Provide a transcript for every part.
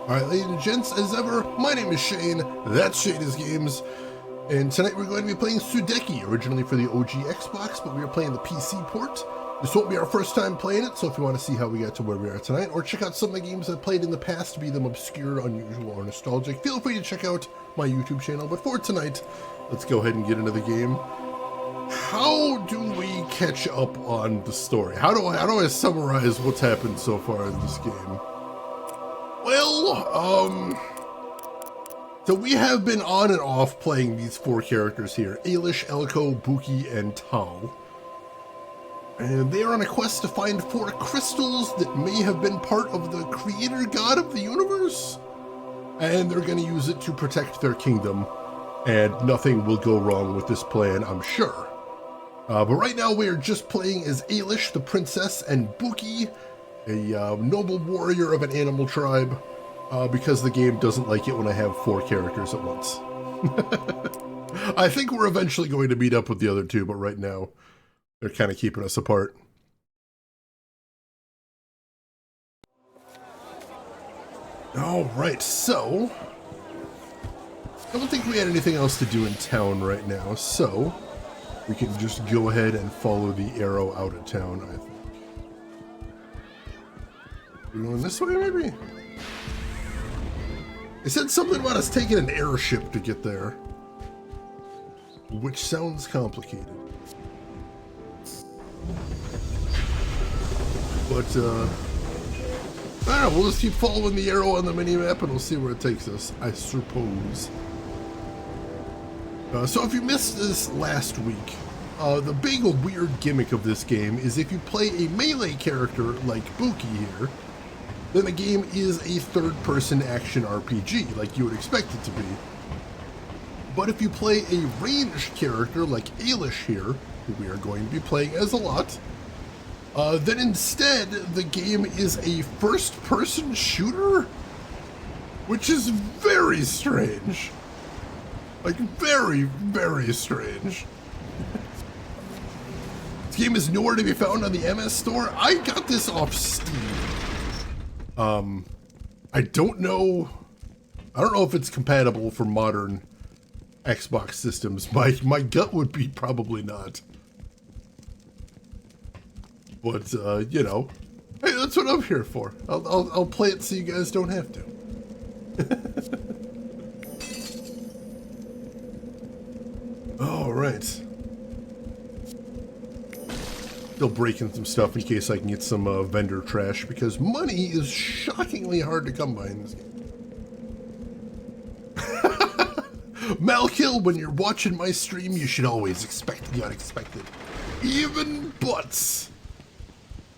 Alright, ladies and gents, as ever, my name is Shane, that's Shane's Games, and tonight we're going to be playing Sudeki, originally for the OG Xbox, but we are playing the PC port. This won't be our first time playing it, so if you want to see how we got to where we are tonight, or check out some of the games I've played in the past, be them obscure, unusual, or nostalgic, feel free to check out my YouTube channel. But for tonight, let's go ahead and get into the game. How do we catch up on the story? How do I summarize what's happened so far in this game? Well, so we have been on and off playing these four characters here, Ailish, Elko, Buki, and Tal. And they are on a quest to find four crystals that may have been part of the creator god of the universe. And they're going to use it to protect their kingdom. And nothing will go wrong with this plan, I'm sure. But right now we are just playing as Ailish, the princess, and Buki, a noble warrior of an animal tribe, because the game doesn't like it when I have four characters at once. I think we're eventually going to meet up with the other two, but right now they're kind of keeping us apart. All right, so I don't think we had anything else to do in town right now, so we can just go ahead and follow the arrow out of town, I think. We're going this way, maybe? They said something about us taking an airship to get there, which sounds complicated. But, I don't know, we'll just keep following the arrow on the mini-map and we'll see where it takes us, I suppose. So if you missed this last week, the big weird gimmick of this game is if you play a melee character like Buki here, then the game is a third-person action RPG, like you would expect it to be. But if you play a ranged character like Ailish here, who we are going to be playing as a lot, then instead the game is a first-person shooter, which is very strange. Like, very, very strange. This game is nowhere to be found on the MS Store. I got this off Steam. I don't know if it's compatible for modern Xbox systems. My gut would be probably not. But, you know, hey, that's what I'm here for. I'll play it so you guys don't have to. All right. Still breaking some stuff in case I can get some vendor trash, because money is shockingly hard to come by in this game. Malkill, when you're watching my stream, you should always expect the unexpected. Even butts.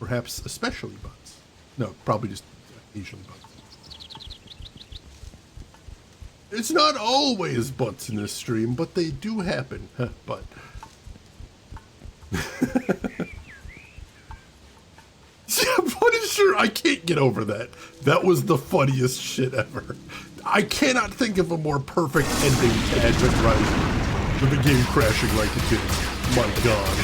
Perhaps especially butts. No, probably just occasionally butts. It's not always butts in this stream, but they do happen. But... Punisher, I can't get over that. That was the funniest shit ever. I cannot think of a more perfect ending to Advent Rising with the game crashing like it did. My god.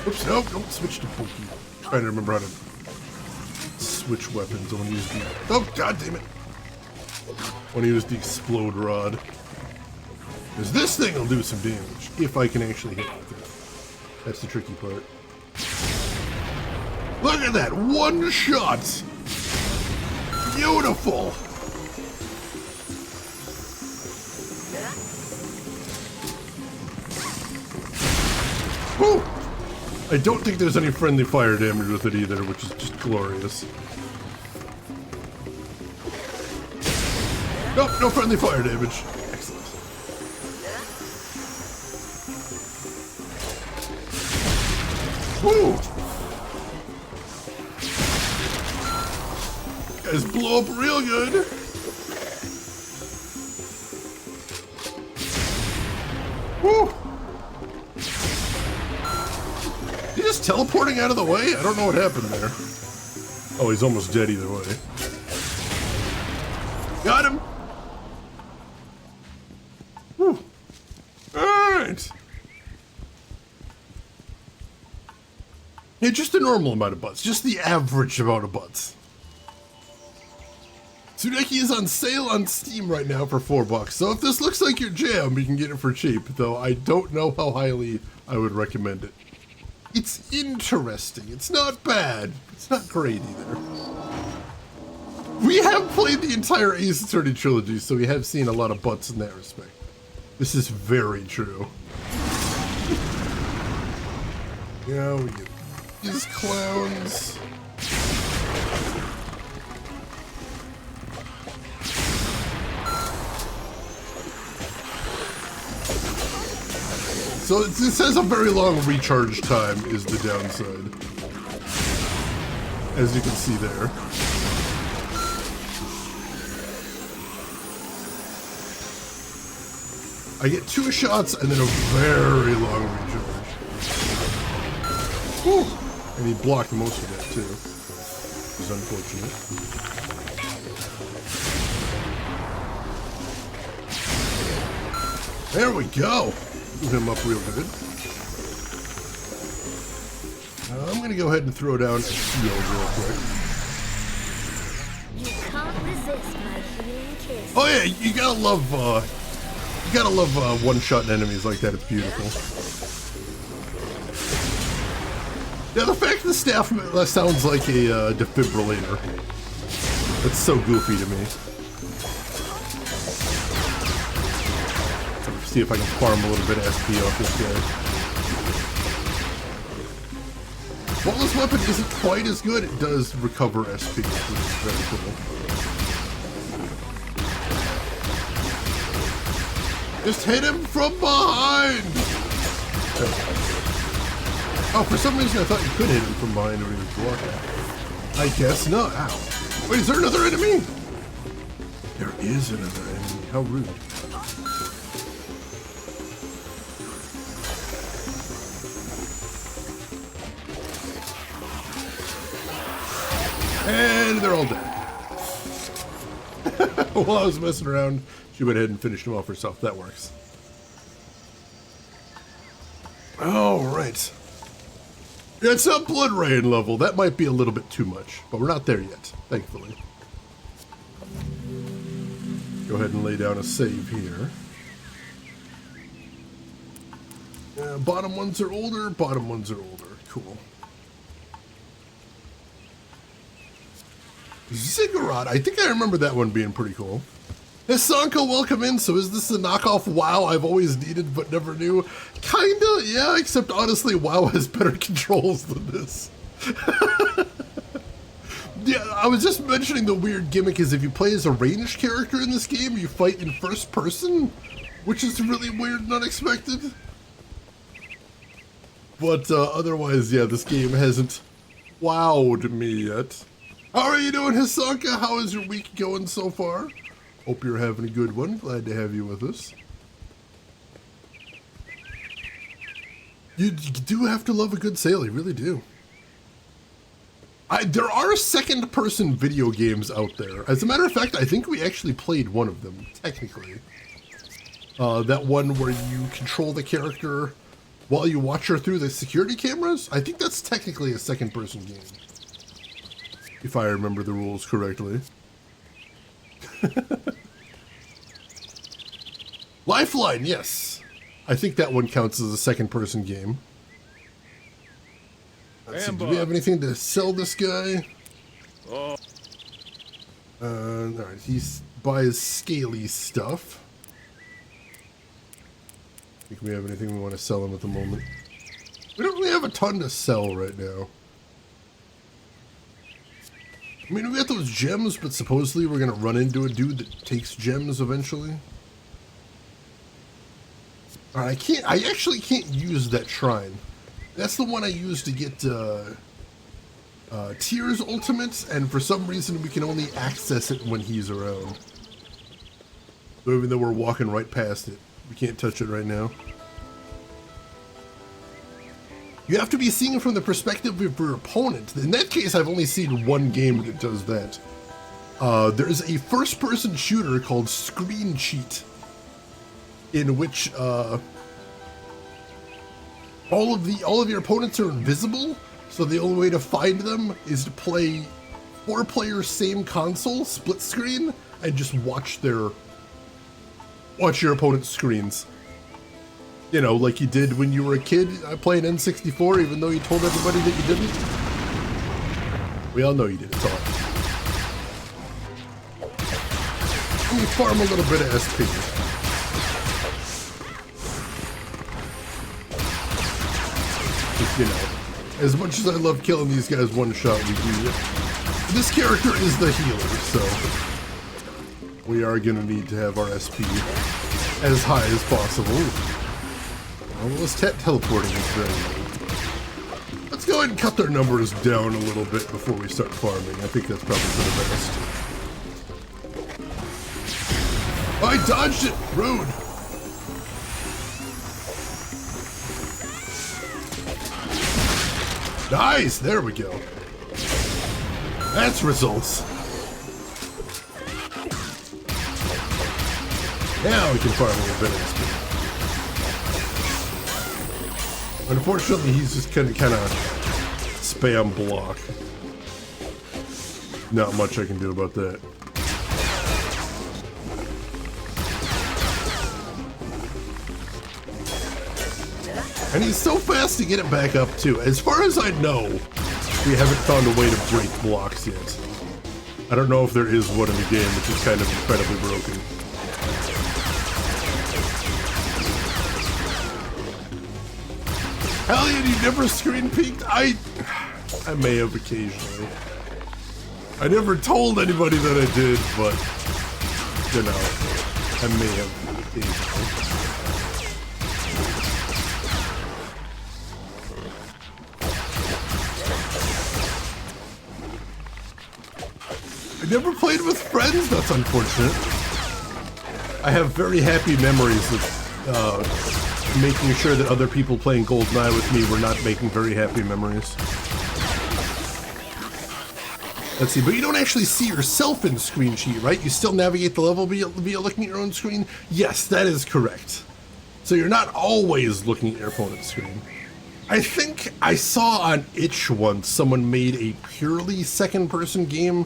Oops, no, don't switch to Buki. I'm trying to remember how to switch weapons. I want to use the... Oh, god damn it. I want to use the explode rod. Because this thing will do some damage, if I can actually hit it with it. That's the tricky part. Look at that, one shot! Beautiful! Whew! I don't think there's any friendly fire damage with it either, which is just glorious. Nope, no friendly fire damage. Excellent. Whew! Guys blow up real good. Woo! He just teleporting out of the way? I don't know what happened there. Oh, he's almost dead either way. Got him! Whew. Alright. Yeah, just the normal amount of butts. Just the average amount of butts. Sudeki is on sale on Steam right now for $4. So if this looks like your jam, you can get it for cheap, though I don't know how highly I would recommend it. It's interesting. It's not bad. It's not great either. We have played the entire Ace Attorney trilogy, so we have seen a lot of butts in that respect. This is very true. Yeah, we get these clowns. So this has a very long recharge time is the downside. As you can see there. I get 2 shots and then a very long recharge. Whew. And he blocked most of that too. Which is unfortunate. There we go. Move him up real good. I'm gonna go ahead and throw down a shield real quick. You can't resist my healing kiss. Oh yeah, you gotta love one-shot enemies like that. It's beautiful. Yeah, the fact the staff sounds like a defibrillator. That's so goofy to me. See if I can farm a little bit of SP off this guy. While this weapon isn't quite as good, it does recover SP, which is very cool. Just hit him from behind! Oh, for some reason I thought you could hit him from behind when he was blocking. I guess not. Ow. Wait, is there another enemy? There is another enemy. How rude. And they're all dead. While I was messing around, she went ahead and finished them off herself. That works. All right. Yeah, it's not Blood Rain level. That might be a little bit too much, but we're not there yet, thankfully. Go ahead and lay down a save here. Bottom ones are older. Bottom ones are older. Cool. Ziggurat, I think I remember that one being pretty cool. Hisanko, welcome in. So is this the knockoff WoW I've always needed but never knew? Kinda, yeah, except honestly WoW has better controls than this. Yeah, I was just mentioning the weird gimmick is if you play as a ranged character in this game, you fight in first person, which is really weird and unexpected. But otherwise, yeah, this game hasn't wowed me yet. How are you doing, Hisanka? How is your week going so far? Hope you're having a good one. Glad to have you with us. You do have to love a good sale. You really do. There are second-person video games out there. As a matter of fact, I think we actually played one of them, technically. That one where you control the character while you watch her through the security cameras. I think that's technically a second-person game. If I remember the rules correctly. Lifeline, yes. I think that one counts as a second-person game. Let's see, do we have anything to sell this guy? Oh. Alright, he buys scaly stuff. I think we have anything we want to sell him at the moment. We don't really have a ton to sell right now. I mean, we got those gems, but supposedly we're gonna run into a dude that takes gems eventually. Alright, I actually can't use that shrine. That's the one I used to get Tyr's ultimates, and for some reason we can only access it when he's around. So even though we're walking right past it, we can't touch it right now. You have to be seeing it from the perspective of your opponent. In that case, I've only seen one game that does that. There's a first-person shooter called Screen Cheat, in which all of your opponents are invisible, so the only way to find them is to play 4 players, same console, split screen, and just watch your opponent's screens. You know, like you did when you were a kid playing N64, even though you told everybody that you didn't. We all know you did. It's all right. Let me farm a little bit of SP. You know, as much as I love killing these guys one shot, this character is the healer, so we are gonna need to have our SP as high as possible. Well, this teleporting is very low. Let's go ahead and cut their numbers down a little bit before we start farming. I think that's probably for the best. I dodged it! Rude! Nice! There we go. That's results. Now we can farm a little bit of XP. Unfortunately, he's just kind of spam block. Not much I can do about that. And he's so fast to get it back up too. As far as I know, we haven't found a way to break blocks yet. I don't know if there is one in the game, which is kind of incredibly broken. Hellion, you never screen peeked? I may have occasionally. I never told anybody that I did, but, you know, I may have occasionally. I never played with friends? That's unfortunate. I have very happy memories of making sure that other people playing GoldenEye with me were not making very happy memories. Let's see, but you don't actually see yourself in screen sheet, right? You still navigate the level via looking at your own screen? Yes, that is correct. So you're not always looking at your opponent's screen. I think I saw on Itch once someone made a purely second-person game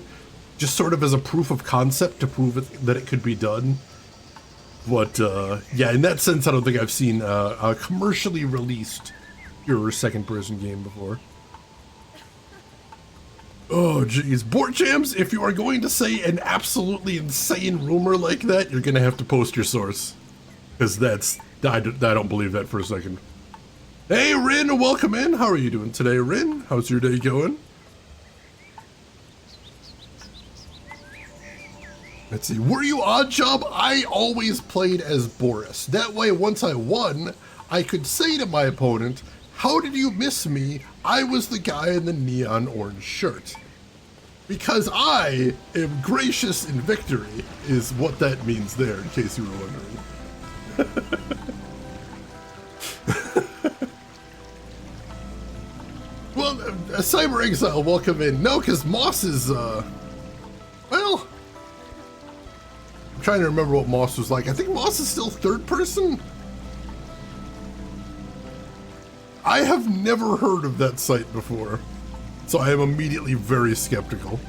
just sort of as a proof of concept to prove that it could be done. But, yeah, in that sense, I don't think I've seen a commercially released pure second-person game before. Oh, geez. Board Jams, if you are going to say an absolutely insane rumor like that, you're going to have to post your source. Because I don't believe that for a second. Hey, Rin, welcome in. How are you doing today, Rin? How's your day going? Let's see, were you Odd Job? I always played as Boris. That way, once I won, I could say to my opponent, how did you miss me? I was the guy in the neon orange shirt. Because I am gracious in victory, is what that means there, in case you were wondering. Well, Cyber Exile, welcome in. No, because Moss is, well, I'm trying to remember what Moss was like. I think Moss is still third person. I have never heard of that site before, so I am immediately very skeptical.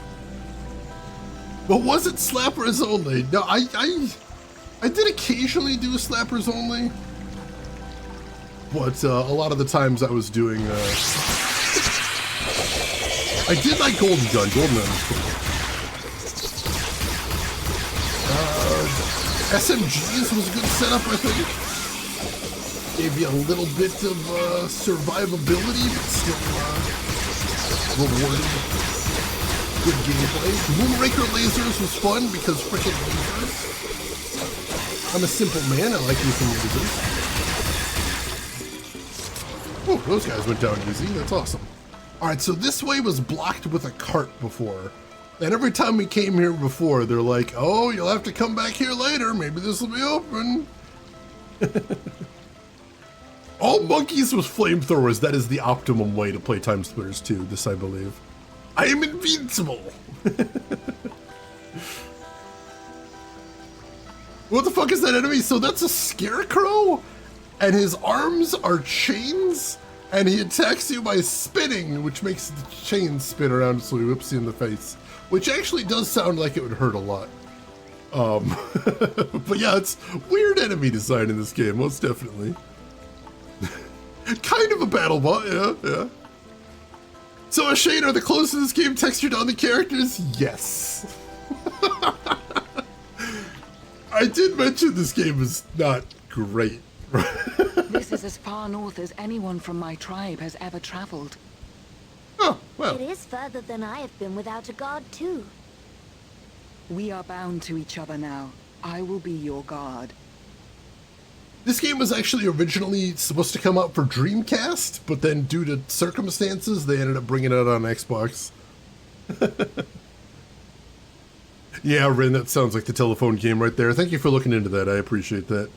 But was it slappers only? No, I did occasionally do slappers only, but a lot of the times I was doing. I did like Golden Gun. Golden Gun was cool. SMGs was a good setup, I think. Gave you a little bit of survivability, but still rewarding. Good gameplay. Moonraker lasers was fun because frickin' lasers. I'm a simple man, I like using lasers. Oh, those guys went down easy, that's awesome. Alright, so this way was blocked with a cart before. And every time we came here before, they're like, oh, you'll have to come back here later. Maybe this will be open. All monkeys with flamethrowers. That is the optimum way to play Time Splitters 2, this I believe. I am invincible. What the fuck is that enemy? So that's a scarecrow? And his arms are chains? And he attacks you by spinning, which makes the chain spin around so he whips you in the face. Which actually does sound like it would hurt a lot. But yeah, it's weird enemy design in this game, most definitely. Kind of a battle bot, yeah. So Shane, are the clothes in this game textured on the characters? Yes. I did mention this game is not great. This is as far north as anyone from my tribe has ever traveled. Oh, well. It is further than I have been without a guard, too. We are bound to each other now. I will be your guard. This game was actually originally supposed to come out for Dreamcast, but then due to circumstances, they ended up bringing it out on Xbox. Yeah, Rin, that sounds like the telephone game right there. Thank you for looking into that. I appreciate that.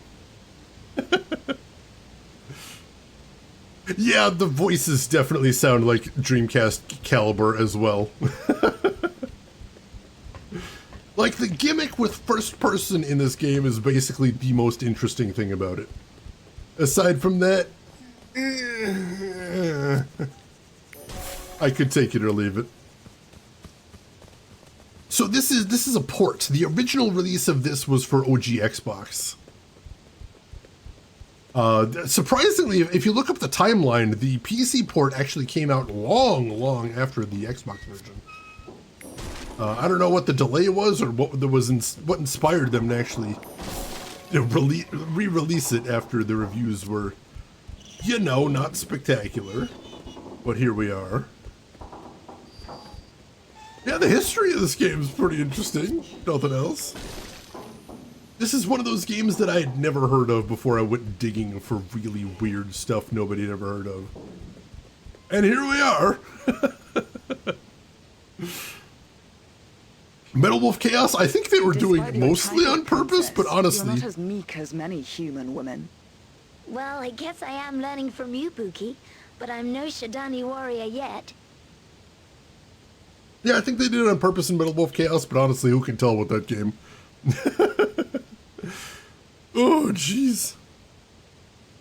Yeah, the voices definitely sound like Dreamcast caliber as well. Like, the gimmick with first person in this game is basically the most interesting thing about it. Aside from that, I could take it or leave it. So this is a port. The original release of this was for OG Xbox. Surprisingly, if you look up the timeline, the PC port actually came out long after the Xbox version. I don't know what the delay was or what inspired them to actually re-release it after the reviews were, you know, not spectacular. But here we are. Yeah, the history of this game is pretty interesting. Nothing else. This is one of those games that I had never heard of before I went digging for really weird stuff nobody had ever heard of. And here we are. Metal Wolf Chaos, I think they were doing mostly on purpose, but honestly... You're not as meek as many human women. Well, I guess I am learning from you, Buki, but I'm no Shadani warrior yet. Yeah, I think they did it on purpose in Metal Wolf Chaos, but honestly, who can tell with that game? Oh, jeez.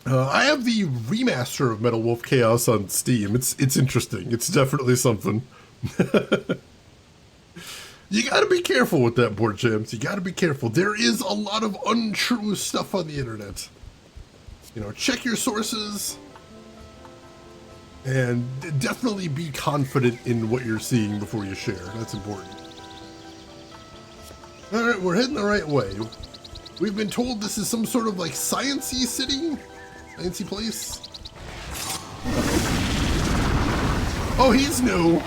I have the remaster of Metal Wolf Chaos on Steam. It's interesting. It's definitely something. You gotta be careful with that, board champs. You gotta be careful. There is a lot of untrue stuff on the internet. You know, check your sources. And definitely be confident in what you're seeing before you share. That's important. Alright, we're heading the right way. We've been told this is some sort of like science-y city? Science-y place? Oh, he's new!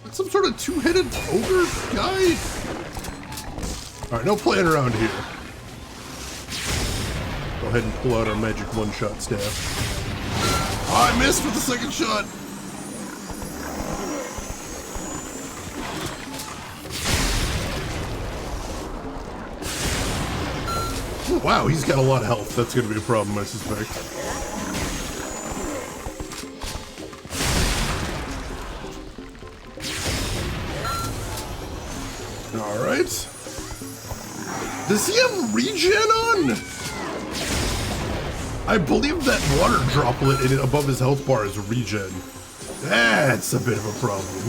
It's some sort of two-headed ogre guy? Alright, no playing around here. Go ahead and pull out our magic one-shot staff. Oh, I missed with the second shot! Wow, he's got a lot of health. That's going to be a problem, I suspect. Alright. Does he have regen on? I believe that water droplet in it above his health bar is regen. That's a bit of a problem.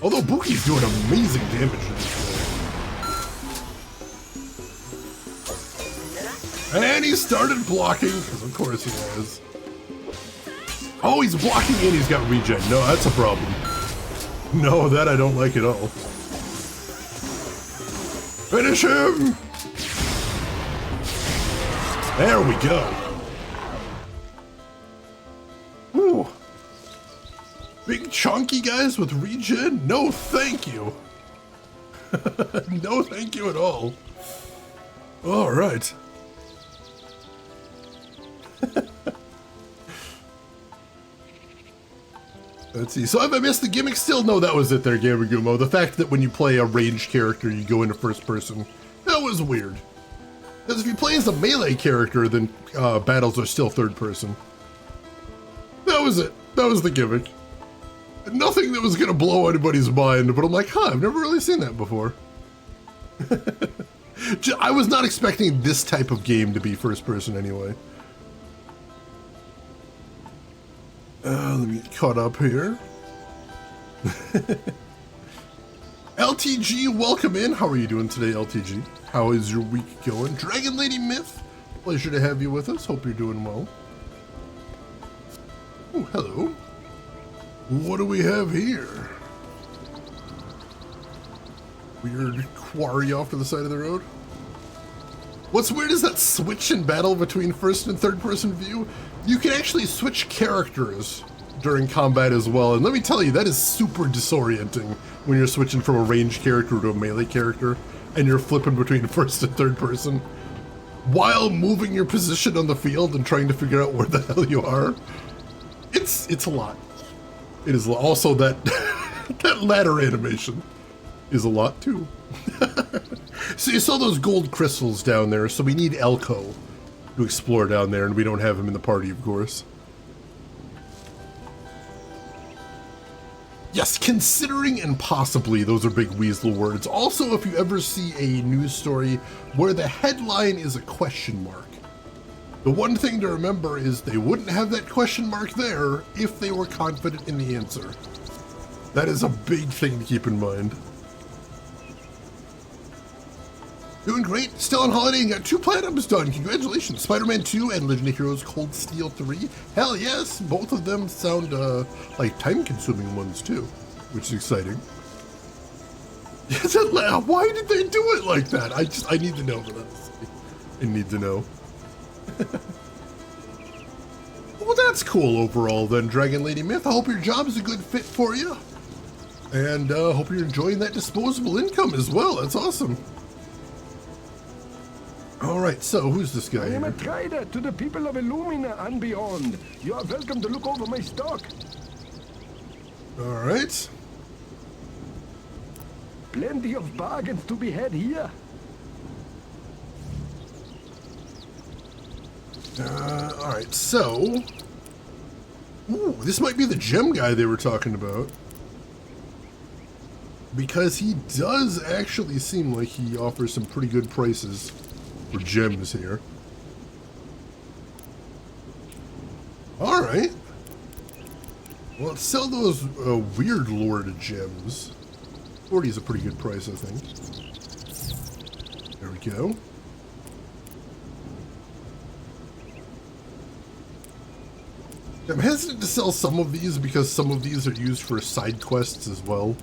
Although Buki's doing amazing damage to this guy. And he started blocking, because of course he has. Oh, he's blocking and he's got regen. No, that's a problem. No, that I don't like at all. Finish him! There we go. Ooh. Big chunky guys with regen? No thank you. No thank you at all. Alright. Let's see. So have I missed the gimmick still? No, that was it there, Gamergumo. The fact that when you play a ranged character, you go into first person. That was weird. Because if you play as a melee character, then battles are still third person. That was it. That was the gimmick. Nothing that was going to blow anybody's mind, but I'm like, huh, I've never really seen that before. I was not expecting this type of game to be first person anyway. Let me get caught up here. LTG, welcome in. How are you doing today, LTG? How is your week going? Dragon Lady Myth, pleasure to have you with us. Hope you're doing well. Oh, hello. What do we have here? Weird quarry off to the side of the road. What's weird is that switch in battle between first and third person view. You can actually switch characters during combat as well. And let me tell you, that is super disorienting when you're switching from a ranged character to a melee character and you're flipping between first and third person while moving your position on the field and trying to figure out where the hell you are. It's a lot. It is also that that ladder animation is a lot too. So you saw those gold crystals down there, so we need Elko to explore down there, and we don't have him in the party, of course. Yes, considering and possibly, those are big weasel words. Also, if you ever see a news story where the headline is a question mark, the one thing to remember is they wouldn't have that question mark there if they were confident in the answer. That is a big thing to keep in mind. Doing great, still on holiday and got 2 platinums done. Congratulations, Spider-Man 2 and Legend of Heroes Cold Steel 3. Hell yes, both of them sound like time-consuming ones too, which is exciting. Why did they do it like that? I need to know for that. I need to know. Well, that's cool overall then, Dragon Lady Myth. I hope your job is a good fit for you. And hope you're enjoying that disposable income as well. That's awesome. Alright, so who's this guy I am here? a trader to the people of Illumina and beyond. You are welcome to look over my stock. Alright. Plenty of bargains to be had here. Alright, so... Ooh, this might be the gem guy they were talking about. Because he does actually seem like he offers some pretty good prices for gems here. Alright. Well, let's sell those weird Lord gems. 40 is a pretty good price, I think. There we go. I'm hesitant to sell some of these because some of these are used for side quests as well.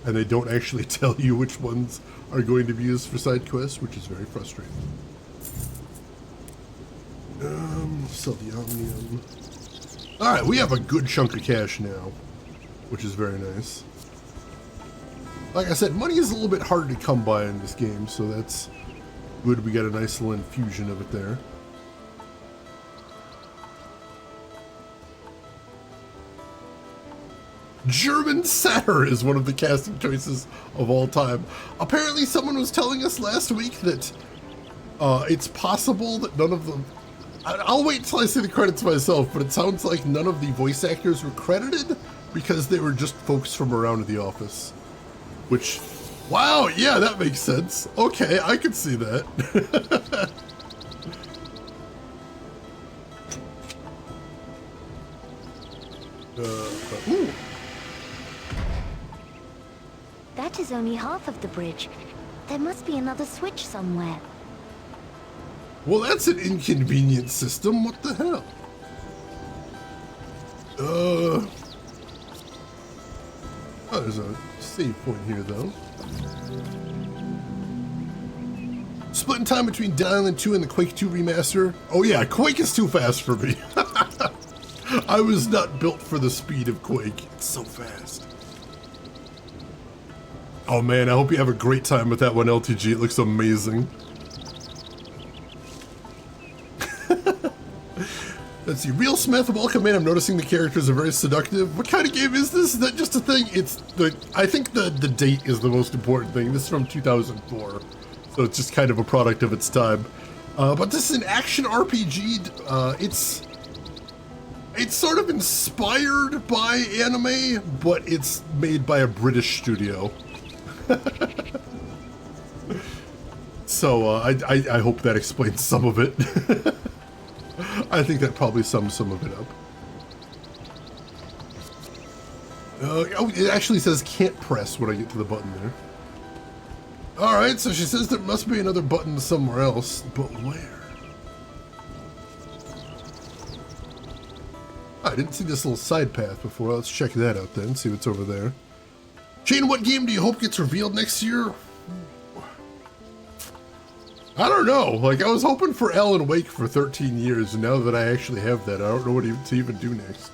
And they don't actually tell you which ones are going to be used for side quests, which is very frustrating. Sell the Omnium. Alright, we have a good chunk of cash now, which is very nice. Like I said, money is a little bit harder to come by in this game, so that's good. We got a nice little infusion of it there. German Satyr is one of the casting choices of all time. Apparently someone was telling us last week that it's possible that none of them... I'll wait until I see the credits myself, but it sounds like none of the voice actors were credited because they were just folks from around the office. Which, wow, yeah, that makes sense. Okay, I can see that. Ooh. That is only half of the bridge. There must be another switch somewhere. Well, that's an inconvenient system. What the hell? Oh, there's a save point here, though. Split in time between Dead Island 2 and the Quake 2 remaster. Oh yeah, Quake is too fast for me. I was not built for the speed of Quake. It's so fast. Oh man, I hope you have a great time with that one, LTG. It looks amazing. Let's see, Real Smith, welcome in. I'm noticing the characters are very seductive. What kind of game is this? Is that just a thing? It's the, I think the date is the most important thing. This is from 2004, so it's just kind of a product of its time. But this is an action RPG. It's sort of inspired by anime, but it's made by a British studio. So I hope that explains some of it. I think that probably sums some of it up. Oh, it actually says can't press when I get to the button there. Alright, so she says there must be another button somewhere else, but where? I didn't see this little side path before. Let's check that out then, see what's over there. Shane, what game do you hope gets revealed next year? I don't know. Like, I was hoping for Alan Wake for 13 years, and now that I actually have that, I don't know what to even do next.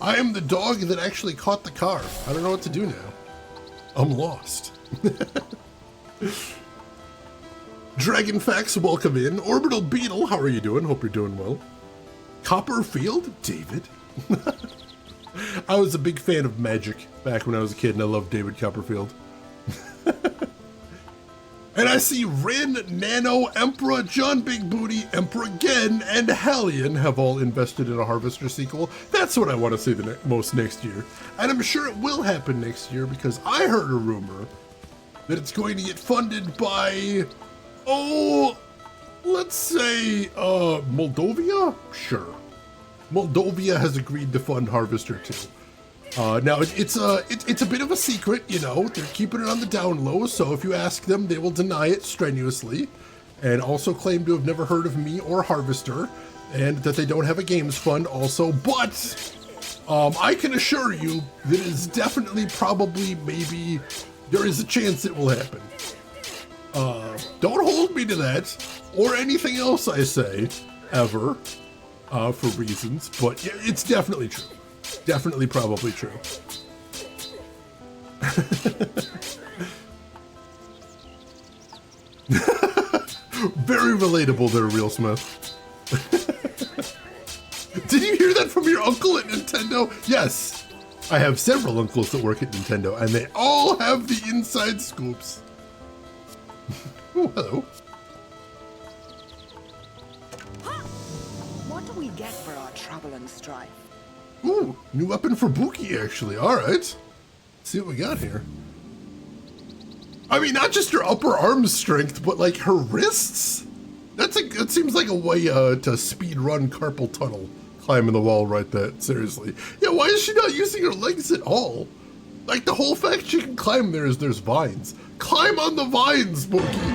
I am the dog that actually caught the car. I don't know what to do now. I'm lost. Dragon Facts, welcome in. Orbital Beetle, how are you doing? Hope you're doing well. Copperfield? David? I was a big fan of Magic back when I was a kid, and I loved David Copperfield. And I see Rin, Nano, Emperor, John Big Booty, Emperor again, and Hallion have all invested in a Harvester sequel. That's what I want to see the most next year. And I'm sure it will happen next year because I heard a rumor that it's going to get funded by, let's say, Moldova? Sure. Moldova has agreed to fund Harvester 2. Now, it's a bit of a secret, you know, they're keeping it on the down low, so if you ask them, they will deny it strenuously, and also claim to have never heard of me or Harvester, and that they don't have a games fund also, but I can assure you that it is definitely, probably, maybe, there is a chance it will happen. Don't hold me to that, or anything else I say, ever, for reasons, but yeah, it's definitely true. Definitely probably true. Very relatable there, Real Smith. Did you hear that from your uncle at Nintendo? Yes. I have several uncles that work at Nintendo, and they all have the inside scoops. Oh, hello. What do we get for our trouble and strife? Ooh, new weapon for Buki, actually. All right. Let's see what we got here. I mean, not just her upper arm strength, but like her wrists. That seems like a way to speed run carpal tunnel, climbing the wall right there. Seriously. Yeah, why is she not using her legs at all? Like the whole fact she can climb there is there's vines. Climb on the vines, Buki.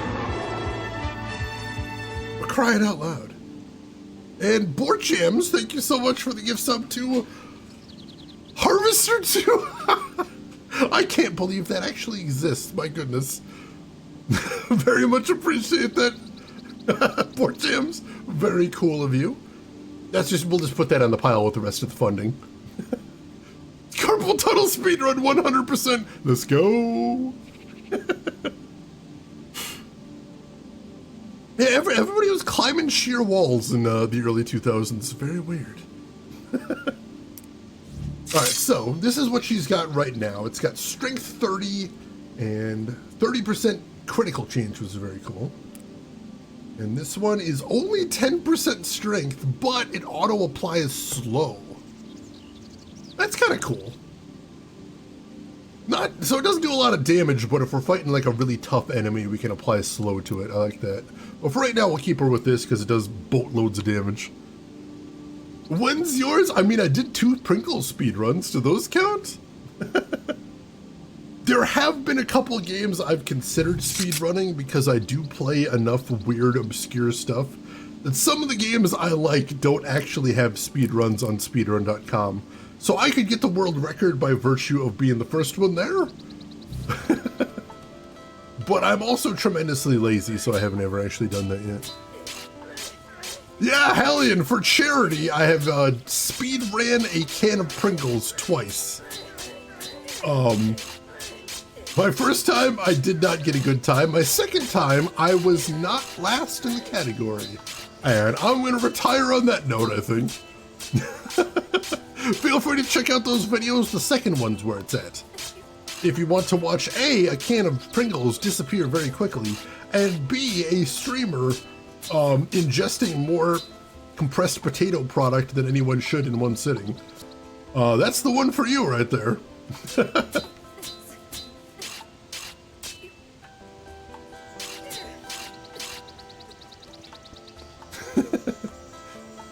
We're crying out loud. And Borchams, thank you so much for the gift sub to Harvester 2. I can't believe that actually exists. My goodness. Very much appreciate that. Borchams, very cool of you. We'll just put that on the pile with the rest of the funding. Carpal tunnel speedrun 100%. Let's go. Yeah, everybody was climbing sheer walls in the early 2000s. Very weird. All right, so this is what she's got right now. It's got strength 30 and 30% critical change, which is very cool. And this one is only 10% strength, but it auto applies slow. That's kind of cool. So it doesn't do a lot of damage, but if we're fighting like a really tough enemy, we can apply slow to it. I like that. But for right now, we'll keep her with this because it does boatloads of damage. When's yours? I mean, I did 2 Pringles speedruns. Do those count? There have been a couple games I've considered speedrunning because I do play enough weird, obscure stuff that some of the games I like don't actually have speedruns on speedrun.com. So I could get the world record by virtue of being the first one there. But I'm also tremendously lazy, so I haven't ever actually done that yet. Yeah, Hallion, for charity, I have speed ran a can of Pringles twice. My first time, I did not get a good time. My second time, I was not last in the category. And I'm going to retire on that note, I think. Feel free to check out those videos. The second one's where it's at. If you want to watch A can of Pringles disappear very quickly, and B, a streamer ingesting more compressed potato product than anyone should in one sitting. That's the one for you right there.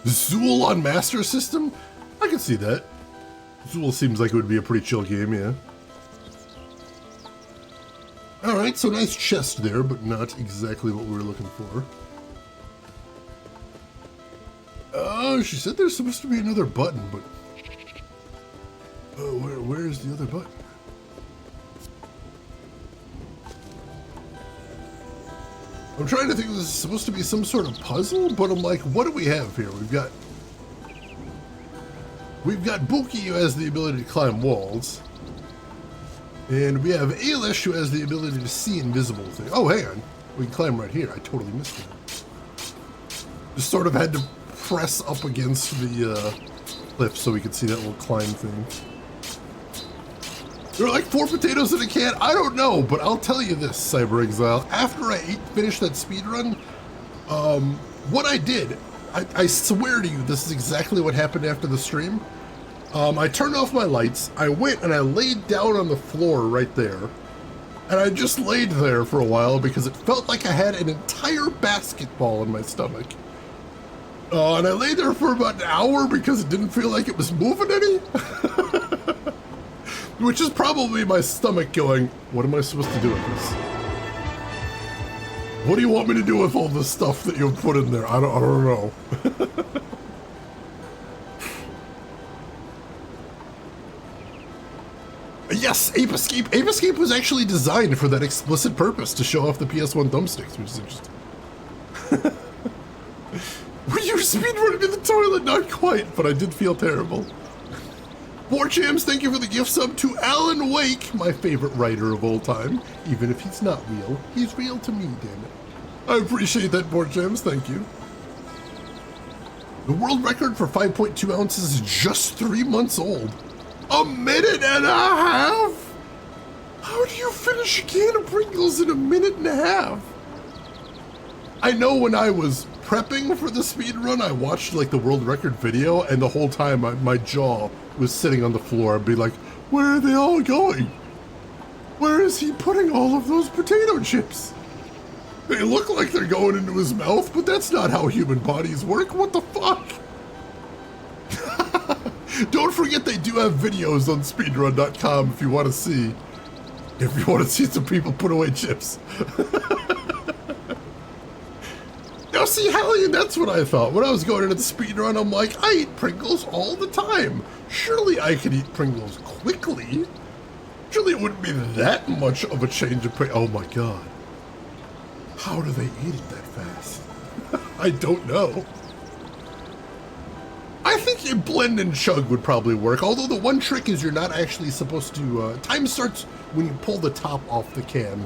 Zool on Master System? I can see that. Zool seems like it would be a pretty chill game, yeah. Alright, so nice chest there, but not exactly what we were looking for. Oh, she said there's supposed to be another button, but... Oh, where's the other button? I'm trying to think this is supposed to be some sort of puzzle, but I'm like, what do we have here? We've got Buki, who has the ability to climb walls. And we have Ailish, who has the ability to see invisible things. Oh, hang on. We can climb right here. I totally missed it. Just sort of had to press up against the cliff so we could see that little climb thing. There are like 4 potatoes in a can? I don't know, but I'll tell you this, Cyber Exile. After I finished that speedrun, what I did, I swear to you, this is exactly what happened after the stream. I turned off my lights, I went and I laid down on the floor right there, and I just laid there for a while because it felt like I had an entire basketball in my stomach. And I lay there for about an hour because it didn't feel like it was moving any. Which is probably my stomach going, what am I supposed to do with this? What do you want me to do with all this stuff that you've put in there? I don't know. Yes, Ape Escape. Ape Escape was actually designed for that explicit purpose, to show off the PS1 thumbsticks, which is interesting. Were you speedrunning in the toilet? Not quite, but I did feel terrible. Warchams, thank you for the gift sub to Alan Wake, my favorite writer of all time. Even if he's not real, he's real to me, damn it. I appreciate that, Warchams, thank you. The world record for 5.2 ounces is just 3 months old. A minute and a half? How do you finish a can of Pringles in a minute and a half? I know when I was prepping for the speedrun, I watched like the world record video, and the whole time my jaw was sitting on the floor. I'd be like, where are they all going? Where is he putting all of those potato chips? They look like they're going into his mouth, but that's not how human bodies work. What the fuck? Don't forget they do have videos on speedrun.com if you want to see. If you want to see some people put away chips. Now see, Hellion, that's what I thought. When I was going into the speedrun, I'm like, I eat Pringles all the time. Surely I could eat Pringles quickly. Surely it wouldn't be that much of a change of pace. Oh my god. How do they eat it that fast? I don't know. I think a blend and chug would probably work, although the one trick is you're not actually supposed to, time starts when you pull the top off the can.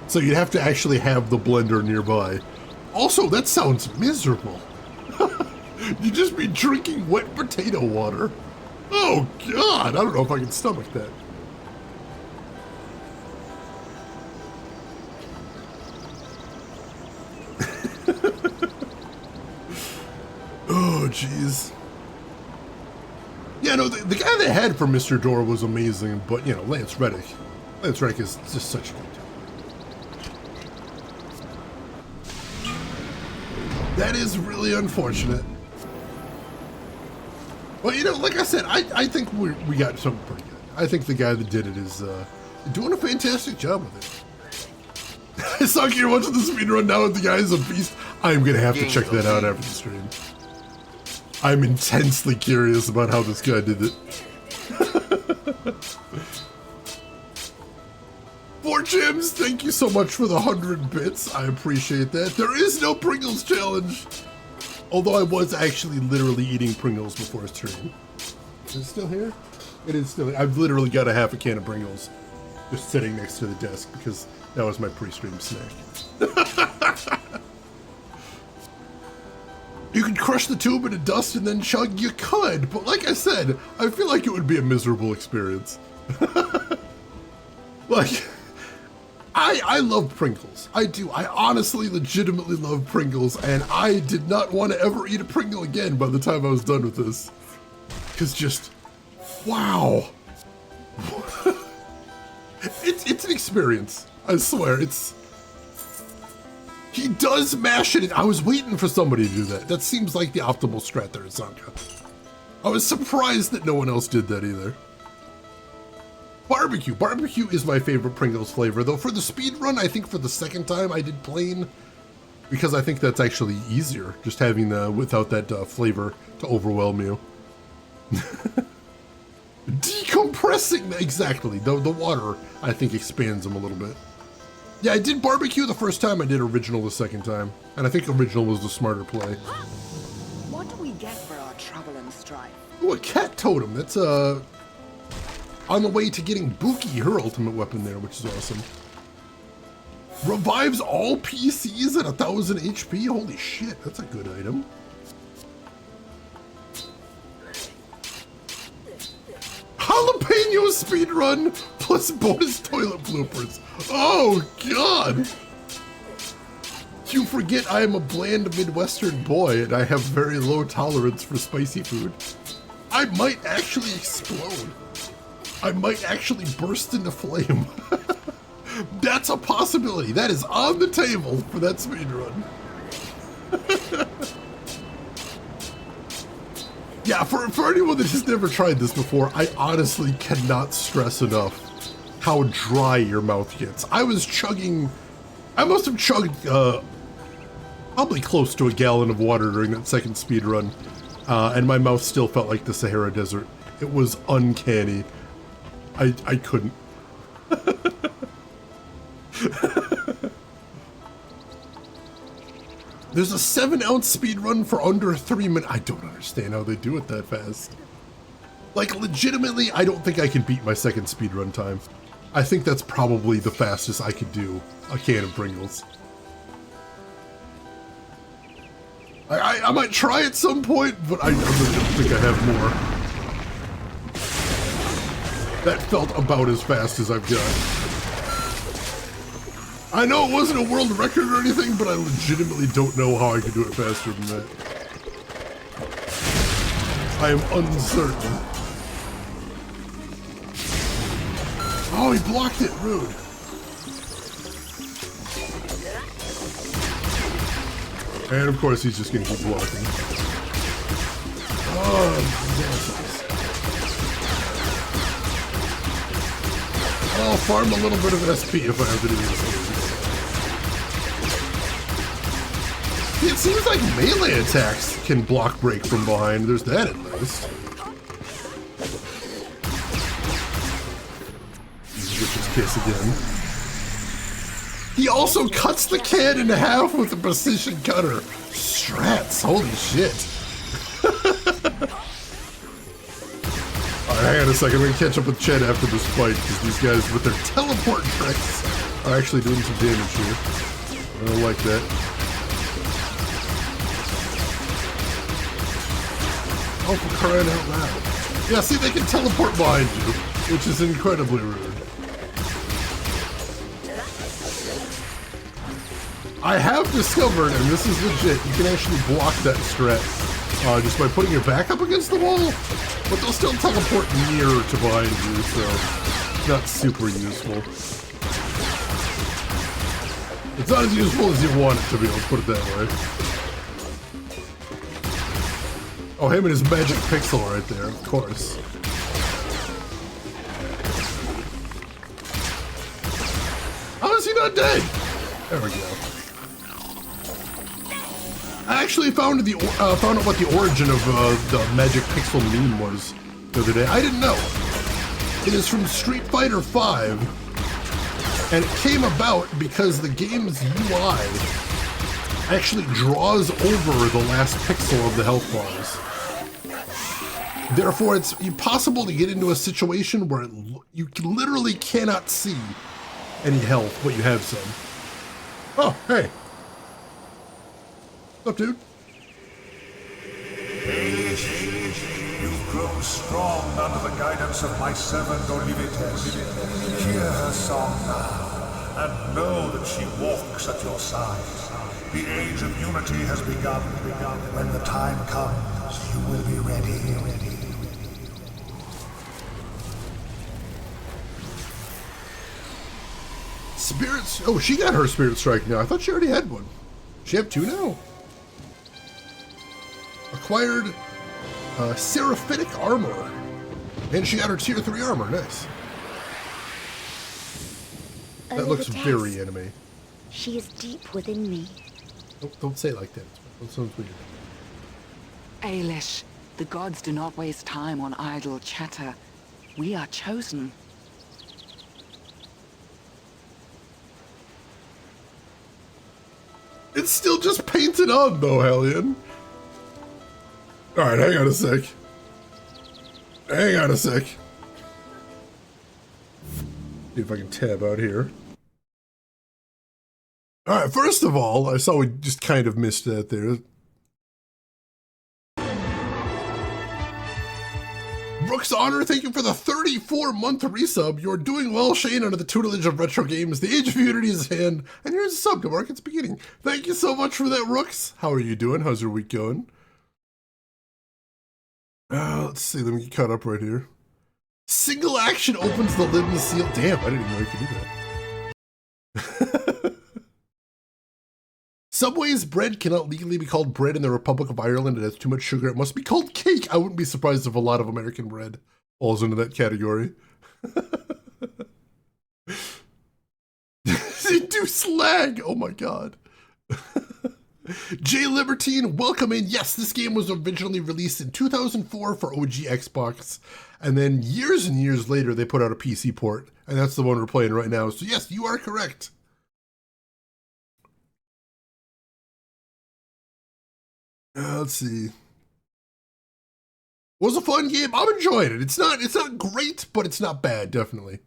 So you'd have to actually have the blender nearby. Also, that sounds miserable. You'd just be drinking wet potato water. Oh god, I don't know if I can stomach that. Oh, jeez. Yeah, no, the guy they had for Mr. Door was amazing, but, you know, Lance Reddick. Lance Reddick is just such a good dude. That is really unfortunate. Well, you know, like I said, I think we got something pretty good. I think the guy that did it is doing a fantastic job with it. I saw you watching the speedrun now with the guy is a beast. I'm going to have to check that out after the stream. I'm intensely curious about how this guy did it. 4 gems, thank you so much for the 100 bits. I appreciate that. There is no Pringles challenge. Although I was actually literally eating Pringles before stream. Is it still here? It is still here. I've literally got a half a can of Pringles just sitting next to the desk because that was my pre-stream snack. You could crush the tube into dust and then chug. You could, but like I said, I feel like it would be a miserable experience. Like, I love Pringles. I do. I honestly, legitimately love Pringles, and I did not want to ever eat a Pringle again by the time I was done with this. Because just, wow. It's an experience. I swear, he does mash it. I was waiting for somebody to do that. That seems like the optimal strat there, Zanka. I was surprised that no one else did that either. Barbecue. Barbecue is my favorite Pringles flavor, though for the speed run, I think for the second time I did plain, because I think that's actually easier, just having the without that flavor to overwhelm you. Decompressing, exactly. The water, I think, expands them a little bit. Yeah, I did barbecue the first time, I did original the second time, and I think original was the smarter play. What do we get for our trouble and strife? Ooh, a cat totem. That's on the way to getting Buki her ultimate weapon there, which is awesome. Revives all PCs at 1000 HP. Holy shit, that's a good item. Jalapeno speedrun plus bonus toilet bloopers. Oh god! You forget I am a bland Midwestern boy and I have very low tolerance for spicy food. I might actually explode. I might actually burst into flame. That's a possibility. That is on the table for that speedrun. Yeah, for anyone that has never tried this before, I honestly cannot stress enough how dry your mouth gets. I must have chugged probably close to a gallon of water during that second speedrun, and my mouth still felt like the Sahara Desert. It was uncanny. I couldn't. There's a 7-ounce speed run for under 3 minutes. I don't understand how they do it that fast. Like, legitimately, I don't think I can beat my second speed run time. I think that's probably the fastest I could do a can of Pringles. I might try at some point, but I really don't think I have more. That felt about as fast as I've got. I know it wasn't a world record or anything, but I legitimately don't know how I could do it faster than that. I am uncertain. Oh, he blocked it, rude. And of course he's just gonna keep blocking. Oh, yes. I'll farm a little bit of SP if I have to do this. It seems like melee attacks can block break from behind. There's that at least. Get this kiss again. He also cuts the can in half with a precision cutter. Strats, holy shit. Alright, hang on a second. We're gonna catch up with Chet after this fight, because these guys with their teleport tricks are actually doing some damage here. I don't like that. Oh, for crying out loud. Yeah, see, they can teleport behind you, which is incredibly rude. I have discovered, and this is legit, you can actually block that strat just by putting your back up against the wall, but they'll still teleport nearer to behind you, so not super useful. It's not as useful as you want it to be, let's put it that way. Oh, him and his magic pixel right there, of course. How is he not dead? There we go. I actually found out what the origin of the magic pixel meme was the other day. I didn't know. It is from Street Fighter V, and it came about because the game's UI actually draws over the last pixel of the health bars. Therefore, it's impossible to get into a situation where you literally cannot see any health, but you have some. Oh, hey. What's up, dude? You've grown strong under the guidance of my servant Olivites. Hear her song now, and know that she walks at your side. The age of unity has begun. When the time comes, you will be ready. Spirits. Oh, she got her spirit strike now. I thought she already had one. She have two now. Acquired Seraphitic armor. And she got her tier 3 armor, nice. That looks very anime. She is deep within me. Don't say it like that. That sounds weird. Ailish, the gods do not waste time on idle chatter. We are chosen. It's still just painted on, though, Hellion. Alright, hang on a sec. Hang on a sec. See if I can tab out here. Alright, first of all, I saw we just kind of missed that there. Brooks Honor, thank you for the 34-month resub. You're doing well, Shane, under the tutelage of Retro Games. The Age of Unity is at hand, and here's a sub to mark its beginning. Thank you so much for that, Rooks. How are you doing? How's your week going? Let's see, let me get caught up right here. Single action opens the lid and the seal. Damn, I didn't even know you could do that. Subway's bread cannot legally be called bread in the Republic of Ireland. It has too much sugar. It must be called cake. I wouldn't be surprised if a lot of American bread falls into that category. They do slag. Oh my god. Jay Libertine, welcome in. Yes, this game was originally released in 2004 for OG Xbox. And then years and years later, they put out a PC port. And that's the one we're playing right now. So yes, you are correct. Let's see. It was a fun game. I'm enjoying it. It's not great, but it's not bad, definitely.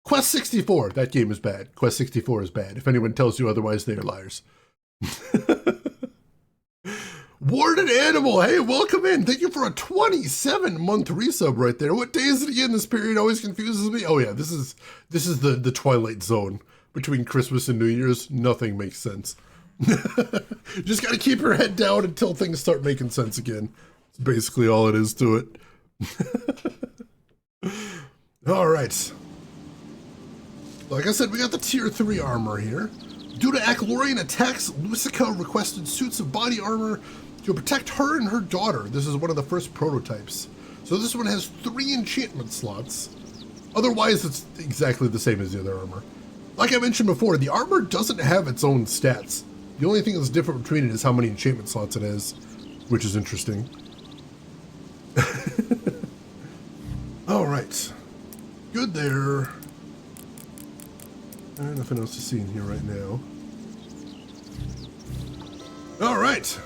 Quest 64, that game is bad. Quest 64 is bad. If anyone tells you otherwise, they are liars. Warded Animal, hey, welcome in. Thank you for a 27-month resub right there. What day is it again? This period always confuses me. Oh yeah, this is the Twilight Zone. Between Christmas and New Year's, nothing makes sense. Just gotta keep your head down until things start making sense again. It's basically all it is to it. Alright. Like I said, we got the tier 3 armor here. Due to Aclorian attacks, Lucica requested suits of body armor to protect her and her daughter. This is one of the first prototypes. So this one has 3 enchantment slots. Otherwise, it's exactly the same as the other armor. Like I mentioned before, the armor doesn't have its own stats. The only thing that's different between it is how many enchantment slots it has, which is interesting. Alright. Good there. Nothing else to see in here right now. Alright.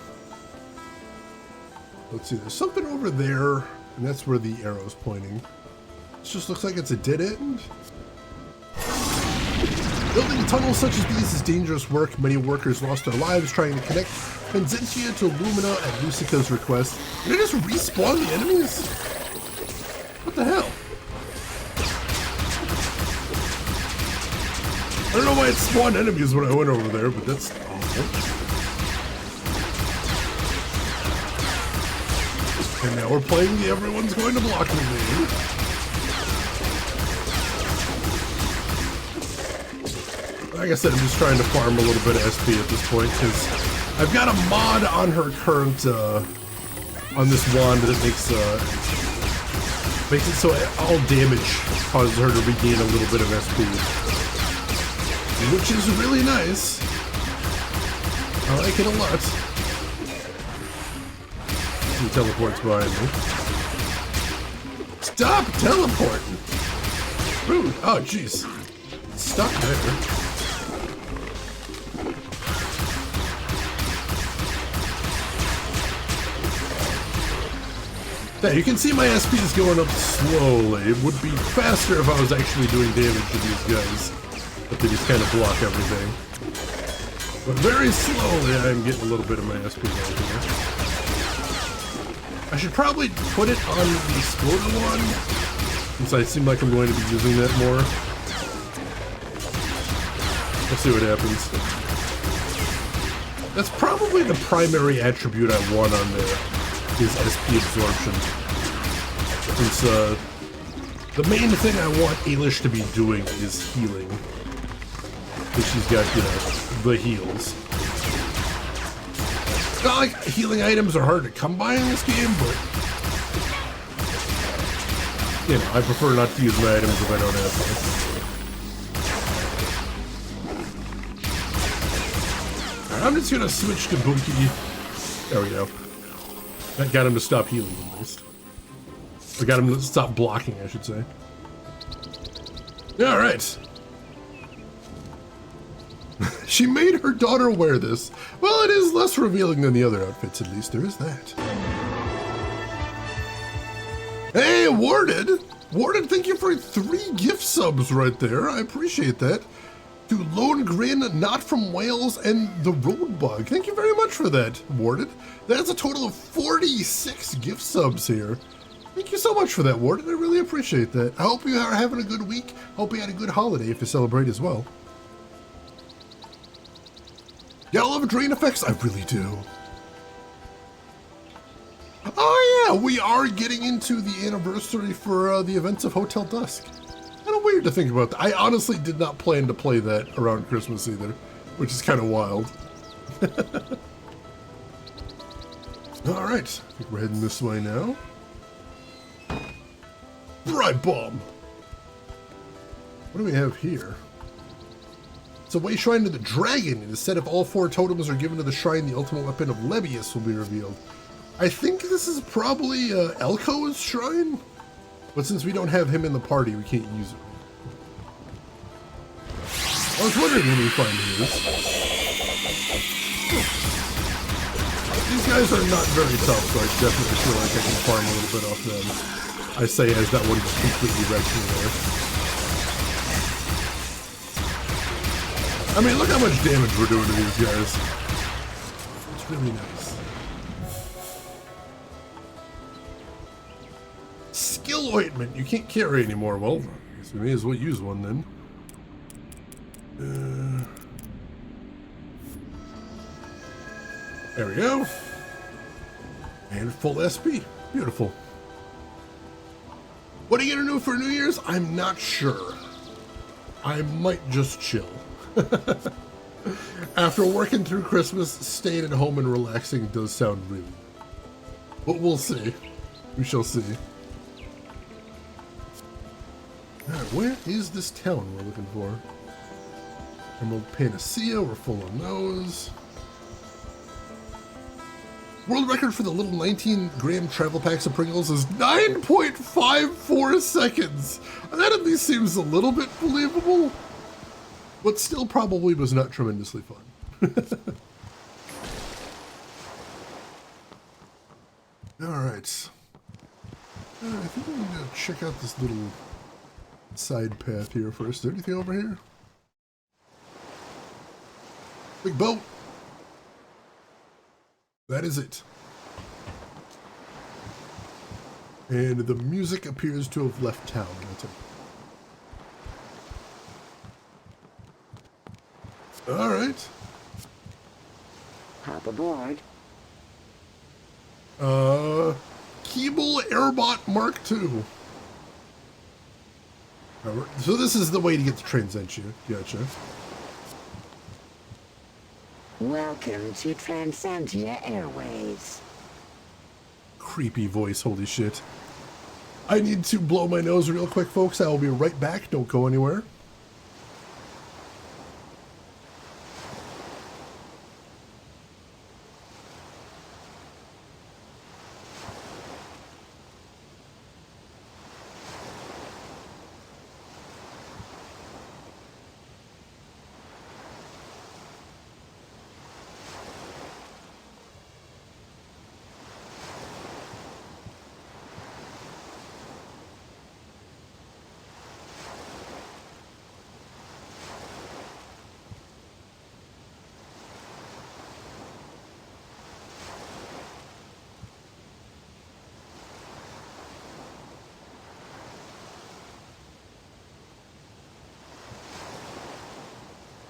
Let's see, there's something over there, and that's where the arrow's pointing. This just looks like it's a dead end. Building tunnels such as these is dangerous work. Many workers lost their lives trying to connect Transentia to Lumina at Lucica's request. Did it just respawn the enemies? What the hell? I don't know why it spawned enemies when I went over there, but that's awful. And now we're playing the everyone's going to block me game. Like I said, I'm just trying to farm a little bit of SP at this point, because I've got a mod on her current, on this wand that makes it so all damage causes her to regain a little bit of SP. Which is really nice. I like it a lot. He teleports behind me. Stop teleporting! Rude. Oh, jeez. Stuck there. Yeah, you can see my SP is going up slowly. It would be faster if I was actually doing damage to these guys. But they just kind of block everything. But very slowly, I'm getting a little bit of my SP down here. I should probably put it on the exploder one, since I seem like I'm going to be using that more. We'll see what happens. That's probably the primary attribute I want on there, is SP absorption. Since the main thing I want Ailish to be doing is healing. She's got, you know, the heals. It's not like healing items are hard to come by in this game, but you know, I prefer not to use my items if I don't have to. Alright, I'm just gonna switch to Bunky. There we go. That got him to stop healing at least. Or got him to stop blocking, I should say. Alright. She made her daughter wear this. Well, it is less revealing than the other outfits, at least. There is that. Hey, Warded! Warded, thank you for 3 gift subs right there. I appreciate that. To Lone Grin, Not From Wales, and The Roadbug. Thank you very much for that, Warded. That's a total of 46 gift subs here. Thank you so much for that, Warded. I really appreciate that. I hope you are having a good week. Hope you had a good holiday if you celebrate as well. Yeah, I love drain effects. I really do. Oh yeah, we are getting into the anniversary for the events of Hotel Dusk. Kind of weird to think about that. I honestly did not plan to play that around Christmas either, which is kind of wild. All right, I think we're heading this way now. Bribe bomb. What do we have here? It's a way shrine to the dragon. Instead of all 4 totems are given to the shrine, the ultimate weapon of Lebius will be revealed. I think this is probably Elko's shrine, but since we don't have him in the party, we can't use it. I was wondering when we find his. These guys are not very tough, so I definitely feel like I can farm a little bit off them. I say as that one is completely wrecked me there. I mean, look how much damage we're doing to these guys. It's really nice. Skill ointment. You can't carry anymore. Well, I guess we may as well use one then. There we go. And full SP. Beautiful. What are you gonna do for New Year's? I'm not sure. I might just chill. After working through Christmas, staying at home and relaxing does sound really good. But we'll see. We shall see. Alright, where is this town we're looking for? Emerald Panacea, we're full on those. World record for the little 19-gram travel packs of Pringles is 9.54 seconds. That at least seems a little bit believable. But still probably was not tremendously fun. Alright. I think we need to check out this little side path here first. Is there anything over here? Big boat! That is it. And the music appears to have left town. That's it. All right. Hop aboard. Keeble Airbot Mark II. So this is the way to get to Transentia. Gotcha. Welcome to Transentia Airways. Creepy voice, holy shit. I need to blow my nose real quick, folks. I will be right back. Don't go anywhere.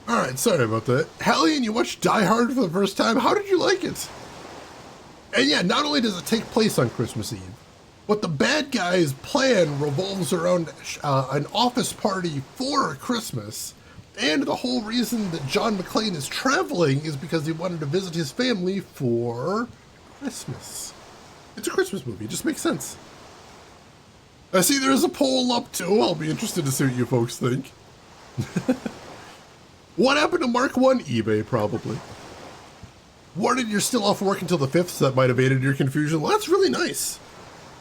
Alright, sorry about that. Hallian, you watched Die Hard for the first time. How did you like it? And yeah, not only does it take place on Christmas Eve, but the bad guy's plan revolves around an office party for Christmas, And the whole reason that John McClane is traveling is because he wanted to visit his family for Christmas. It's a Christmas movie. It just makes sense. I see there's a poll up too. I'll be interested to see what you folks think. What happened to Mark 1? eBay, probably. Warning, you're still off work until the 5th, so that might have aided your confusion. Well, that's really nice.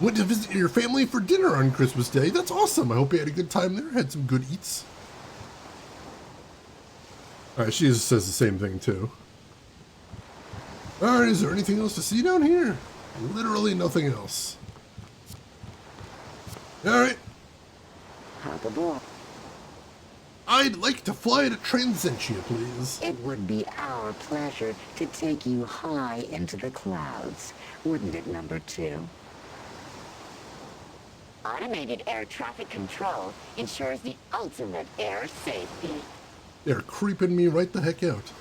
Went to visit your family for dinner on Christmas Day. That's awesome. I hope you had a good time there. Had some good eats. Alright, she says the same thing too. Alright, is there anything else to see down here? Literally nothing else. Alright. Hop aboard. I'd like to fly to Transentia, please. It would be our pleasure to take you high into the clouds, wouldn't it, number 2? Automated air traffic control ensures the ultimate air safety. They're creeping me right the heck out.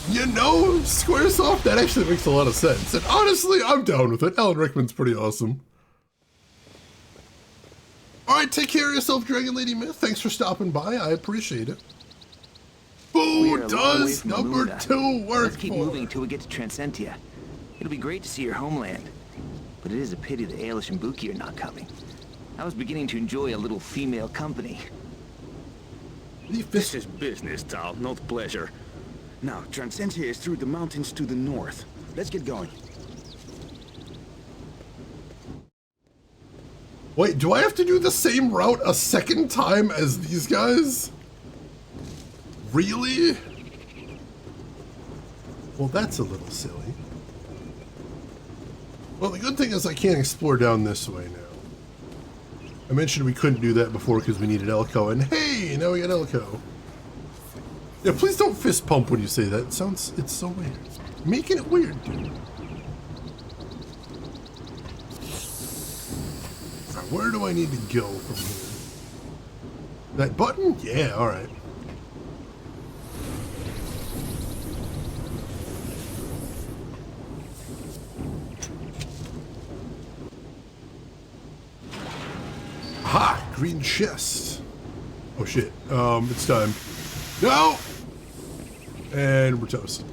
You know, Squaresoft, that actually makes a lot of sense. And honestly, I'm down with it. Alan Rickman's pretty awesome. Alright, take care of yourself, Dragon Lady Myth. Thanks for stopping by. I appreciate it. Who does number 2 work Let's keep moving until we get to Transentia. It'll be great to see your homeland. But it is a pity that Ailish and Buki are not coming. I was beginning to enjoy a little female company. This is business, Tal, not pleasure. Now, Transentia is through the mountains to the north. Let's get going. Wait, do I have to do the same route a second time as these guys? Really? Well, that's a little silly. Well, the good thing is I can't explore down this way now. I mentioned we couldn't do that before because we needed Elko, and hey, now we got Elko. Yeah, please don't fist pump when you say that. It's so weird. Making it weird, dude. Right, where do I need to go from here? That button? Yeah, alright. Aha! Green chest. Oh shit. It's time. No! And we're toast.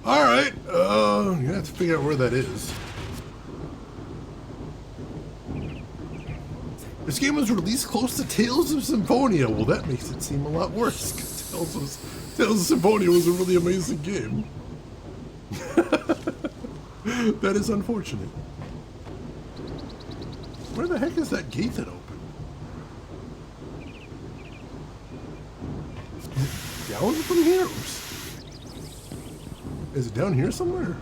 Alright, you have to figure out where that is. This game was released close to Tales of Symphonia. Well, that makes it seem a lot worse, because Tales of Symphonia was a really amazing game. That is unfortunate. Where the heck is that gate that opened? Down from here? Oops. Is it down here somewhere?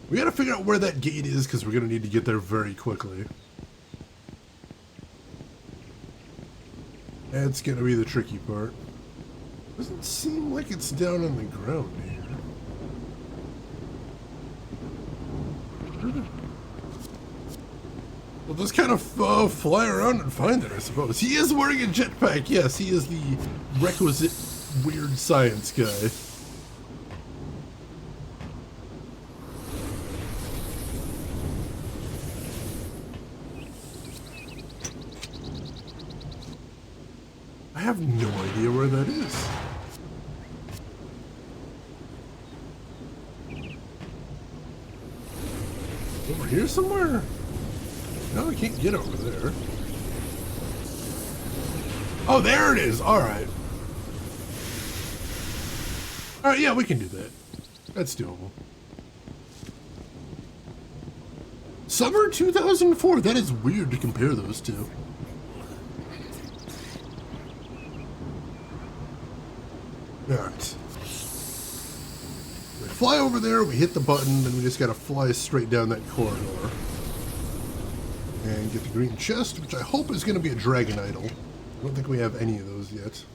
We gotta figure out where that gate is because we're gonna need to get there very quickly. That's gonna be the tricky part. Doesn't seem like it's down on the ground here. We'll just kind of fly around and find it, I suppose. He is wearing a jetpack. Yes, he is the requisite weird science guy. I have no idea where that is. Over here somewhere? No, I can't get over there. Oh, there it is. All right. All right, yeah, we can do that. That's doable. Summer 2004. That is weird to compare those two. All right. We fly over there, we hit the button, then we just gotta fly straight down that corridor. And get the green chest, which I hope is gonna be a dragon idol. I don't think we have any of those yet.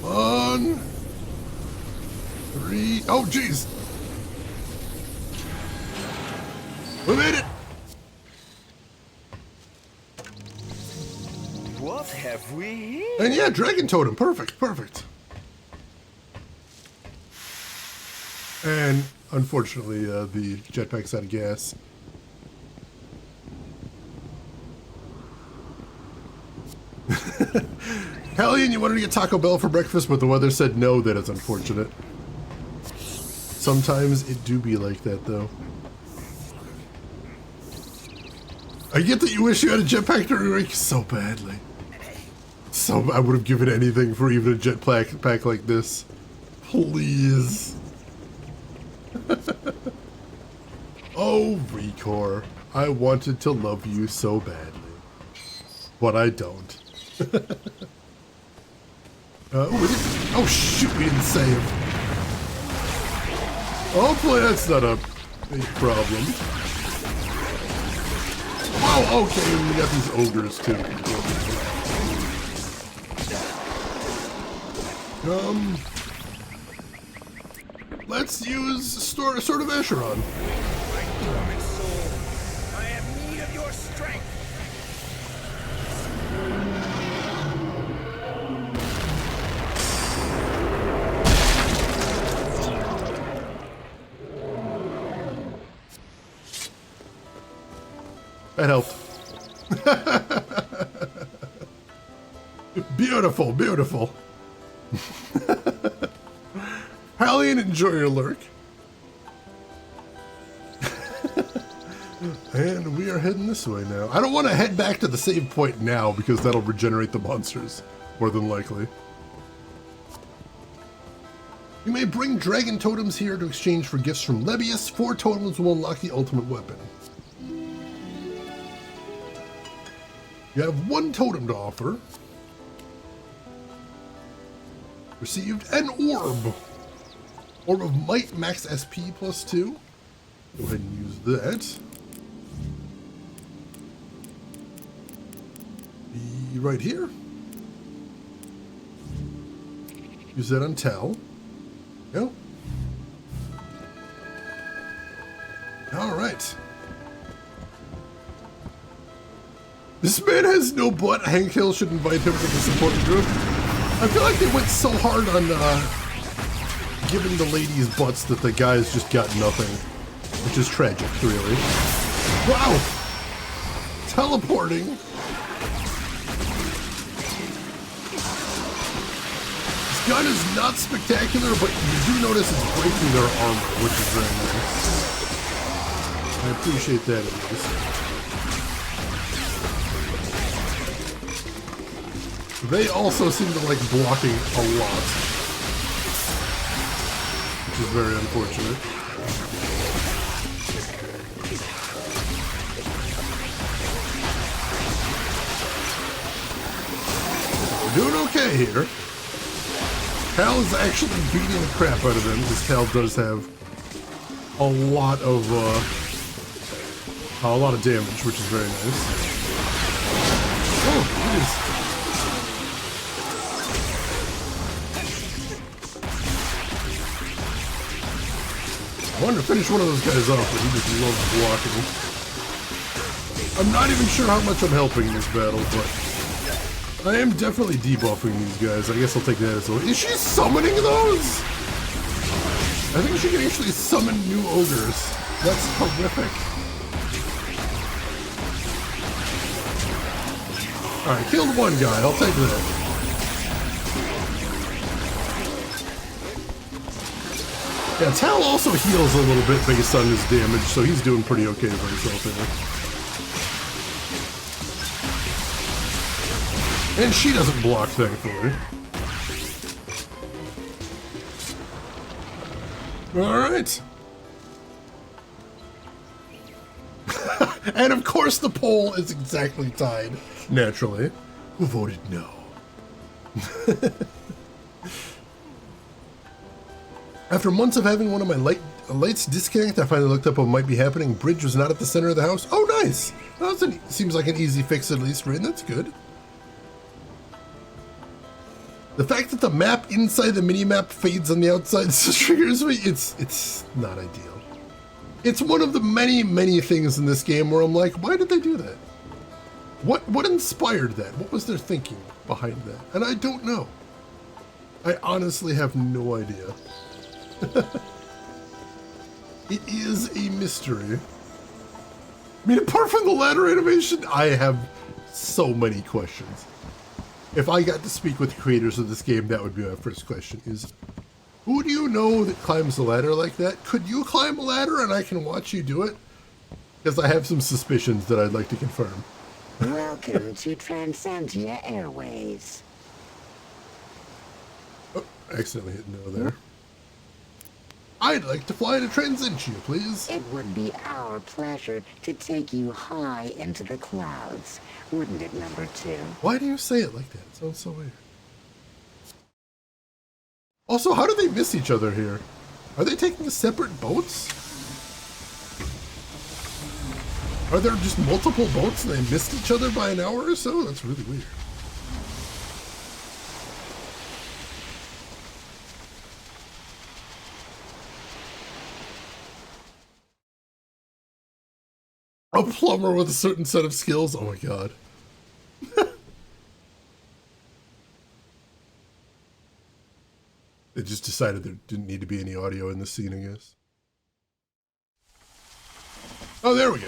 One, three, oh jeez! We made it! have we here? And yeah, Dragon Totem. Perfect, perfect. And unfortunately, the jetpack's out of gas. Hellion, you wanted to get Taco Bell for breakfast, but the weather said no. That is unfortunate. Sometimes it do be like that, though. I get that you wish you had a jetpack to rank so badly. So I would have given anything for even a jetpack like this. Please. Oh, Recor. I wanted to love you so badly. But I don't. Oh shoot, we didn't save. Hopefully that's not a big problem. Oh, okay, we got these ogres too. Let's use Sword of Acheron. I have need of your strength. That helped. Beautiful, beautiful. Hallian, enjoy your lurk. And we are heading this way now. I don't want to head back to the save point now because that'll regenerate the monsters, more than likely. You may bring dragon totems here to exchange for gifts from Lebius. 4 totems will unlock the ultimate weapon. You have 1 totem to offer. Received an orb. Orb of Might, max SP +2. Go ahead and use that. Be right here. Use that on Tal. Go. All right. This man has no butt. Hank Hill should invite him to the support group. I feel like they went so hard on giving the ladies butts that the guys just got nothing, which is tragic, really. Wow! Teleporting. This gun is not spectacular, but you do notice it's breaking their armor, which is very nice. I appreciate that at least. They also seem to like blocking a lot, which is very unfortunate. We're doing okay here. Cal is actually beating the crap out of them because Cal does have a lot of damage, which is very nice. Oh, it is. I wanted to finish one of those guys off, but he just loves blocking. I'm not even sure how much I'm helping in this battle, but I am definitely debuffing these guys. I guess I'll take that as well. Is she summoning those? I think she can actually summon new ogres. That's horrific. Alright, killed one guy. I'll take that. Yeah, Tal also heals a little bit based on his damage, so he's doing pretty okay for himself here. And she doesn't block, thankfully. Alright. And of course the poll is exactly tied, naturally. Who voted no? After months of having one of my lights disconnect, I finally looked up what might be happening. Bridge was not at the center of the house. Oh, nice! Well, seems like an easy fix at least, Rin. That's good. The fact that the map inside the mini-map fades on the outside triggers me, it's not ideal. It's one of the many, many things in this game where I'm like, why did they do that? What inspired that? What was their thinking? behind that? And I don't know. I honestly have no idea. It is a mystery. I mean, apart from the ladder animation, I have so many questions. If I got to speak with the creators of this game, that would be my first question is, who do you know that climbs a ladder like that? Could you climb a ladder and I can watch you do it? Because I have some suspicions that I'd like to confirm. Welcome to Transentia Airways. Oh, I accidentally hit no there. I'd like to fly to Transentia, please. It would be our pleasure to take you high into the clouds, wouldn't it, number 2? Why do you say it like that? It sounds so weird. Also, how do they miss each other here? Are they taking separate boats? Are there just multiple boats and they missed each other by an hour or so? That's really weird. A plumber with a certain set of skills? Oh my god. They just decided there didn't need to be any audio in this scene, I guess. Oh, there we go.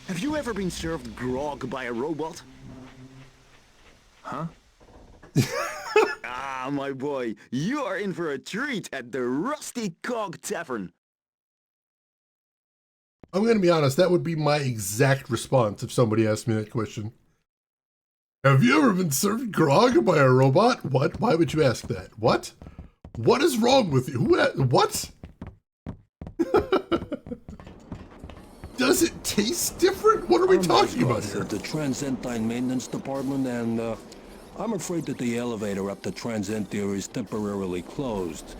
Have you ever been served grog by a robot? Huh? Ah, my boy, you are in for a treat at the Rusty Cog Tavern. I'm going to be honest, that would be my exact response if somebody asked me that question. Have you ever been served grog by a robot? What? Why would you ask that? What? What is wrong with you? What? Does it taste different? What are we talking about here? At the Transentine Maintenance Department, and I'm afraid that the elevator up to Transentia is temporarily closed.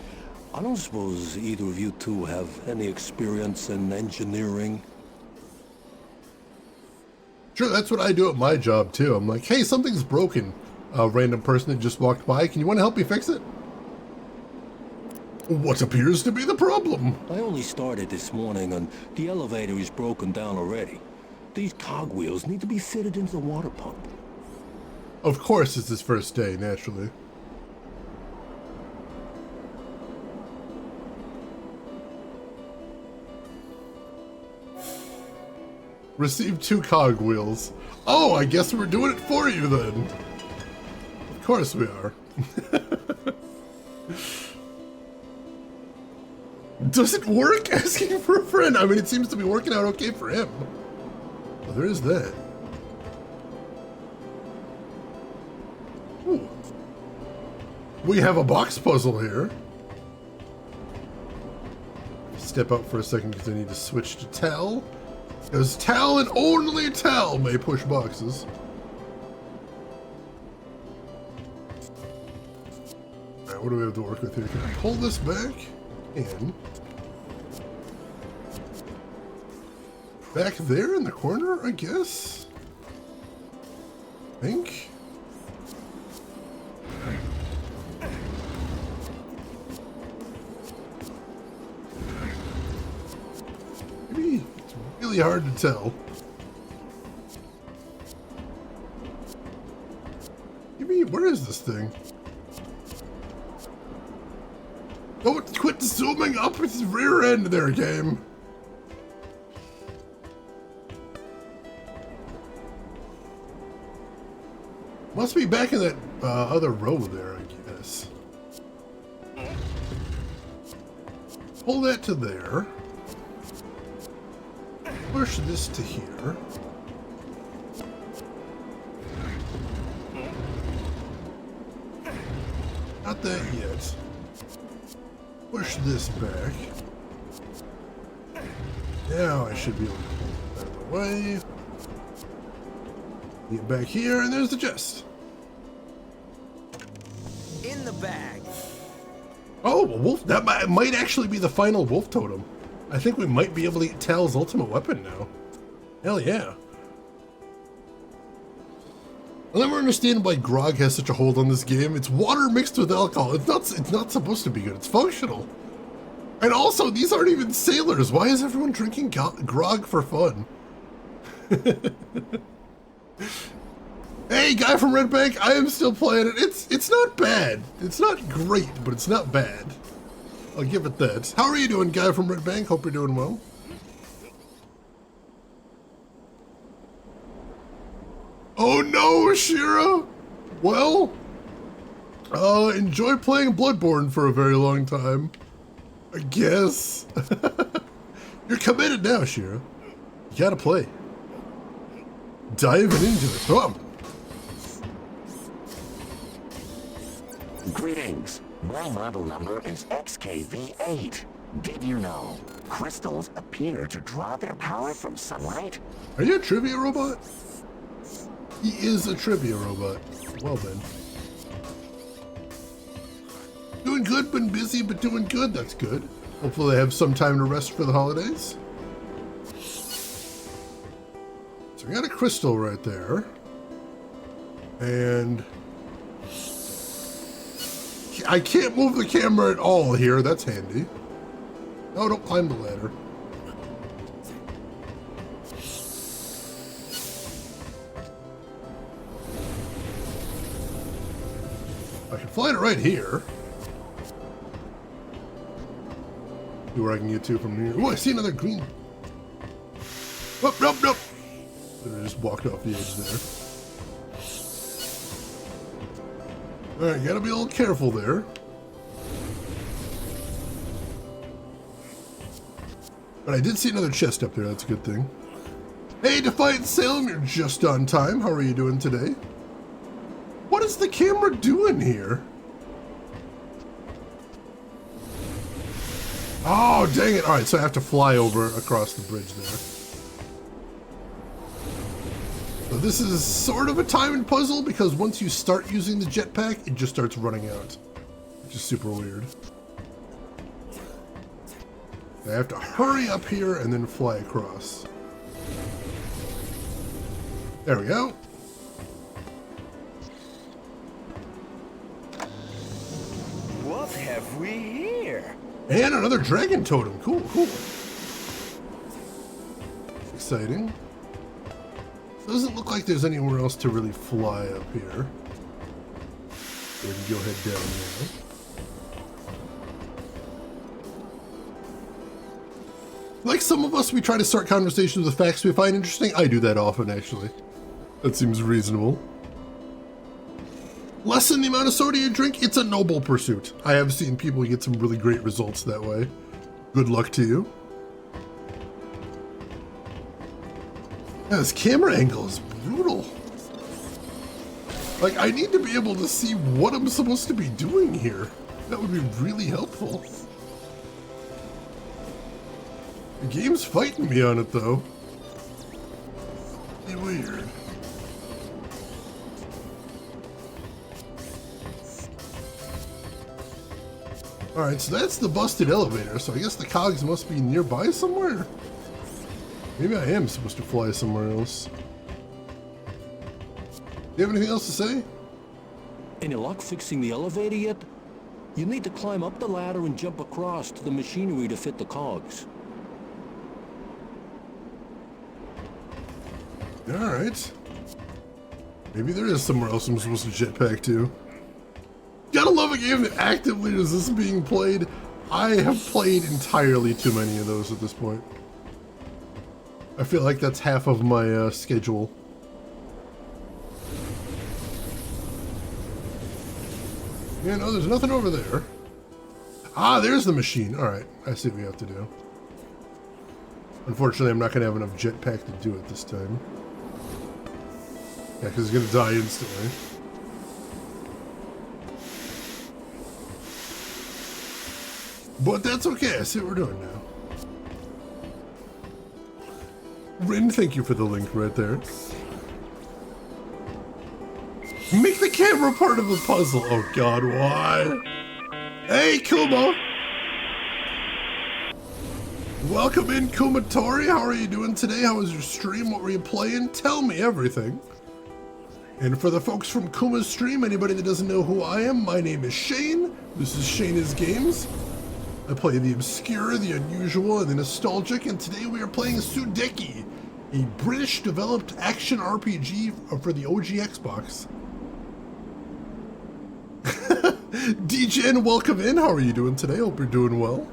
I don't suppose either of you two have any experience in engineering? Sure, that's what I do at my job, too. I'm like, hey, something's broken. A random person that just walked by. Can you want to help me fix it? What appears to be the problem? I only started this morning, and the elevator is broken down already. These cogwheels need to be fitted into the water pump. Of course it's his first day, naturally. Receive 2 cogwheels. Oh, I guess we're doing it for you then. Of course we are. Does it work? Asking for a friend. I mean, it seems to be working out okay for him. Well, there is that. Ooh. We have a box puzzle here. Step out for a second because I need to switch to Tal. Because Tal and only Tal may push boxes. Alright, what do we have to work with here? Can I pull this back? And back there in the corner, I guess? I think. Maybe it's really hard to tell. Maybe, where is this thing? Don't quit zooming up its rear end there, game. Must be back in that other row there, I guess. Pull that to there. Push this to here. Not that yet. Push this back. Now I should be able to pull it out of the way. Get back here, and there's the chest. In the bag. Oh, a wolf. That might actually be the final wolf totem. I think we might be able to get Tal's ultimate weapon now. Hell yeah. I'll never understand why grog has such a hold on this game. It's water mixed with alcohol. It's not supposed to be good. It's functional. And also, these aren't even sailors. Why is everyone drinking grog for fun? Hey, guy from Red Bank, I am still playing it. It's not bad. It's not great, but it's not bad. I'll give it that. How are you doing, guy from Red Bank? Hope you're doing well. Oh no, Shira! Well, enjoy playing Bloodborne for a very long time. I guess. You're committed now, Shira. You gotta play. Diving into it. Oh. Greetings. My model number is XKV8. Did you know? Crystals appear to draw their power from sunlight. Are you a trivia robot? He is a trivia robot. Well then. Doing good, been busy, but doing good. That's good. Hopefully I have some time to rest for the holidays. So we got a crystal right there. And I can't move the camera at all here. That's handy. No, don't climb the ladder. I can fly it right here. See where I can get to from here. Oh, I see another green. Nope, nope, nope. I just walked off the edge there. Alright, gotta be a little careful there. But I did see another chest up there, that's a good thing. Hey, Defiant Salem, you're just on time. How are you doing today? What is the camera doing here? Oh, dang it. Alright, so I have to fly over across the bridge there. So this is sort of a timing puzzle because once you start using the jetpack, it just starts running out. Which is super weird. I have to hurry up here and then fly across. There we go. What have we here? And another dragon totem. Cool, cool. Exciting. Doesn't look like there's anywhere else to really fly up here. So we can go ahead down there. Like some of us, we try to start conversations with facts we find interesting. I do that often, actually. That seems reasonable. Lessen the amount of soda you drink, it's a noble pursuit. I have seen people get some really great results that way. Good luck to you. Yeah, this camera angle is brutal. Like, I need to be able to see what I'm supposed to be doing here. That would be really helpful. The game's fighting me on it, though. Be weird. Alright, so that's the busted elevator, so I guess the cogs must be nearby somewhere? Maybe I am supposed to fly somewhere else. Do you have anything else to say? Any luck fixing the elevator yet? You need to climb up the ladder and jump across to the machinery to fit the cogs. Alright. Maybe there is somewhere else I'm supposed to jetpack to. Gotta love a game that actively resists being played. I have played entirely too many of those at this point. I feel like that's half of my schedule. Yeah, no, there's nothing over there. Ah, there's the machine. Alright, I see what we have to do. Unfortunately, I'm not going to have enough jetpack to do it this time. Yeah, because it's going to die instantly. But that's okay, I see what we're doing now. Rin, thank you for the link right there. Make the camera part of the puzzle. Oh god, why? Hey, Kuma! Welcome in, Kumatori. How are you doing today? How was your stream? What were you playing? Tell me everything. And for the folks from Kuma's stream, anybody that doesn't know who I am, my name is Shane. This is Shane's Games. I play the obscure, the unusual, and the nostalgic, and today we are playing Sudeki, a British-developed action RPG for the OG Xbox. DJN, welcome in. How are you doing today? Hope you're doing well.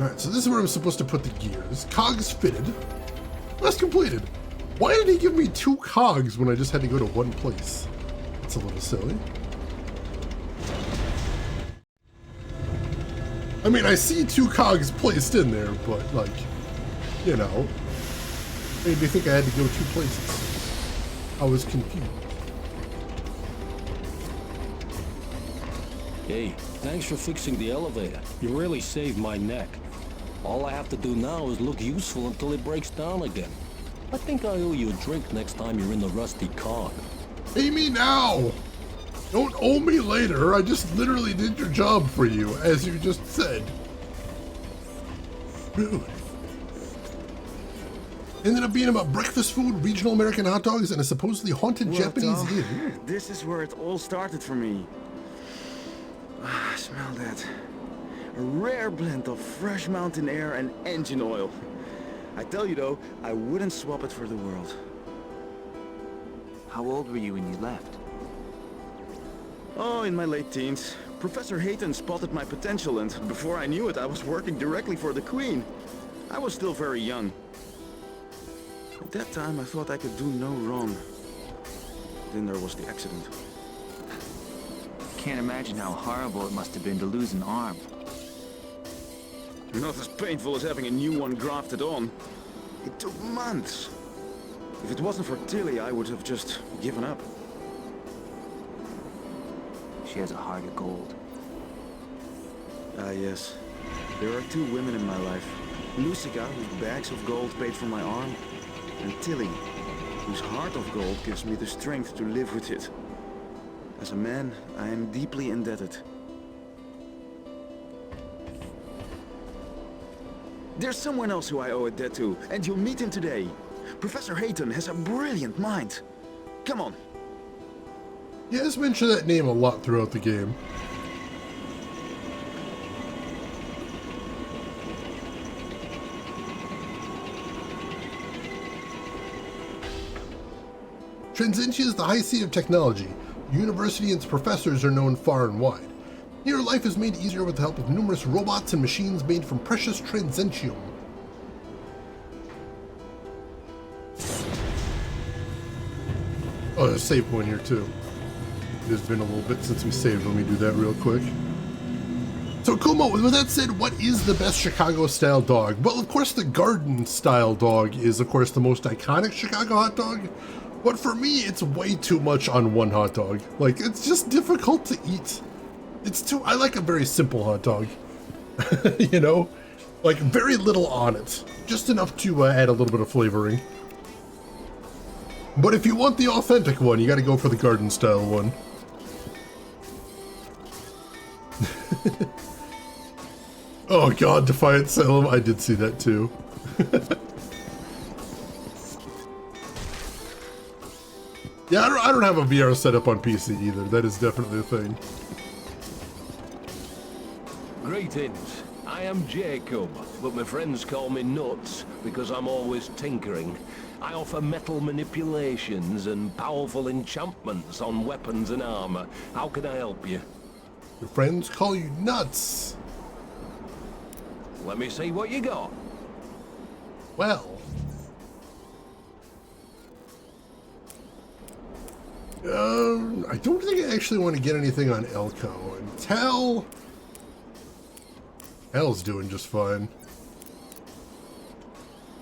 Alright, so this is where I'm supposed to put the gears. Cogs fitted. Quest completed. Why did he give me 2 cogs when I just had to go to one place? That's a little silly. I mean, I see 2 cogs placed in there, but like, you know, made me think I had to go 2 places. I was confused. Hey, thanks for fixing the elevator. You really saved my neck. All I have to do now is look useful until it breaks down again. I think I owe you a drink next time you're in the rusty cog. Pay me now! Don't owe me later. I just literally did your job for you, as you just said. Rude. Ended up being about breakfast food, regional American hot dogs, and a supposedly haunted Japanese inn. This is where it all started for me. Smell that. A rare blend of fresh mountain air and engine oil. I tell you though, I wouldn't swap it for the world. How old were you when you left? Oh, in my late teens. Professor Hayton spotted my potential and before I knew it, I was working directly for the Queen. I was still very young. At that time, I thought I could do no wrong. Then there was the accident. Can't imagine how horrible it must have been to lose an arm. Not as painful as having a new one grafted on. It took months. If it wasn't for Tilly, I would have just given up. She has a heart of gold. Ah, yes. There are 2 women in my life. Lucica, whose bags of gold paid for my arm, and Tilly, whose heart of gold gives me the strength to live with it. As a man, I am deeply indebted. There's someone else who I owe a debt to, and you'll meet him today. Professor Hayton has a brilliant mind. Come on. He has mentioned that name a lot throughout the game. Transentia is the high seat of technology. The university and its professors are known far and wide. Here, life is made easier with the help of numerous robots and machines made from precious Transentium. Oh, there's a save point here too. It's been a little bit since we saved. Let me do that real quick. So Kuma, with that said, what is the best Chicago-style dog? Well, of course, the garden-style dog is, of course, the most iconic Chicago hot dog. But for me, it's way too much on one hot dog. Like, it's just difficult to eat. I like a very simple hot dog. You know? Like, very little on it. Just enough to add a little bit of flavoring. But if you want the authentic one, you gotta go for the garden-style one. Oh god, Defiant Salem, I did see that too. Yeah, I don't have a VR setup on PC either. That is definitely a thing. Greetings. I am Jacob, but my friends call me Nuts because I'm always tinkering. I offer metal manipulations and powerful enchantments on weapons and armor. How can I help you? Your friends call you Nuts. Let me see what you got. Well. I don't think I actually want to get anything on Elko. And Tal's doing just fine.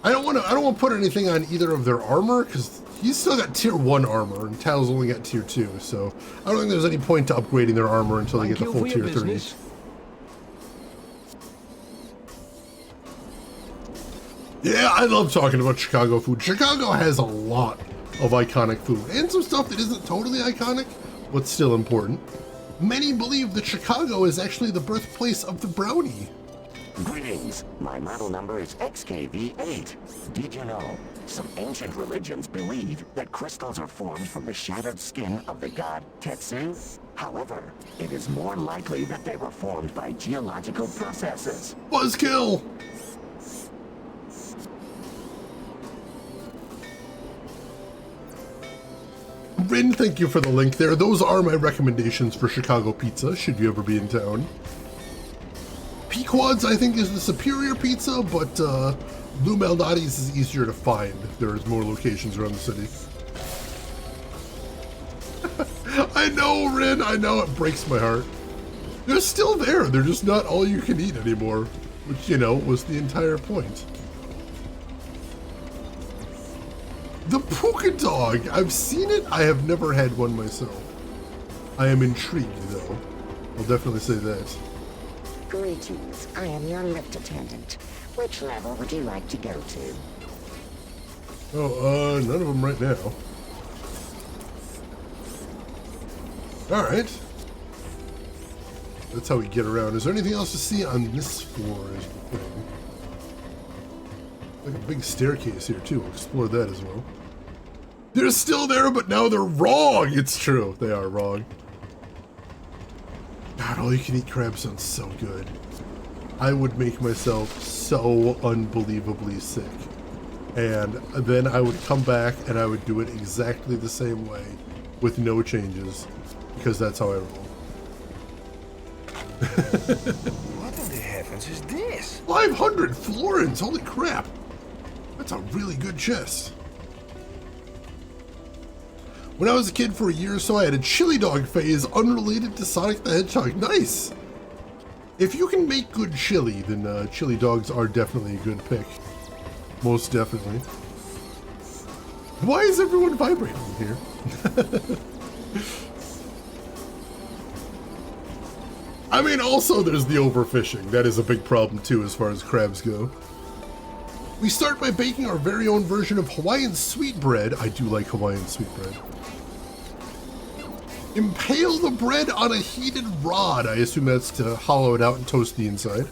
I don't want to put anything on either of their armor because he's still got tier 1 armor and Tal's only got tier 2. So I don't think there's any point to upgrading their armor until they get the full tier 3. Yeah, I love talking about Chicago food. Chicago has a lot of iconic food and some stuff that isn't totally iconic, but still important. Many believe that Chicago is actually the birthplace of the brownie. Greetings. My model number is XKV8. Did you know? Some ancient religions believe that crystals are formed from the shattered skin of the god Tetsu. However, it is more likely that they were formed by geological processes. Buzzkill! Rin, thank you for the link there. Those are my recommendations for Chicago pizza, should you ever be in town. Pequod's, I think, is the superior pizza, but Lou Malnati's is easier to find. There's more locations around the city. I know, Rin, I know, it breaks my heart. They're still there, they're just not all you can eat anymore, which, you know, was the entire point. The Puka Dog, I've seen it, I have never had one myself. I am intrigued, though. I'll definitely say that. Greetings, I am your lift attendant. Which level would you like to go to? Oh, none of them right now. Alright. That's how we get around. Is there anything else to see on this floor? Like a big staircase here, too. We'll explore that as well. They're still there, but now they're wrong! It's true, they are wrong. God, all you can eat crab sounds so good. I would make myself so unbelievably sick. And then I would come back and I would do it exactly the same way with no changes. Because that's how I roll. What in the heavens is this? 500 florins! Holy crap! That's a really good chest. When I was a kid for a year or so, I had a chili dog phase unrelated to Sonic the Hedgehog. Nice! If you can make good chili, then chili dogs are definitely a good pick. Most definitely. Why is everyone vibrating here? I mean, also there's the overfishing. That is a big problem too as far as crabs go. We start by baking our very own version of Hawaiian sweetbread. I do like Hawaiian sweetbread. Impale the bread on a heated rod. I assume that's to hollow it out and toast the inside.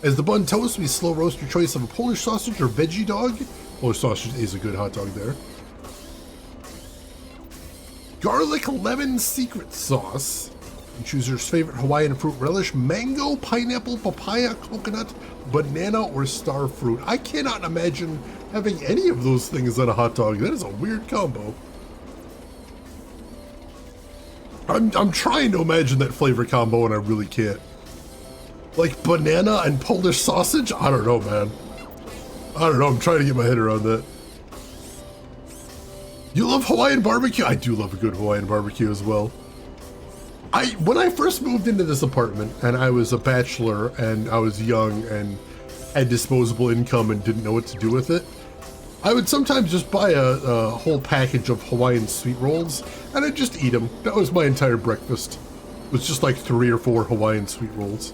As the bun toasts, we slow roast your choice of a Polish sausage or veggie dog. Polish sausage is a good hot dog there. Garlic lemon secret sauce. You choose your favorite Hawaiian fruit relish: mango, pineapple, papaya, coconut, banana, or star fruit. I cannot imagine having any of those things on a hot dog. That is a weird combo. I'm trying to imagine that flavor combo and I really can't. Like banana and Polish sausage? I don't know, man. I don't know, I'm trying to get my head around that. You love Hawaiian barbecue? I do love a good Hawaiian barbecue as well. When I first moved into this apartment and I was a bachelor and I was young and had disposable income and didn't know what to do with it, I would sometimes just buy a whole package of Hawaiian sweet rolls and I'd just eat them. That was my entire breakfast. It was just like 3 or 4 Hawaiian sweet rolls.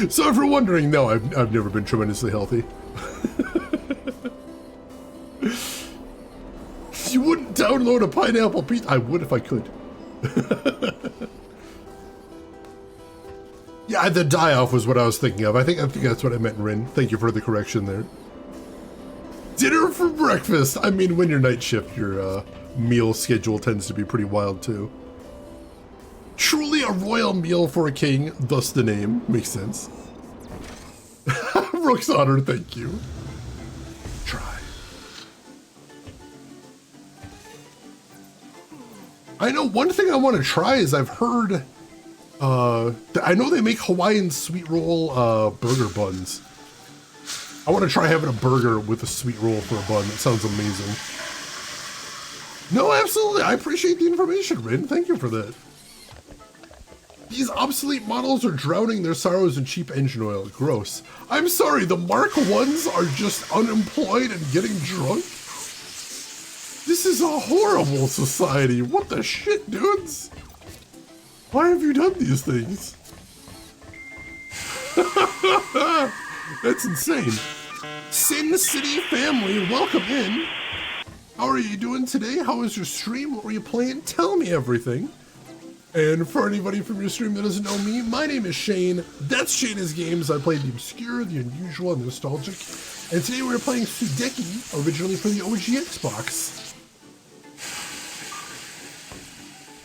So if you're wondering, no, I've never been tremendously healthy. You wouldn't download a pineapple pizza? I would if I could. Yeah, the die-off was what I was thinking of. I think that's what I meant, Rin. Thank you for the correction there. Dinner for breakfast. I mean, when you're night shift, your meal schedule tends to be pretty wild too. Truly a royal meal for a king, thus the name. Makes sense. Rook's honor, thank you. Try. I know one thing I want to try is I've heard, I know they make Hawaiian sweet roll burger buns. I want to try having a burger with a sweet roll for a bun. That sounds amazing. No, absolutely. I appreciate the information, Rin. Thank you for that. These obsolete models are drowning their sorrows in cheap engine oil. Gross. I'm sorry, the Mark 1s are just unemployed and getting drunk? This is a horrible society. What the shit, dudes? Why have you done these things? That's insane. Sin City family, welcome in. How are you doing today? How was your stream? What were you playing? Tell me everything. And for anybody from your stream that doesn't know me, my name is Shane. That's Shayna's Games. I play the obscure, the unusual, and the nostalgic. And today we're playing Sudeki, originally for the OG Xbox.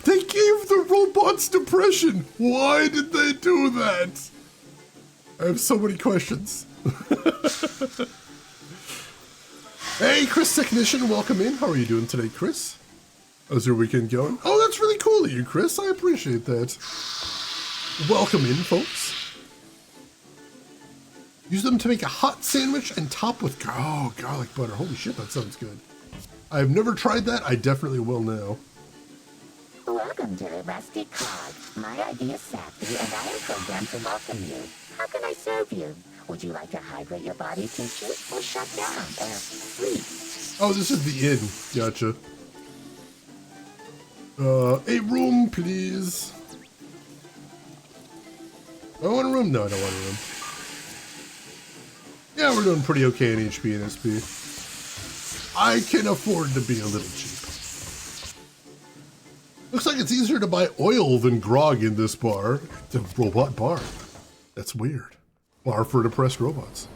They gave the robots depression. Why did they do that? I have so many questions. Hey, Chris Technician, welcome in. How are you doing today, Chris? How's your weekend going? Oh, that's really cool of you, Chris. I appreciate that. Welcome in, folks. Use them to make a hot sandwich and top with garlic butter. Holy shit, that sounds good. I've never tried that. I definitely will now. Welcome to the Rusty Cog. My idea is Sappy, and I am programmed to welcome you. How can I serve you? Would you like to hydrate your body tissue or shut down or sleep? Oh, this is the inn. Gotcha. A room, please. I want a room? No, I don't want a room. Yeah, we're doing pretty okay in HP and SP. I can afford to be a little cheap. Looks like it's easier to buy oil than grog in this bar. It's a robot bar. That's weird. Bar for depressed robots.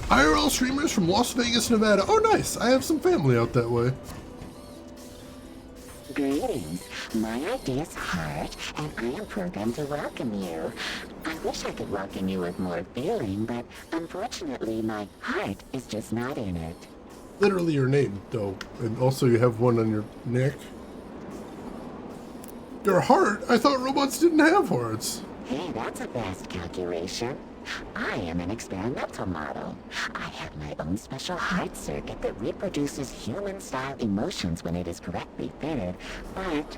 IRL streamers from Las Vegas, Nevada. Oh, nice. I have some family out that way. Greetings. My idea is Heart, and I am programmed to welcome you. I wish I could welcome you with more feeling, but unfortunately my heart is just not in it. Literally your name, though. And also you have one on your neck. Your heart? I thought robots didn't have hearts. Hey, that's a fast calculation. I am an experimental model. I have my own special heart circuit that reproduces human-style emotions when it is correctly fitted, but...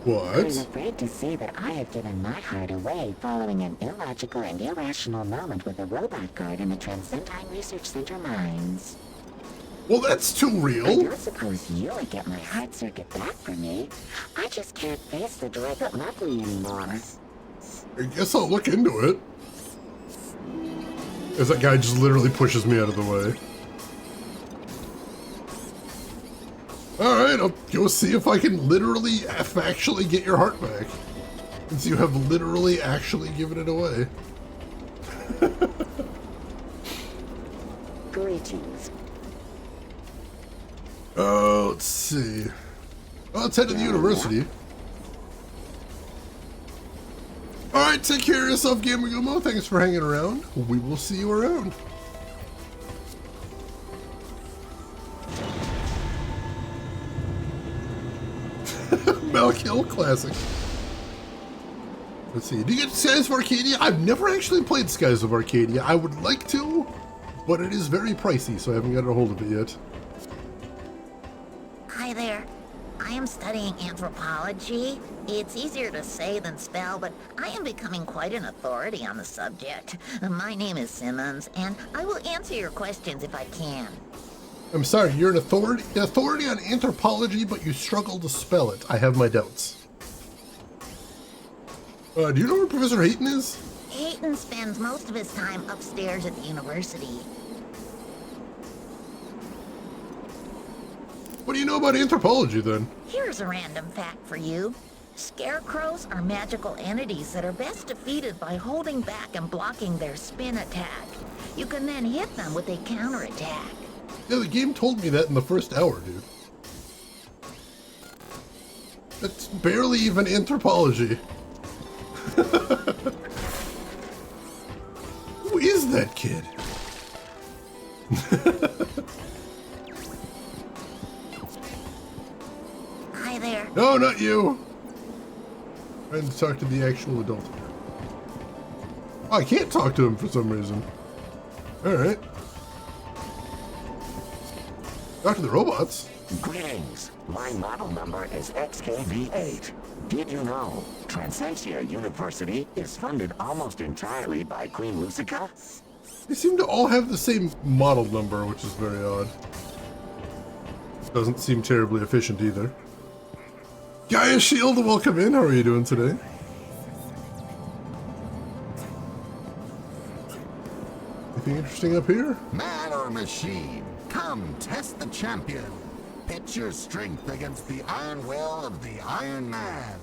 What? I'm afraid to say that I have given my heart away following an illogical and irrational moment with a robot guard in the Transentia Research Center mines. Well, that's too real. I don't suppose you would get my heart circuit back for me. I just can't face the direct monthly anymore. I guess I'll look into it. As that guy just literally pushes me out of the way. Alright, I'll go see if I can literally, factually get your heart back. Since you have literally actually given it away. Greetings. Oh, let's see. Oh, let's head to the university. Alright, take care of yourself, Gamer Gumo. Thanks for hanging around. We will see you around. Malkill Classic. Let's see. Do you get Skies of Arcadia? I've never actually played Skies of Arcadia. I would like to, but it is very pricey, so I haven't got a hold of it yet. Hi there. I am studying anthropology. It's easier to say than spell, but I am becoming quite an authority on the subject. My name is Simmons, and I will answer your questions if I can. I'm sorry, you're an authority on anthropology, but you struggle to spell it. I have my doubts. Do you know where Professor Hayton is? Hayton spends most of his time upstairs at the university. What do you know about anthropology, then? Here's a random fact for you. Scarecrows are magical entities that are best defeated by holding back and blocking their spin attack. You can then hit them with a counterattack. Yeah, the game told me that in the first hour, dude. That's barely even anthropology. Who is that kid? Hi there. No, not you. Trying to talk to the actual adult here. Oh, I can't talk to him for some reason. Alright. Talk to the robots. Greetings. My model number is XKV8. Did you know Transentia University is funded almost entirely by Queen Lucica? They seem to all have the same model number, which is very odd. Doesn't seem terribly efficient either. Gaia Shield, welcome in. How are you doing today? Anything interesting up here? Man or machine, come test the champion. Pit your strength against the iron will of the Iron Man.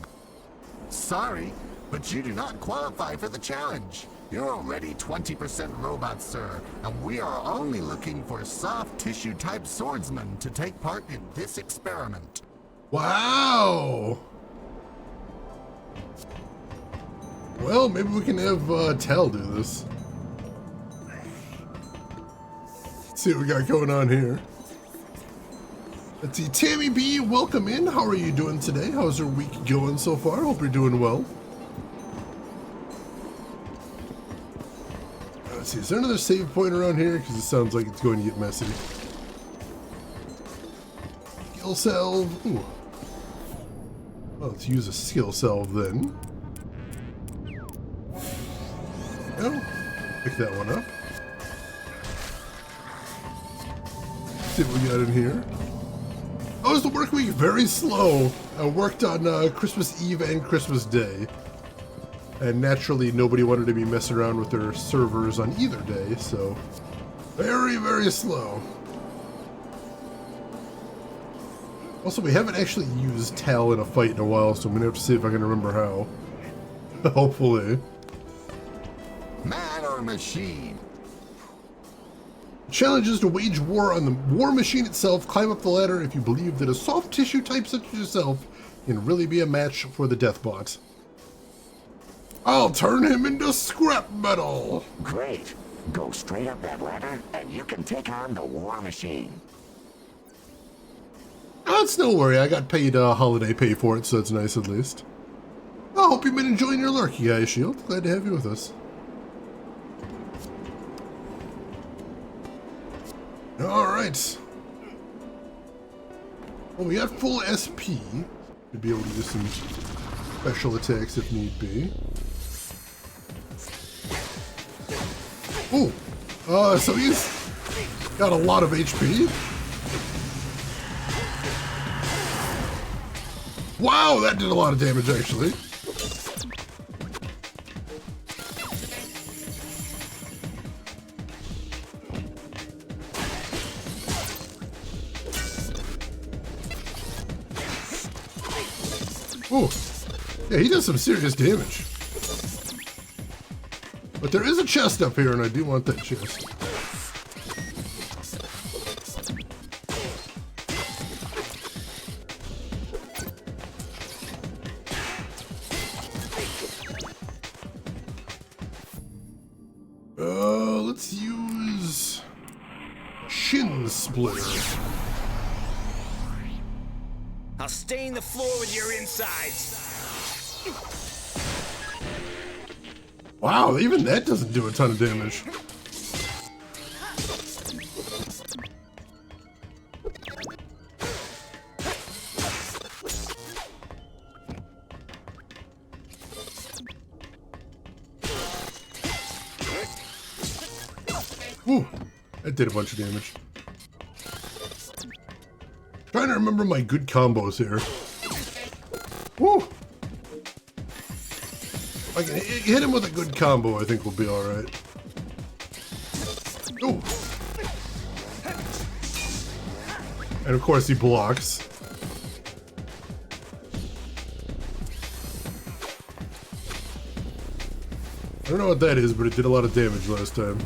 Sorry, but you do not qualify for the challenge. You're already 20% robot, sir, and we are only looking for soft tissue type swordsmen to take part in this experiment. Wow! Well, maybe we can have Tal do this. Let's see what we got going on here. Let's see, Tammy B, welcome in. How are you doing today? How's your week going so far? Hope you're doing well. Let's see, is there another save point around here? Because it sounds like it's going to get messy. Skill salve. Ooh. Well, let's use a skill salve then. No. Pick that one up. Let's see what we got in here. Oh, is the work week very slow? I worked on Christmas Eve and Christmas Day. And naturally, nobody wanted to be messing around with their servers on either day, so very, very slow. Also, we haven't actually used Tal in a fight in a while, so I'm going to have to see if I can remember how. Hopefully. Man or machine? The challenge is to wage war on the war machine itself. Climb up the ladder if you believe that a soft tissue type such as yourself can really be a match for the Deathbot. I'll turn him into scrap metal! Great. Go straight up that ladder, and you can take on the war machine. Oh, it's no worry. I got paid holiday pay for it, so that's nice at least. I hope you've been enjoying your lurky, guys, Shield. Glad to have you with us. Alright. Well, we got full SP. To be able to do some special attacks if need be. Ooh. So he's got a lot of HP. Wow, that did a lot of damage, actually. Ooh. Yeah, he does some serious damage. But there is a chest up here, and I do want that chest. Let's use Shin Splitter. I'll stain the floor with your insides. Wow, even that doesn't do a ton of damage. Ooh, that did a bunch of damage. Trying to remember my good combos here. Woo! I can hit him with a good combo, I think we'll be alright. Ooh! And of course he blocks. I don't know what that is, but it did a lot of damage last time.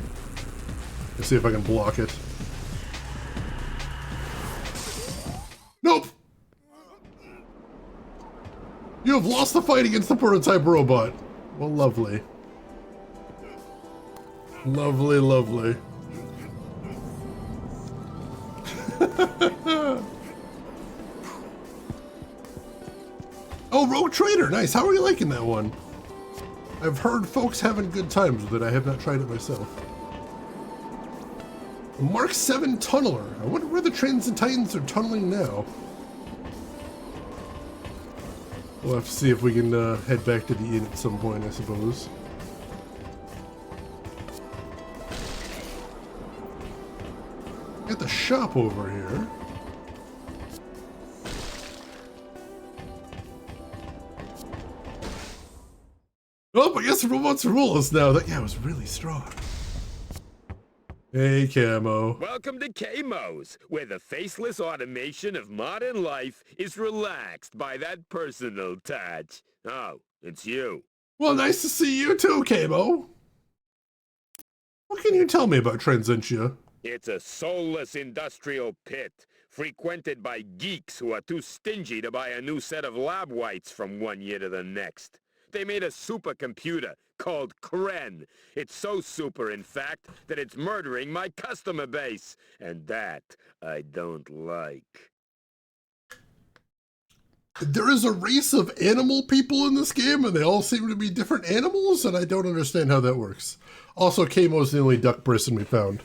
Let's see if I can block it. Nope! You have lost the fight against the prototype robot. Well, lovely. Lovely, lovely. Oh, Rogue Trader, nice. How are you liking that one? I've heard folks having good times with it. I have not tried it myself. Mark 7 Tunneler. I wonder where the Transentians are tunneling now. We'll have to see if we can head back to the inn at some point, I suppose. Got the shop over here. Oh, I guess the robots rule us now. That guy was really strong. Hey, Camo. Welcome to Kmo's, where the faceless automation of modern life is relaxed by that personal touch. Oh, it's you. Well, nice to see you too, Camo. What can you tell me about Transentia? It's a soulless industrial pit, frequented by geeks who are too stingy to buy a new set of lab whites from one year to the next. They made a supercomputer called Kren. It's so super, in fact, that it's murdering my customer base. And that I don't like. There is a race of animal people in this game, and they all seem to be different animals, and I don't understand how that works. Also, Camo's the only duck person we found.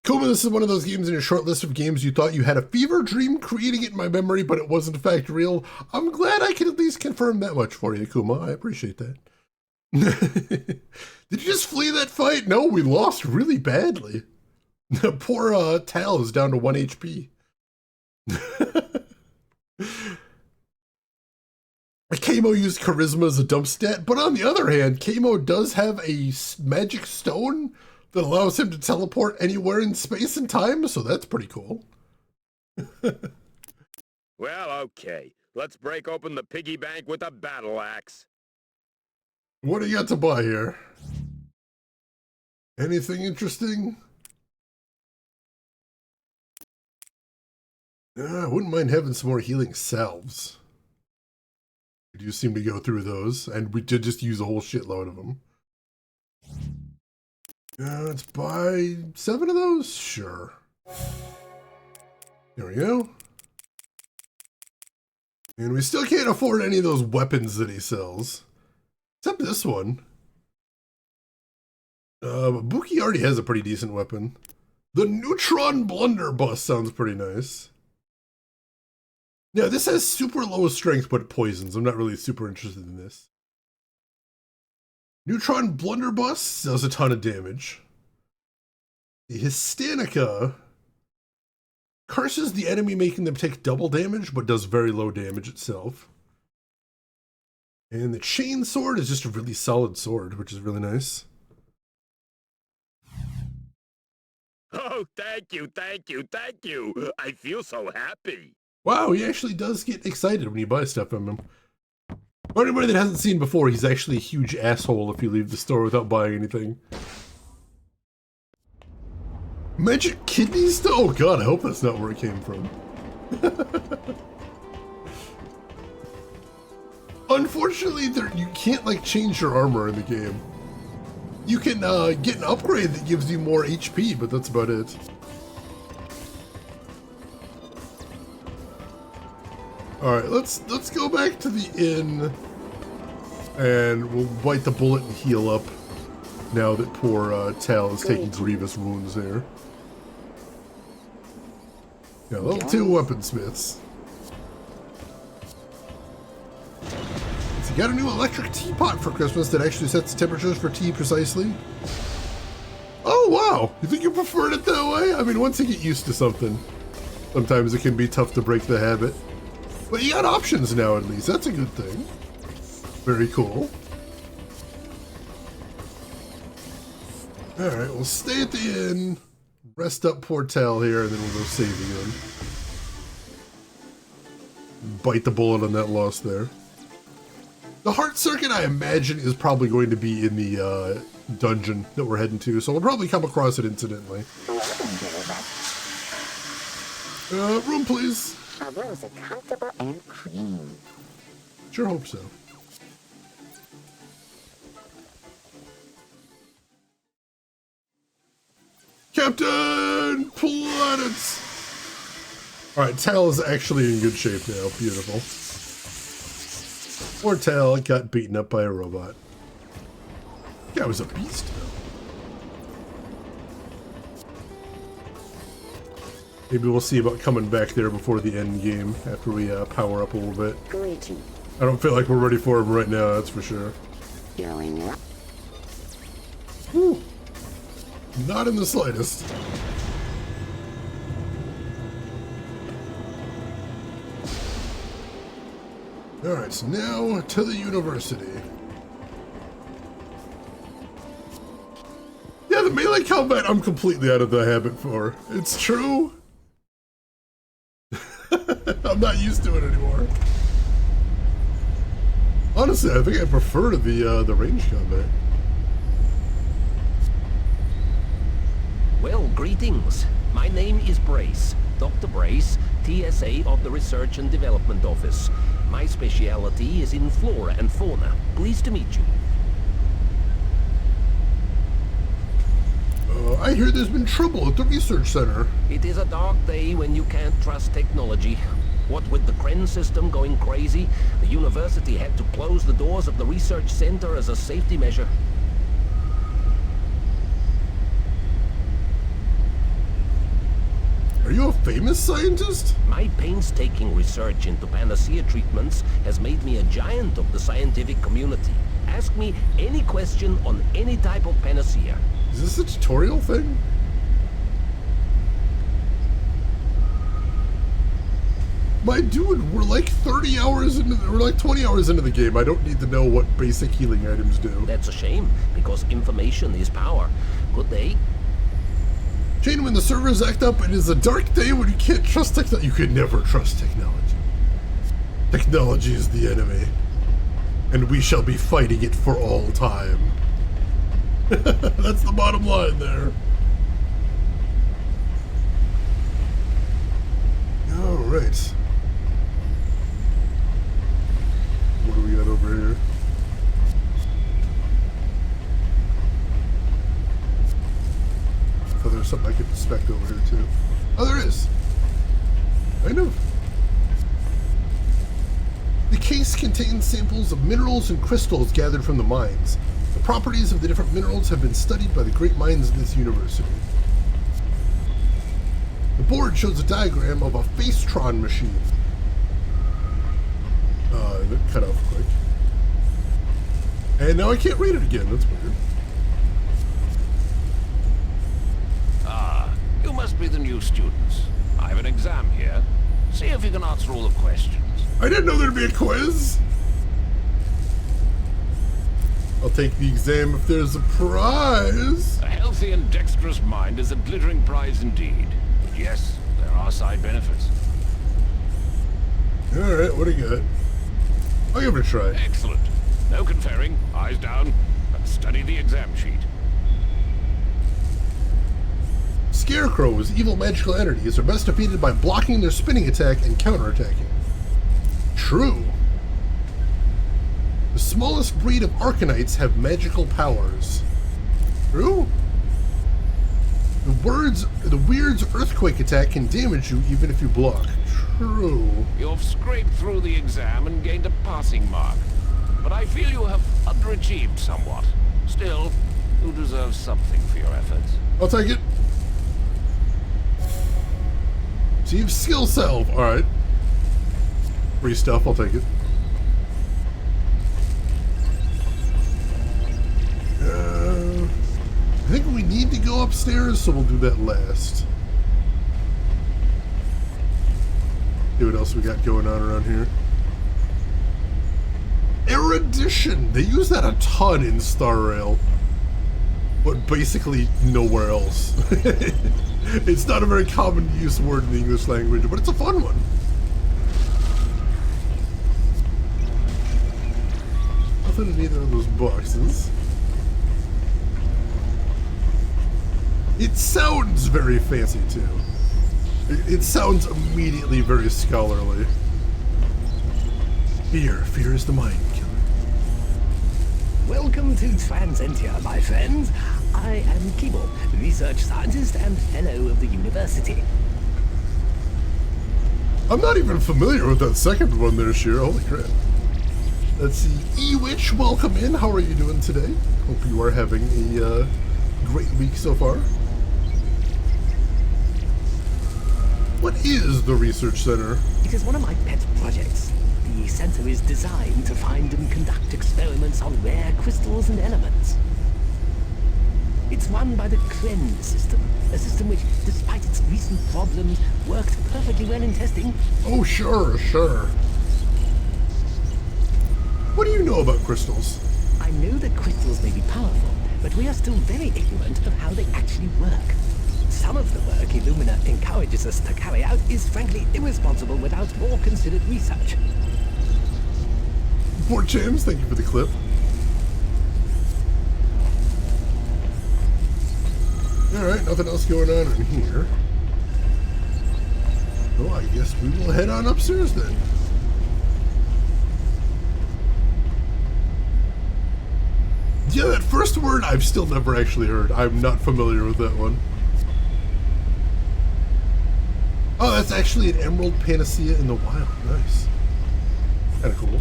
Kuma, this is one of those games in your short list of games you thought you had a fever dream creating it in my memory, but it wasn't in fact real. I'm glad I can at least confirm that much for you, Kuma. I appreciate that. Did you just flee that fight? No, we lost really badly. Poor Tal is down to 1 HP. Kamo used charisma as a dump stat, but on the other hand, Kamo does have a magic stone that allows him to teleport anywhere in space and time, so that's pretty cool. Well, okay. Let's break open the piggy bank with a battle axe. What do you got to buy here? Anything interesting? I wouldn't mind having some more healing salves. We do seem to go through those, and we did just use a whole shitload of them. Let's buy 7 of those? Sure. There we go. And we still can't afford any of those weapons that he sells. Except this one. But Buki already has a pretty decent weapon. The Neutron Blunderbuss sounds pretty nice. Yeah, this has super low strength, but it poisons. I'm not really super interested in this. Neutron Blunderbuss does a ton of damage. The Histanica curses the enemy, making them take double damage, but does very low damage itself. And the Chain Sword is just a really solid sword, which is really nice. Oh, thank you, thank you, thank you. I feel so happy. Wow, he actually does get excited when you buy stuff from him. For anybody that hasn't seen before, he's actually a huge asshole if you leave the store without buying anything. Magic kidneys? Oh god, I hope that's not where it came from. Unfortunately, you can't like change your armor in the game. You can get an upgrade that gives you more HP, but that's about it. Alright, let's go back to the inn, and we'll bite the bullet and heal up now that poor Tal is taking grievous wounds there. Yeah, level 2 weaponsmiths. So you got a new electric teapot for Christmas that actually sets temperatures for tea precisely. Oh wow, you think you preferred it that way? I mean, once you get used to something, sometimes it can be tough to break the habit. But you got options now, at least. That's a good thing. Very cool. Alright, we'll stay at the inn, rest up poor Tal here, and then we'll go save again. Bite the bullet on that loss there. The heart circuit, I imagine, is probably going to be in the dungeon that we're heading to, so we'll probably come across it incidentally. Room, please. A rose is comfortable and cream. Sure hope so. Captain Planets! Alright, Tal is actually in good shape now. Beautiful. Poor Tal got beaten up by a robot. Guy was a beast, though. Maybe we'll see about coming back there before the end game, after we power up a little bit. I don't feel like we're ready for him right now, that's for sure. Whew. Not in the slightest. Alright, so now to the university. the melee combat I'm completely out of the habit for. It's true. I'm not used to it anymore. Honestly, I think I prefer to the range combat. Well, greetings. My name is Brace, Dr. Brace, TSA of the Research and Development Office. My specialty is in flora and fauna. Pleased to meet you. I hear there's been trouble at the research center. It is a dark day when you can't trust technology. What with the Kren system going crazy, the university had to close the doors of the research center as a safety measure. Are you a famous scientist? My painstaking research into panacea treatments has made me a giant of the scientific community. Ask me any question on any type of panacea. Is this a tutorial thing? My dude, we're like 30 hours into, we're like 20 hours into the game. I don't need to know what basic healing items do. That's a shame, because information is power. Good day. Jane, when the servers act up, it is a dark day when you can't trust technology. You can never trust technology. Technology is the enemy. And we shall be fighting it for all time. That's the bottom line there. Alright. What do we got over here? Oh, there's something I could inspect over here too. Oh, there is. I know. The case contains samples of minerals and crystals gathered from the mines. The properties of the different minerals have been studied by the great minds of this university. The board shows a diagram of a Facetron machine. That cut off quick. And now I can't read it again. That's weird. You must be the new students. I have an exam here. See if you can answer all the questions. I didn't know there'd be a quiz. I'll take the exam if there's a prize. A healthy and dexterous mind is a glittering prize indeed. But yes, there are side benefits. Alright, what do you got? I'll give it a try. Excellent. No conferring, eyes down, and study the exam sheet. Scarecrows, evil magical entities, are best defeated by blocking their spinning attack and counterattacking. True. The smallest breed of Arcanites have magical powers. True. The Weird's earthquake attack can damage you even if you block. True. You've scraped through the exam and gained a passing mark. But I feel you have underachieved somewhat. Still, you deserve something for your efforts. I'll take it. Achieve skill salve. Alright. Free stuff, I'll take it. I think we need to go upstairs, so we'll do that last. See what else we got going on around here. Erudition! They use that a ton in Star Rail. But basically nowhere else. It's not a very common use word in the English language, but it's a fun one. Nothing in either of those boxes. It sounds very fancy too. It sounds immediately very scholarly. Fear is the mind killer. Welcome to Transentia, my friends. I am Kibo, research scientist and fellow of the university. I'm not even familiar with that second one there, Shira. Holy crap. Let's see. E-Witch, welcome in. How are you doing today? Hope you are having a great week so far. What is the research center? It is one of my pet projects. The center is designed to find and conduct experiments on rare crystals and elements. It's run by the Kren system, a system which, despite its recent problems, worked perfectly well in testing. Oh, sure. What do you know about crystals? I know that crystals may be powerful, but we are still very ignorant of how they actually work. Some of the work Illumina encourages us to carry out is frankly irresponsible without more considered research. Fort James, thank you for the clip. Alright, nothing else going on in here. Well, I guess we will head on upstairs then. Yeah, that first word I've still never actually heard. I'm not familiar with that one. Oh, that's actually an emerald panacea in the wild. Nice. Kinda cool.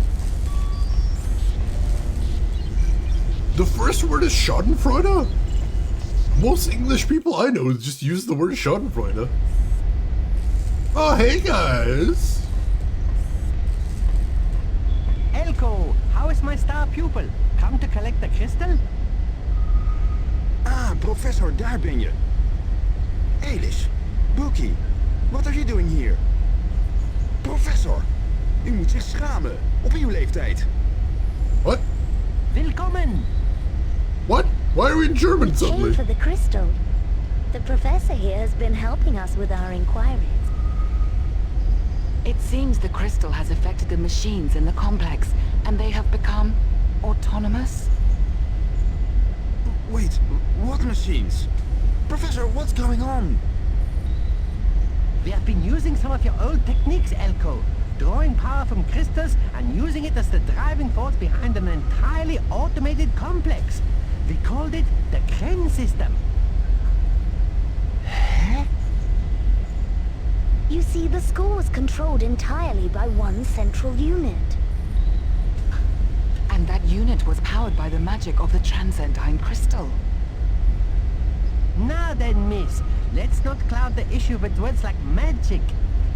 The first word is schadenfreude? Most English people I know just use the word schadenfreude. Oh, hey guys! Elko, how is my star pupil? Come to collect the crystal? Ah, professor, daar ben je. Elish, Buki, wat are you doing here? Professor, u moet zich schamen, op uw leeftijd. What? Willkommen! What? Why are we in German We suddenly? came for the crystal. The professor here has been helping us with our inquiries. It seems the crystal has affected the machines in the complex, and they have become autonomous. Wait, what machines? Professor, what's going on? We have been using some of your old techniques, Elko. Drawing power from crystals and using it as the driving force behind an entirely automated complex. We called it the Kren system. You see, the school was controlled entirely by one central unit. And that unit was powered by the magic of the Transentine crystal. Now then, miss, let's not cloud the issue with words like magic.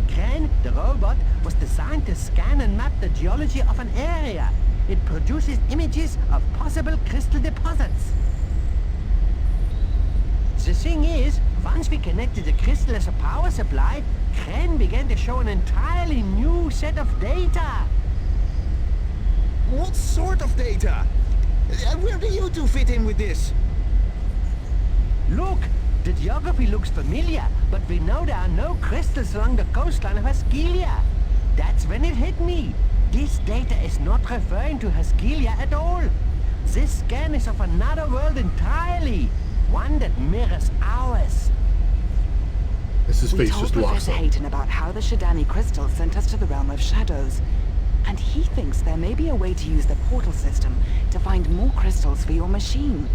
Kren, the robot, was designed to scan and map the geology of an area. It produces images of possible crystal deposits. The thing is, once we connected the crystal as a power supply, Kren began to show an entirely new set of data. What sort of data? Where do you two fit in with this? Look, the geography looks familiar, but we know there are no crystals along the coastline of Haskelia. That's when it hit me. This data is not referring to Haskelia at all. This scan is of another world entirely. One that mirrors ours. His We face told just locks Professor up. Hayton about how the Shadani crystal sent us to the realm of shadows. And he thinks there may be a way to use the portal system to find more crystals for your machine.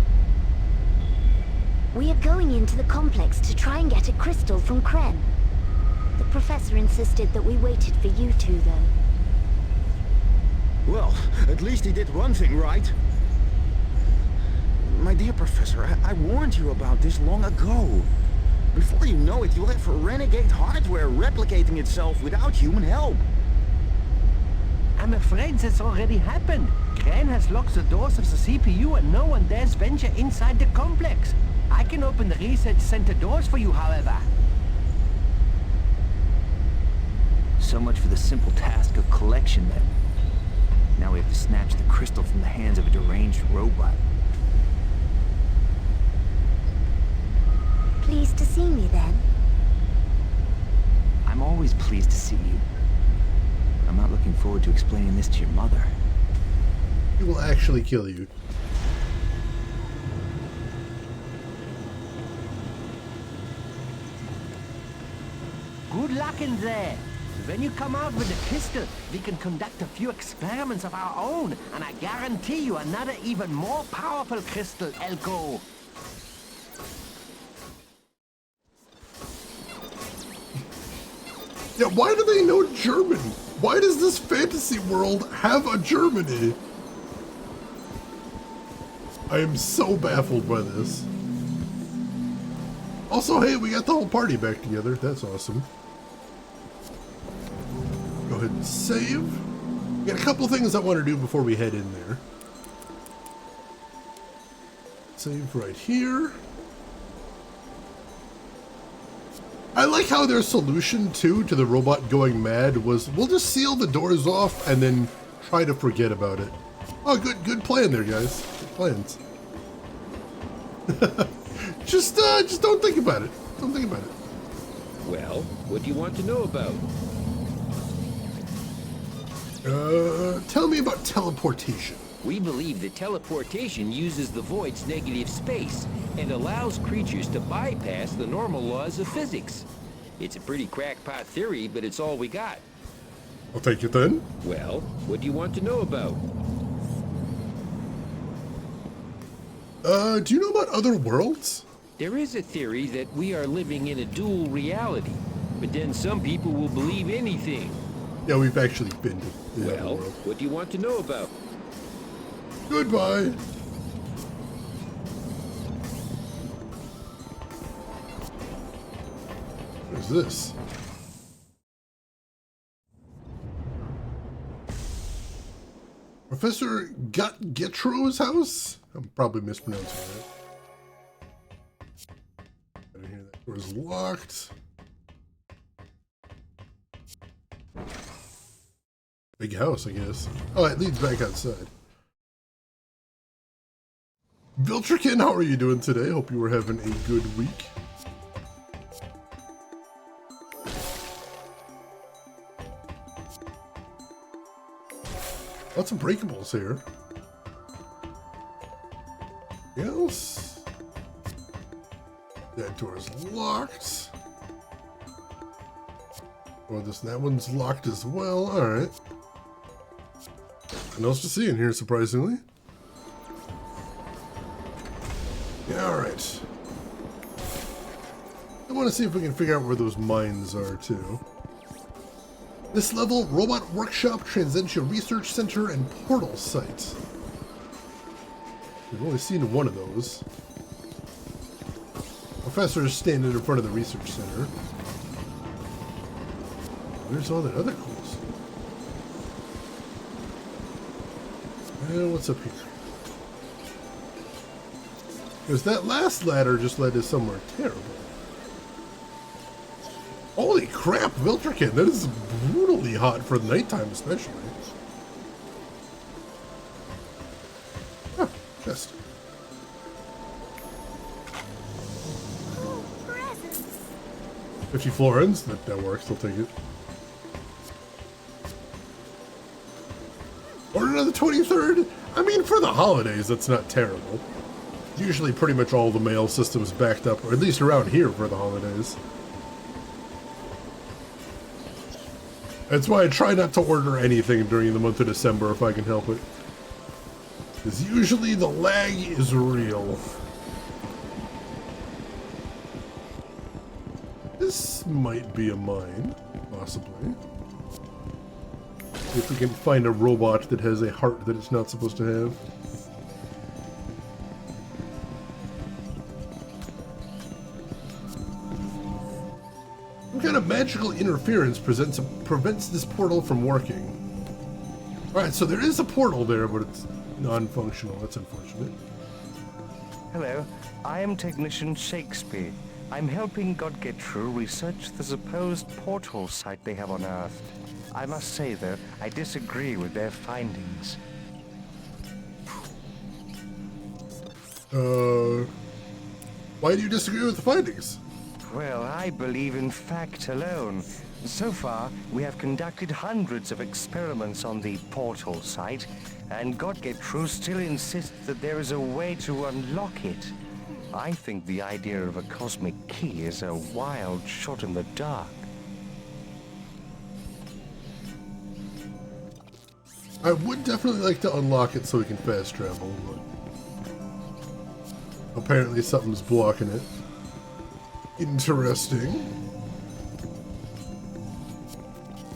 We are going into the complex to try and get a crystal from Kren. The professor insisted that we waited for you two, though. Well, at least he did one thing right. My dear Professor, I warned you about this long ago. Before you know it, you'll have renegade hardware replicating itself without human help. I'm afraid that's already happened. Kren has locked the doors of the CPU and no one dares venture inside the complex. I can open the research center doors for you, however. So much for the simple task of collection, then. Now we have to snatch the crystal from the hands of a deranged robot. Pleased to see me, then? I'm always pleased to see you. I'm not looking forward to explaining this to your mother. He will actually kill you. Good luck in there. When you come out with the crystal, we can conduct a few experiments of our own, and I guarantee you another even more powerful crystal, Elko. Yeah, why do they know German? Why does this fantasy world have a Germany? I am so baffled by this. Also, hey, we got the whole party back together. That's awesome. Go ahead and save. Got a couple things I want to do before we head in there. Save right here. I like how their solution, too, to the robot going mad was, we'll just seal the doors off and then try to forget about it. Oh, good plan there, guys. Good plans. Just don't think about it. Don't think about it. Well, what do you want to know about? Tell me about teleportation. We believe that teleportation uses the void's negative space and allows creatures to bypass the normal laws of physics. It's a pretty crackpot theory, but it's all we got. I'll take it then. Well, what do you want to know about? Do you know about other worlds? There is a theory that we are living in a dual reality, but then some people will believe anything. Yeah, we've actually been to the other Well, world. what do you want to know about? Goodbye. What is this? Professor Gettro's house? I'm probably mispronouncing that. I didn't hear that. Door's locked. Big house, I guess. Oh, it leads back outside. Viltrikin, how are you doing today? Hope you were having a good week. Lots of breakables here. Anything else? That door's locked. Oh, that one's locked as well. Alright. Nothing else to see in here, surprisingly. Yeah, alright. I want to see if we can figure out where those mines are, too. This level, Robot Workshop, Transentia Research Center, and Portal Site. We've only seen one of those. Professor's standing in front of the Research Center. Where's all that other cool stuff? And what's up here? Because that last ladder just led to somewhere terrible. Holy crap, Viltrikin, that is brutally hot for the nighttime especially. Huh, chest. Oh, presents. 50 florins, that works, I'll take it. Order on the 23rd? I mean, for the holidays, that's not terrible. Usually pretty much all the mail systems backed up, or at least around here for the holidays. That's why I try not to order anything during the month of December if I can help it. Because usually the lag is real. This might be a mine, possibly. If we can find a robot that has a heart that it's not supposed to have. What kind of magical interference prevents this portal from working? Alright, so there is a portal there, but it's non-functional. That's unfortunate. Hello, I am Technician Shakespeare. I'm helping Godgetru research the supposed portal site they have on Earth. I must say, though, I disagree with their findings. Why do you disagree with the findings? Well, I believe in fact alone. So far, we have conducted hundreds of experiments on the portal site, and Godgetru still insists that there is a way to unlock it. I think the idea of a cosmic key is a wild shot in the dark. I would definitely like to unlock it so we can fast travel, but apparently something's blocking it. Interesting.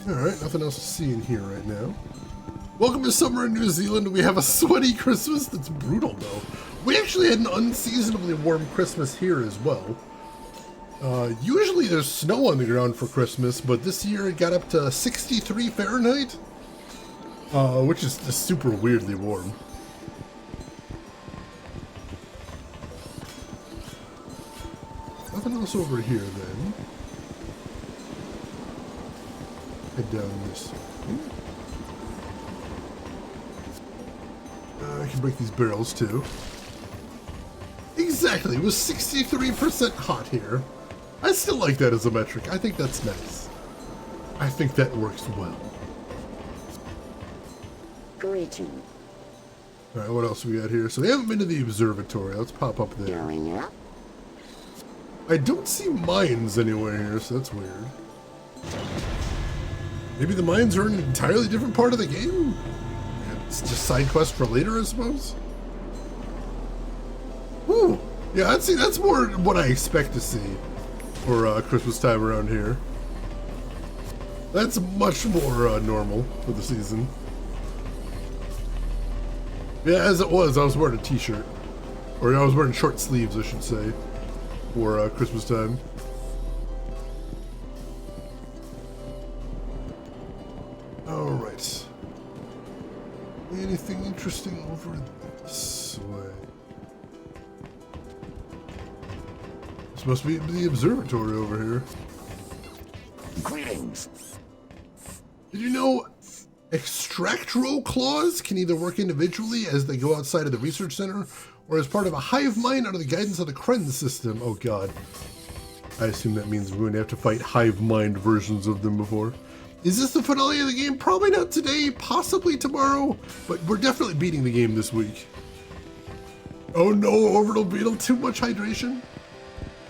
Alright, nothing else to see in here right now. Welcome to summer in New Zealand. We have a sweaty Christmas that's brutal, though. We actually had an unseasonably warm Christmas here as well. Usually there's snow on the ground for Christmas, but this year it got up to 63 Fahrenheit. Which is just super weirdly warm. Nothing else over here then. Head down this way. I can break these barrels too. Exactly, it was 63% hot here. I still like that as a metric. I think that's nice. I think that works well. Greeting. Alright, what else we got here? So we haven't been to the observatory. Let's pop up there. Going up. I don't see mines anywhere here, so that's weird. Maybe the mines are in an entirely different part of the game? It's just side quest for later, I suppose? Ooh, yeah, I'd say that's more what I expect to see for Christmas time around here. That's much more normal for the season. Yeah, as it was, I was wearing a t-shirt. Or I was wearing short sleeves, I should say, for Christmas time. Alright. Anything interesting over this way? This must be the observatory over here. Greetings. Did you know extractro claws can either work individually as they go outside of the research center or as part of a hive mind under the guidance of the Kren system? Oh god. I assume that means we're going to have to fight hive mind versions of them before. Is this the finale of the game? Probably not today, possibly tomorrow, but we're definitely beating the game this week. Oh no, orbital beetle, too much hydration?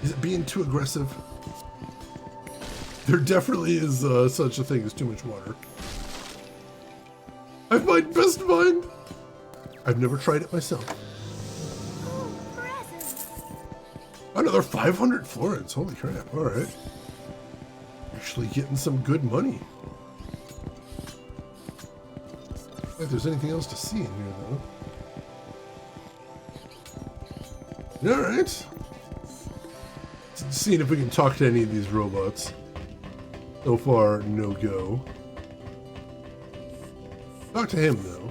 Is it being too aggressive? There definitely is such a thing as too much water. I've mined best mind. I've never tried it myself. Another 500 florins, holy crap, all right. Actually getting some good money. If there's anything else to see in here, though. All right. Seeing if we can talk to any of these robots. So far, no go. Talk to him, though.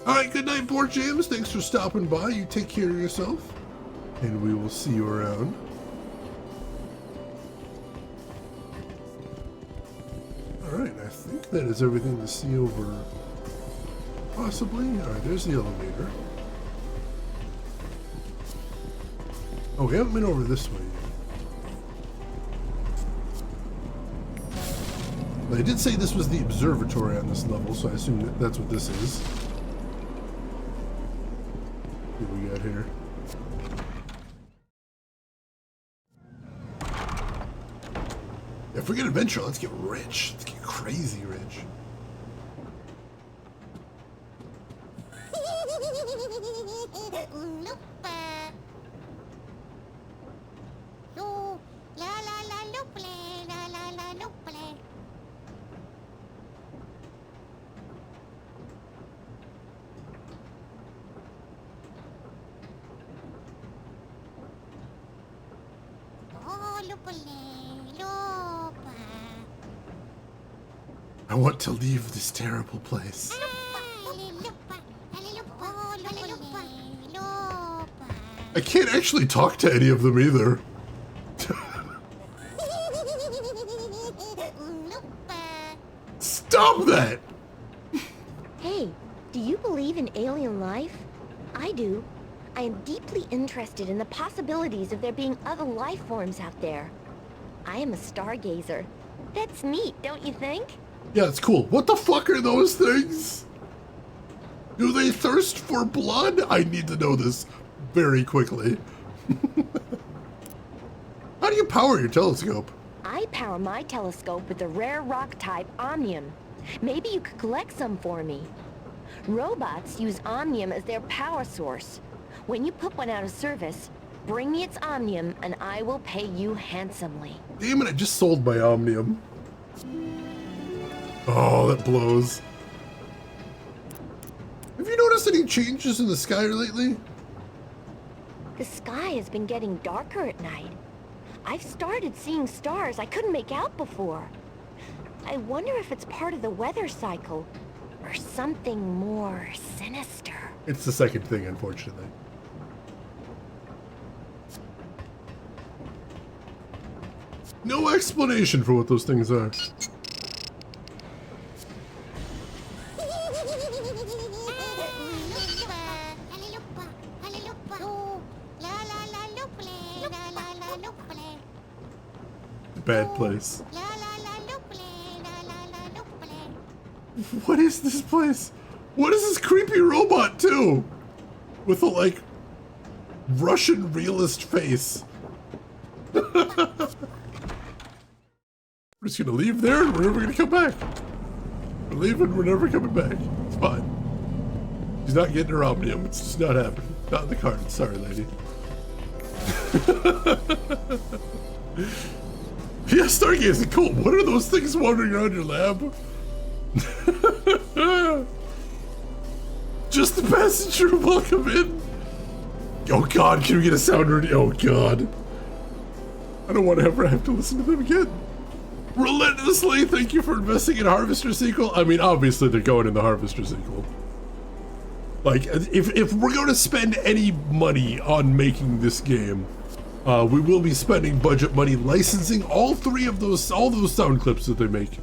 All right, good night, Board James. Thanks for stopping by. You take care of yourself, and we will see you around. Alright, I think that is everything to see over. Possibly. Alright, there's the elevator. Oh, we haven't been over this way yet. But I did say this was the observatory on this level, so I assume that that's what this is. What do we got here? Yeah, forget adventure, let's get rich. Let's get crazy rich. I want to leave this terrible place. I can't actually talk to any of them either. Stop that! Hey, do you believe in alien life? I do. I am deeply interested in the possibilities of there being other life forms out there. I am a stargazer. That's neat, don't you think? Yeah, it's cool. What the fuck are those things? Do they thirst for blood? I need to know this very quickly. How do you power your telescope? I power my telescope with the rare rock type omnium. Maybe you could collect some for me. Robots use omnium as their power source. When you put one out of service, bring me its omnium and I will pay you handsomely. Damn it, I just sold my omnium. Oh, that blows. Have you noticed any changes in the sky lately? The sky has been getting darker at night. I've started seeing stars I couldn't make out before. I wonder if it's part of the weather cycle or something more sinister. It's the second thing, unfortunately. No explanation for what those things are. bad place. What is this place? What is this creepy robot too? With a like Russian realist face. We're just gonna leave there and we're never gonna come back. We're leaving, we're never coming back. It's fine. She's not getting her omnium. It's just not happening. Not in the cards. Sorry, lady. Yeah, stargazing. Cool. What are those things wandering around your lab? Just the passenger. Welcome in. Oh God, can we get a sound ready? Oh God. I don't want to ever have to listen to them again. Relentlessly, thank you for investing in Harvester sequel. I mean, obviously they're going in the Harvester sequel. Like, if we're going to spend any money on making this game, we will be spending budget money licensing all those sound clips that they make.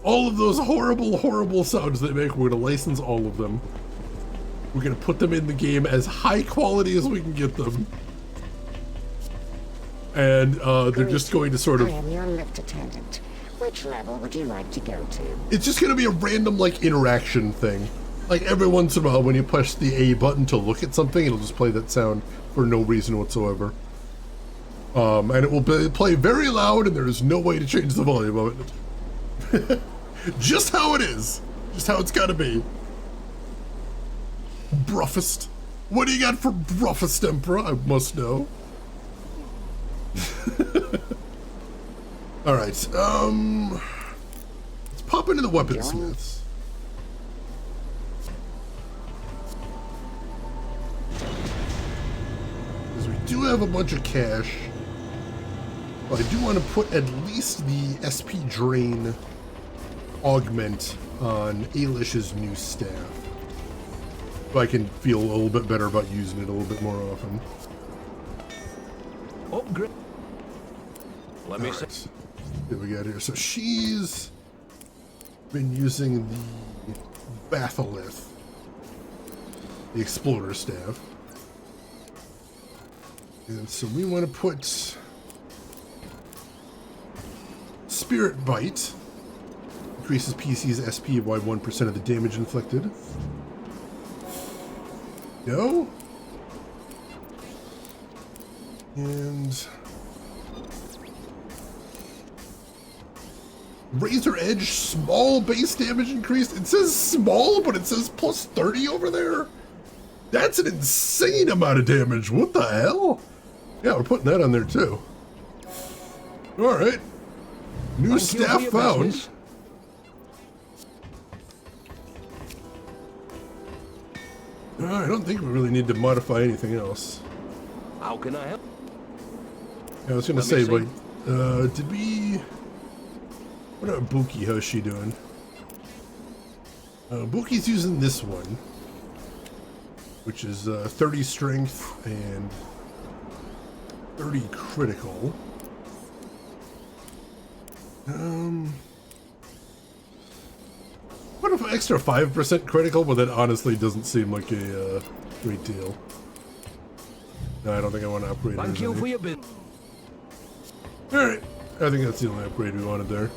All of those horrible, horrible sounds they make, we're going to license all of them. We're going to put them in the game as high quality as we can get them. And they're just going to sort of... I am your lift attendant. Which level would you like to go to? It's just going to be a random, like, interaction thing. Like, every once in a while, when you push the A button to look at something, it'll just play that sound for no reason whatsoever. And it will play very loud, and there is no way to change the volume of it. Just how it is. Just how it's got to be. Bruffest. What do you got for Bruffest, Emperor? I must know. Alright, let's pop into the weaponsmiths. Because we do have a bunch of cash. But I do want to put at least the SP drain augment on Ailish's new staff. So I can feel a little bit better about using it a little bit more often. Oh, great. Let me see. What we got here? So she's been using the Batholith, the Explorer staff. And so we want to put Spirit Bite. Increases PC's SP by 1% of the damage inflicted. No? And Razor Edge, small base damage increase. It says small, but it says plus 30 over there. That's an insane amount of damage. What the hell? Yeah, we're putting that on there too. All right. New staff found. I don't think we really need to modify anything else. How can I help? Yeah, I was gonna say, but did we? What about Buki? How's she doing? Buki's using this one, which is 30 strength and 30 critical. What if an extra 5% critical? But that honestly doesn't seem like a great deal. No, I don't think I want to upgrade. Thank you for your bid. Alright, I think that's the only upgrade we wanted there.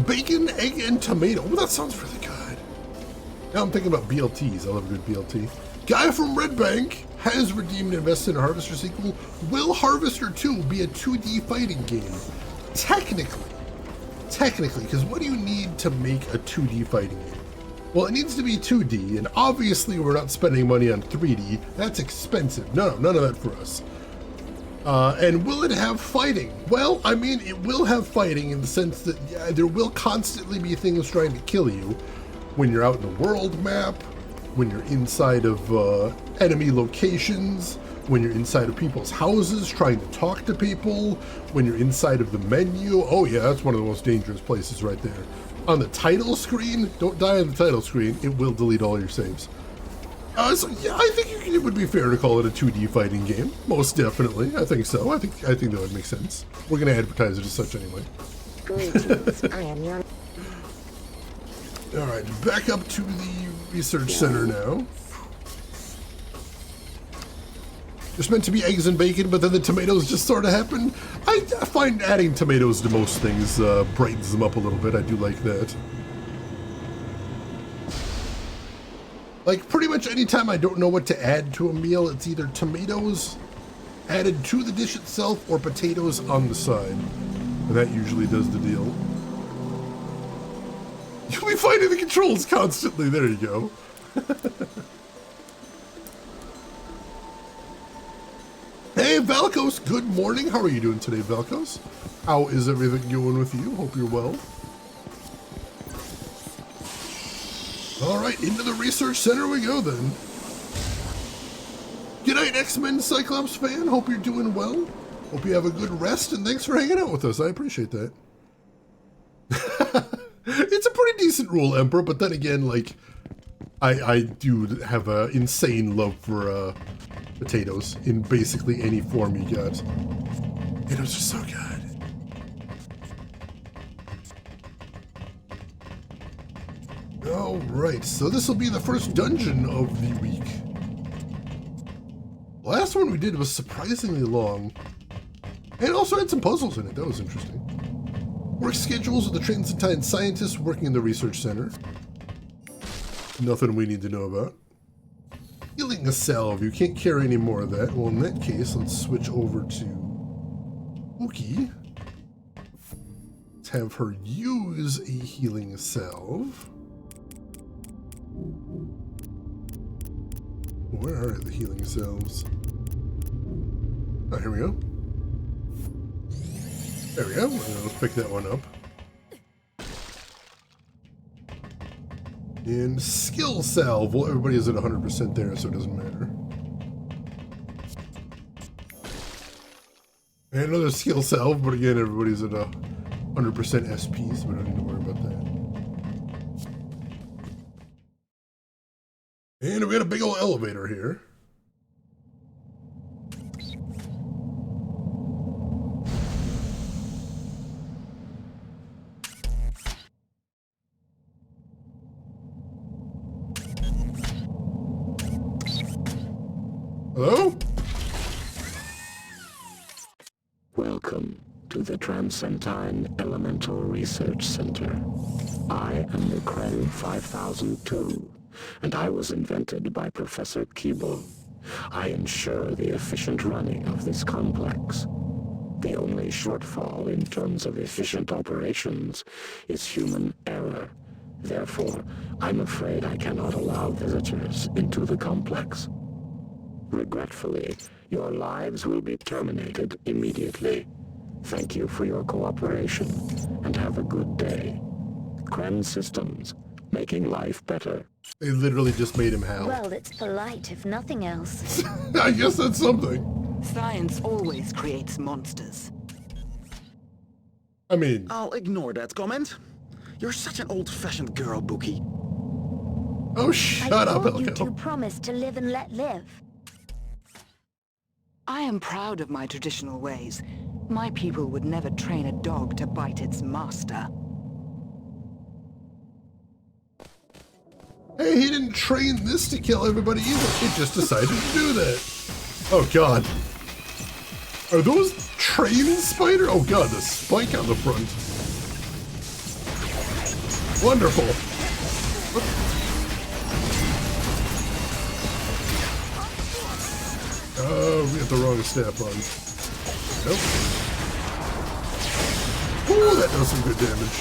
Bacon, egg, and tomato. Oh, that sounds really good. Now I'm thinking about BLTs. I love a good BLT. Guy from Red Bank has redeemed and invested in a Harvester sequel. Will Harvester 2 be a 2D fighting game? Technically, because what do you need to make a 2D fighting game? Well, it needs to be 2D, and obviously we're not spending money on 3D. That's expensive. No, none of that for us. And will it have fighting? Well, I mean, it will have fighting in the sense that there will constantly be things trying to kill you when you're out in the world map, when you're inside of enemy locations, when you're inside of people's houses trying to talk to people, when you're inside of the menu. Oh yeah, that's one of the most dangerous places right there. On the title screen, don't die on the title screen, it will delete all your saves. So yeah, I think it would be fair to call it a 2D fighting game. Most definitely, I think so. I think that would make sense. We're gonna advertise it as such anyway. Greetings, I am your... Alright, back up to the research center now. There's meant to be eggs and bacon, but then the tomatoes just sort of happened. I find adding tomatoes to most things brightens them up a little bit. I do like that. Like, pretty much anytime I don't know what to add to a meal, it's either tomatoes added to the dish itself or potatoes on the side. And that usually does the deal. You'll be finding the controls constantly. There you go. Hey, Valkos. Good morning. How are you doing today, Valkos? How is everything going with you? Hope you're well. All right, into the research center we go then. Good night, X-Men Cyclops fan. Hope you're doing well. Hope you have a good rest, and thanks for hanging out with us. I appreciate that. It's a pretty decent rule, Emperor, but then again, like, I do have an insane love for potatoes in basically any form you got. Potatoes are so good. Alright, so this will be the first dungeon of the week. The last one we did was surprisingly long, and also had some puzzles in it. That was interesting. Work schedules of the Transentia scientists working in the research center. Nothing we need to know about. Healing a salve. You can't carry any more of that. Well, in that case, let's switch over to Ookie. Let's have her use a healing salve. Where are the healing salves? Oh, here we go. There we go. Let's pick that one up. And skill salve. Well, everybody is at 100% there, so it doesn't matter. And another skill salve, but again, everybody's at 100% SP, so we don't need to worry about that. And we got a big old elevator here. Hello? Welcome to the Transentia Elemental Research Center. I am the Kren 5002, and I was invented by Professor Keeble. I ensure the efficient running of this complex. The only shortfall in terms of efficient operations is human error. Therefore, I'm afraid I cannot allow visitors into the complex. Regretfully, your lives will be terminated immediately. Thank you for your cooperation, and have a good day. Kren Systems, making life better. They literally just made him howl. Well, it's polite, if nothing else. I guess that's something. Science always creates monsters. I mean... I'll ignore that comment. You're such an old-fashioned girl, Bookie. Oh, shut up, I told you Elko. to promise to live and let live. I am proud of my traditional ways. My people would never train a dog to bite its master. Hey, he didn't train this to kill everybody either. He just decided to do that. Oh, God. Are those train spider? Oh, God, the spike on the front. Wonderful. Oh, we got the wrong step on. Nope. Ooh, that does some good damage.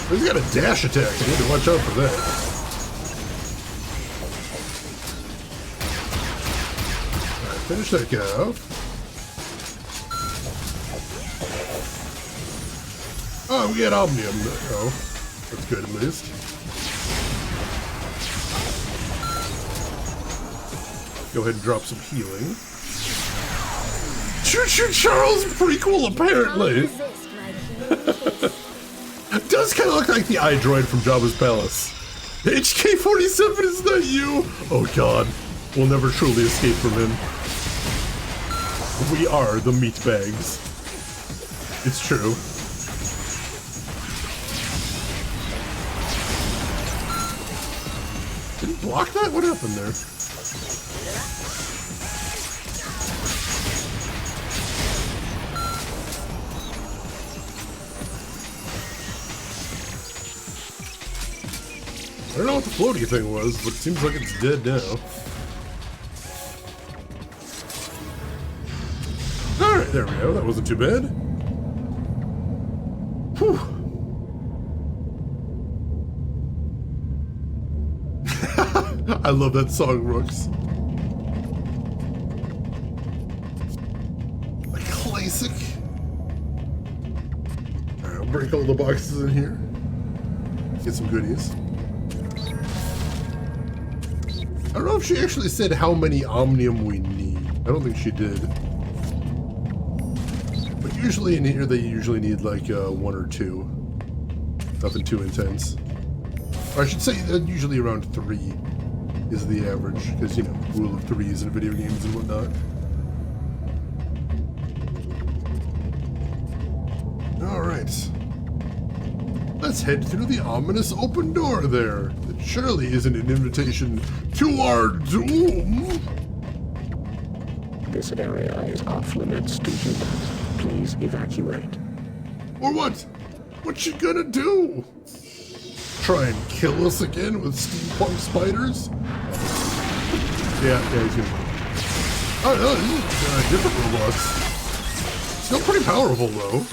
He's got a dash attack. You need to watch out for that. Alright, finish that guy off. Oh, we got Omnium. Oh, that's good at least. Go ahead and drop some healing. Choo Choo Charles prequel, apparently. Does kind of look like the iDroid from Jabba's Palace. HK-47 is not you! Oh God, we'll never truly escape from him. We are the meat bags. It's true. Did he block that? What happened there? I don't know what the floaty thing was, but it seems like it's dead now. Alright, there we go. That wasn't too bad. Whew. I love that song, Rooks. A classic. Alright, I'll break all the boxes in here. Get some goodies. I don't know if she actually said how many omnium we need. I don't think she did. But usually in here, they usually need like 1 or 2. Nothing too intense. Or I should say usually around 3 is the average, because, you know, rule of 3s in video games and whatnot. Alright. Let's head through the ominous open door there. It surely isn't an invitation to our doom. This area is off limits to humans. Please evacuate. Or what? What's she gonna do? Try and kill us again with steampunk spiders? Yeah, he's gonna. Oh no, these are different robots. Still pretty powerful though.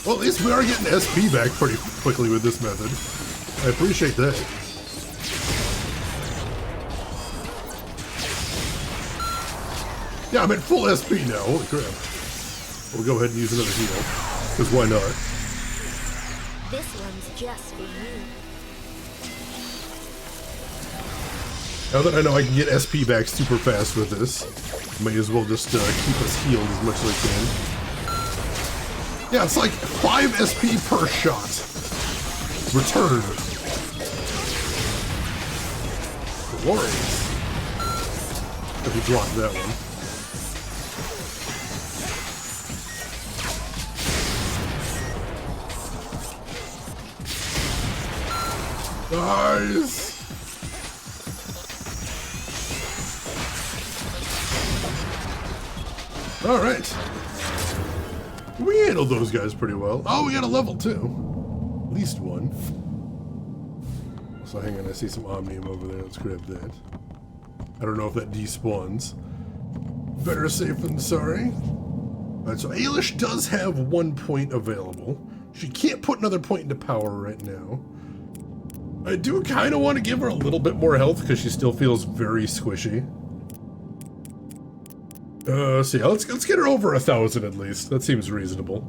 Well, at least we are getting SP back pretty quickly with this method. I appreciate that. Yeah, I'm at full SP now. Holy crap. We'll go ahead and use another heal. Because why not? This one's just for you. Now that I know I can get SP back super fast with this, may as well just keep us healed as much as I can. Yeah, it's like 5 SP per shot. Return. Glorious. If you block that one. Nice! Alright. We handled those guys pretty well. Oh, we got a level 2. At least one. So hang on, I see some omnium over there. Let's grab that. I don't know if that despawns. Better safe than sorry. Alright, so Ailish does have 1 point available. She can't put another point into power right now. I do kind of want to give her a little bit more health because she still feels very squishy. So yeah, let's get her over 1,000 at least. That seems reasonable.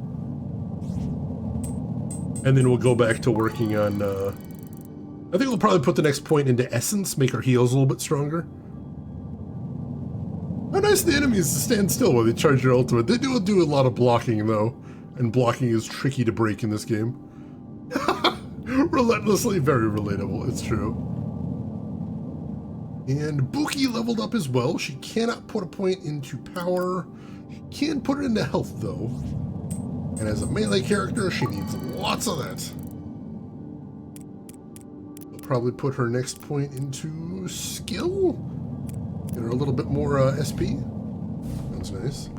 And then we'll go back to working on, I think we'll probably put the next point into Essence, make her heals a little bit stronger. How nice the enemies stand still while they charge their ultimate. They do a lot of blocking though, and blocking is tricky to break in this game. Relentlessly very relatable, it's true. And Buki leveled up as well. She cannot put a point into power. She can put it into health though. And as a melee character, she needs lots of that. We'll probably put her next point into skill. Get her a little bit more SP. Sounds nice.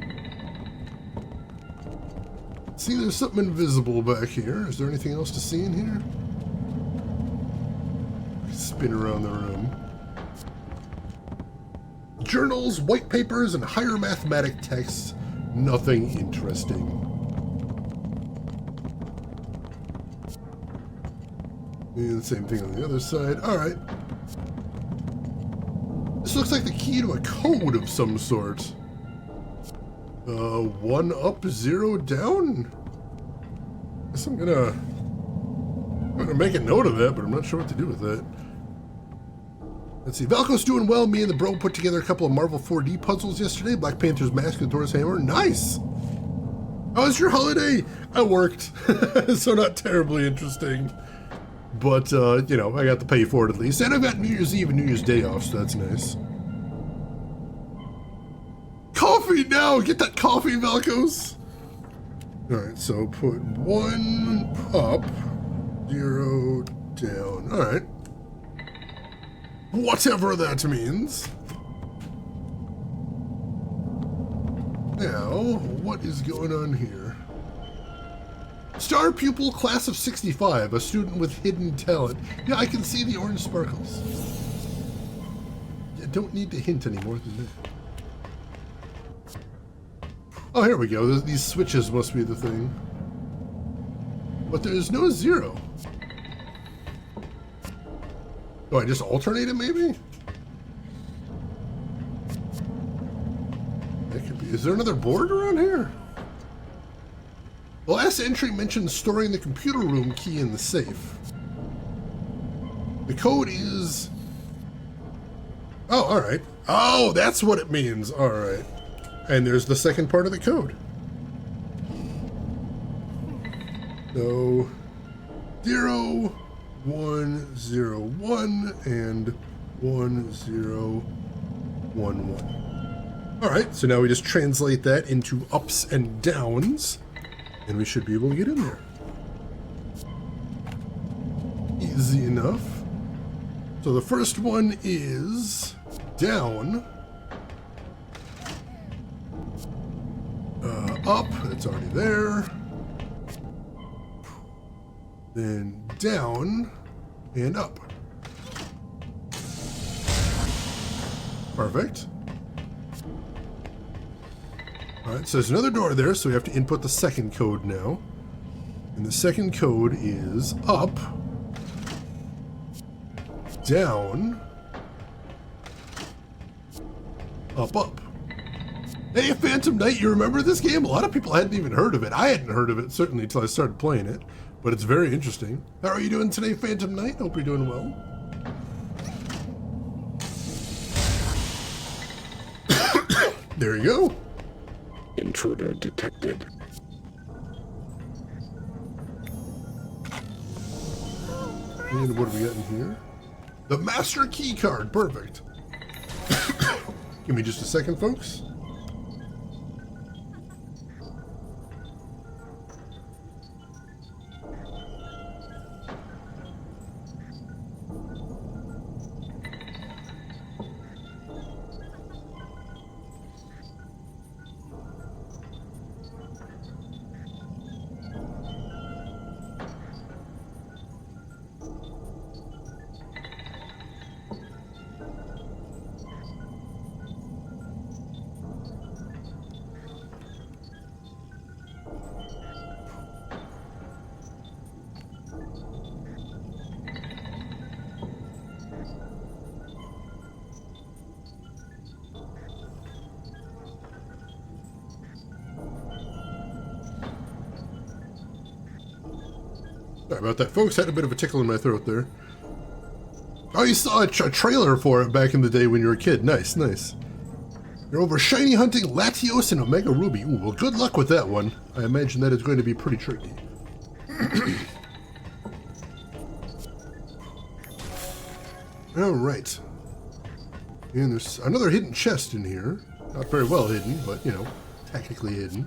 See, there's something invisible back here. Is there anything else to see in here? Spin around the room. Journals, white papers, and higher mathematic texts. Nothing interesting. And the same thing on the other side. Alright. This looks like the key to a code of some sort. 1 up, 0 down? Guess I'm gonna make a note of that, but I'm not sure what to do with that. Let's see, Valko's doing well. Me and the bro put together a couple of Marvel 4D puzzles yesterday. Black Panther's mask and Thor's hammer. Nice! How was your holiday? I worked, so not terribly interesting. But, you know, I got to pay for it at least. And I've got New Year's Eve and New Year's Day off, so that's nice. Coffee now! Get that coffee, Valkos! Alright, so put 1 up, 0 down. Alright. Whatever that means. Now, what is going on here? Star pupil, class of 65, a student with hidden talent. Yeah, I can see the orange sparkles. You don't need to hint any more than that. Oh, here we go. These switches must be the thing. But there's no 0. Do I just alternate it, maybe? That could be. Is there another board around here? The last entry mentions storing the computer room key in the safe. The code is... Oh, alright. Oh, that's what it means. Alright. And there's the second part of the code. So, 0, 1, 0, 1, and 1, 0, 1, 1. Alright, so now we just translate that into ups and downs, and we should be able to get in there. Easy enough. So the first one is down. Up, that's already there. Then down and up. Perfect. Alright, so there's another door there, so we have to input the second code now. And the second code is up, down, up, up. Hey, Phantom Knight, you remember this game? A lot of people hadn't even heard of it. I hadn't heard of it, certainly, until I started playing it. But it's very interesting. How are you doing today, Phantom Knight? Hope you're doing well. There you go. Intruder detected. And what do we got in here? The master key card. Perfect. Give me just a second, folks. Sorry about that, folks. Had a bit of a tickle in my throat there. Oh, you saw a trailer for it back in the day when you were a kid. Nice, nice. You're over shiny hunting Latios and Omega Ruby. Ooh, well, good luck with that one. I imagine that is going to be pretty tricky. All right. And there's another hidden chest in here. Not very well hidden, but, you know, technically hidden.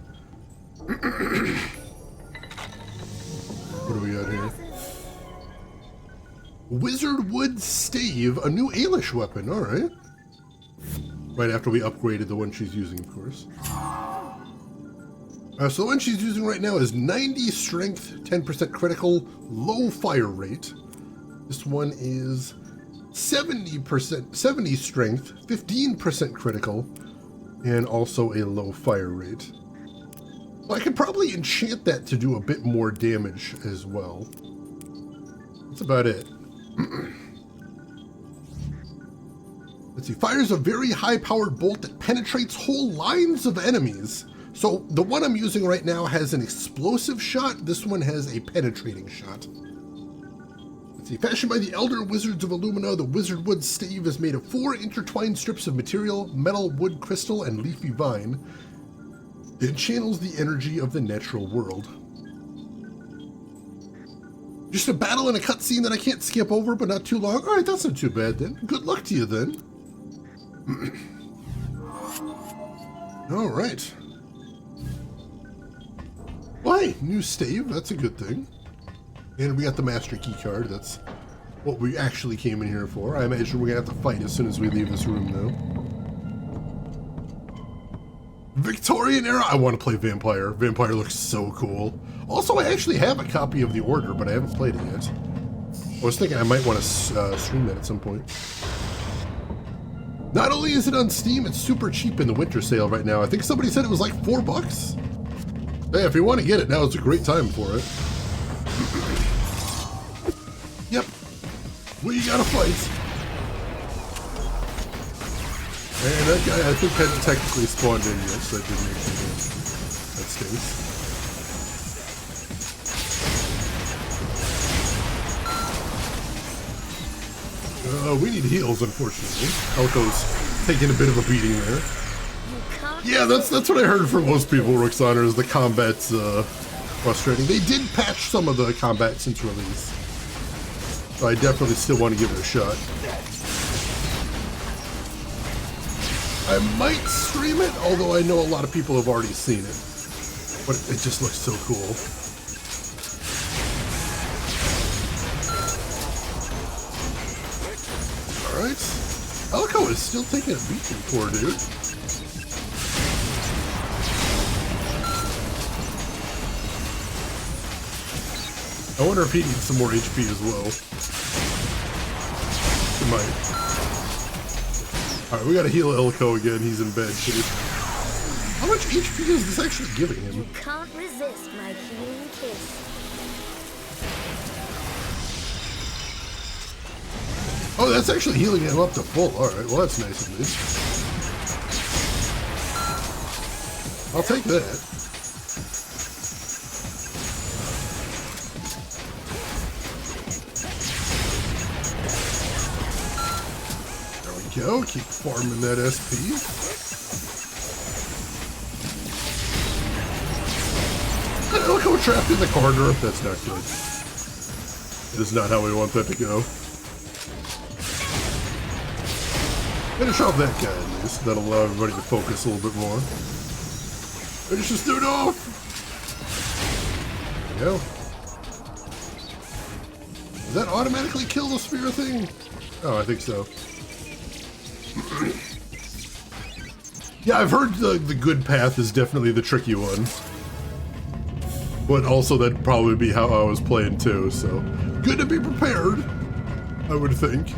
What do we got here? Wizard Wood Stave, a new Ailish weapon. All right. Right after we upgraded the one she's using, of course. So the one she's using right now is 90 strength, 10% critical, low fire rate. This one is 70 strength, 15% critical, and also a low fire rate. Well, I could probably enchant that to do a bit more damage as well. That's about it. Let's see. Fires a very high-powered bolt that penetrates whole lines of enemies. So the one I'm using right now has an explosive shot. This one has a penetrating shot. Let's see. Fashioned by the Elder Wizards of Illumina, the Wizard Wood Stave is made of 4 intertwined strips of material, metal, wood, crystal, and leafy vine. It channels the energy of the natural world. Just a battle and a cutscene that I can't skip over, but not too long. All right, that's not too bad then. Good luck to you then. All right. Well, hey, new stave, that's a good thing. And we got the master key card, that's what we actually came in here for. I imagine we're gonna have to fight as soon as we leave this room, though. Victorian era? I want to play Vampire. Vampire looks so cool. Also, I actually have a copy of The Order, but I haven't played it yet. I was thinking I might want to stream that at some point. Not only is it on Steam, it's super cheap in the winter sale right now. I think somebody said it was like $4. Hey, if you want to get it, now is a great time for it. Yep. We gotta fight. And that guy, I think, hasn't technically spawned in yet, so that didn't actually do. That stinks. We need heals, unfortunately. Elko's taking a bit of a beating there. Yeah, that's what I heard from most people, Roxana, is the combat's frustrating. They did patch some of the combat since release. So I definitely still want to give it a shot. I might stream it, although I know a lot of people have already seen it. But it just looks so cool. Alright. Elko is still taking a beating, poor dude. I wonder if he needs some more HP as well. He might. Alright, we gotta heal Elko again. He's in bad shape. How much HP is this actually giving him? You can't resist my healing kiss. Oh, that's actually healing him up to full. Alright, well that's nice of me. I'll take that. Go, keep farming that SP. Elko trapped in the corner. That's not good. It is not how we want that to go. Finish off that guy at least. That'll allow everybody to focus a little bit more. Finish this dude off! There we go. Does that automatically kill the spear thing? Oh, I think so. Yeah, I've heard the good path is definitely the tricky one. But also that'd probably be how I was playing too, so good to be prepared, I would think.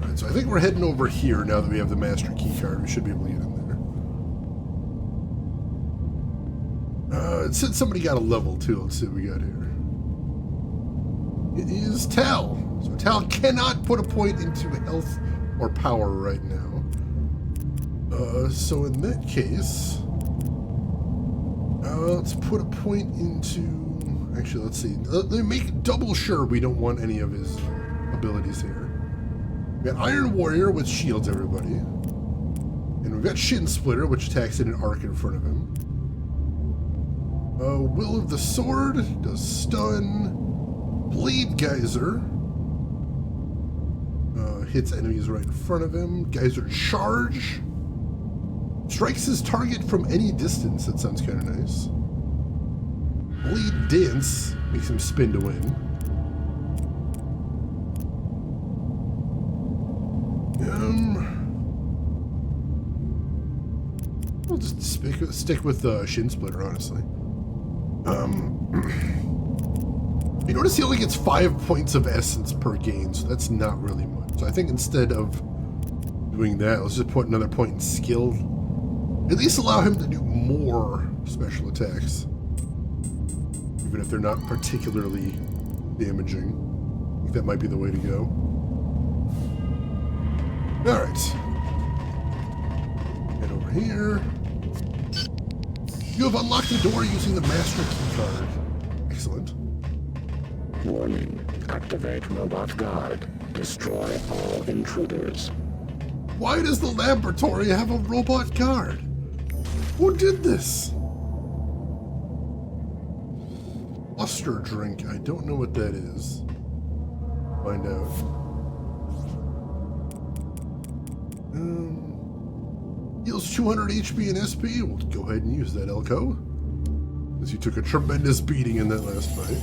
Alright, so I think we're heading over here now that we have the master key card. We should be able to get in there. It said somebody got a level too. Let's see what we got here. It is Tal. So Tal cannot put a point into health or power right now. So in that case, let's put a point into... Actually, let's see. Let me make double sure we don't want any of his abilities here. We got Iron Warrior, which shields everybody. And we've got Shin Splitter, which attacks in an arc in front of him. Will of the Sword does stun. Blade Geyser hits enemies right in front of him. Geyser Charge strikes his target from any distance. That sounds kind of nice. Blade Dance makes him spin to win. We'll just stick with Shin Splitter, honestly. You notice he only gets 5 points of essence per game, so that's not really much. So I think instead of doing that, let's just put another point in skill. At least allow him to do more special attacks. Even if they're not particularly damaging. I think that might be the way to go. Alright. Head over here. You have unlocked the door using the master key card. Excellent. Warning. Activate Robot Guard. Destroy all intruders. Why does the laboratory have a robot guard? Who did this? Luster drink. I don't know what that is. Find out. Heals 200 HP and SP. We'll go ahead and use that, Elko, as you took a tremendous beating in that last fight.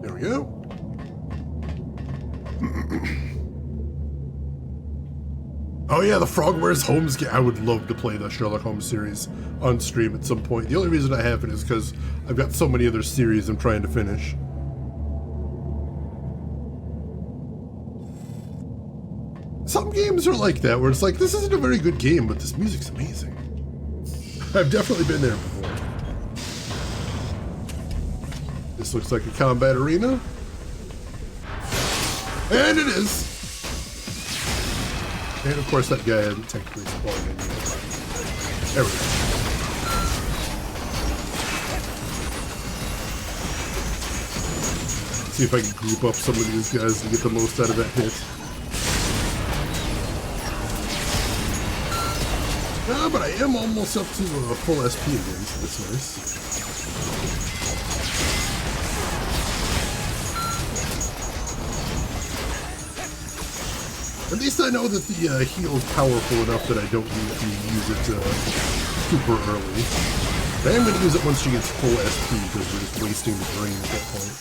There we go. Oh yeah, the Frog Wears Holmes game. I would love to play the Sherlock Holmes series on stream at some point. The only reason I haven't is because I've got so many other series I'm trying to finish. Some games are like that, where it's like, this isn't a very good game, but this music's amazing. I've definitely been there before. This looks like a combat arena. And it is. And of course that guy hadn't technically spawned in yet. There we go. See if I can group up some of these guys and get the most out of that hit. But I am almost up to full SP again, so that's nice. At least I know that the heal is powerful enough that I don't need to use it super early. But I am going to use it once she gets full SP because we're just wasting the drain at that point.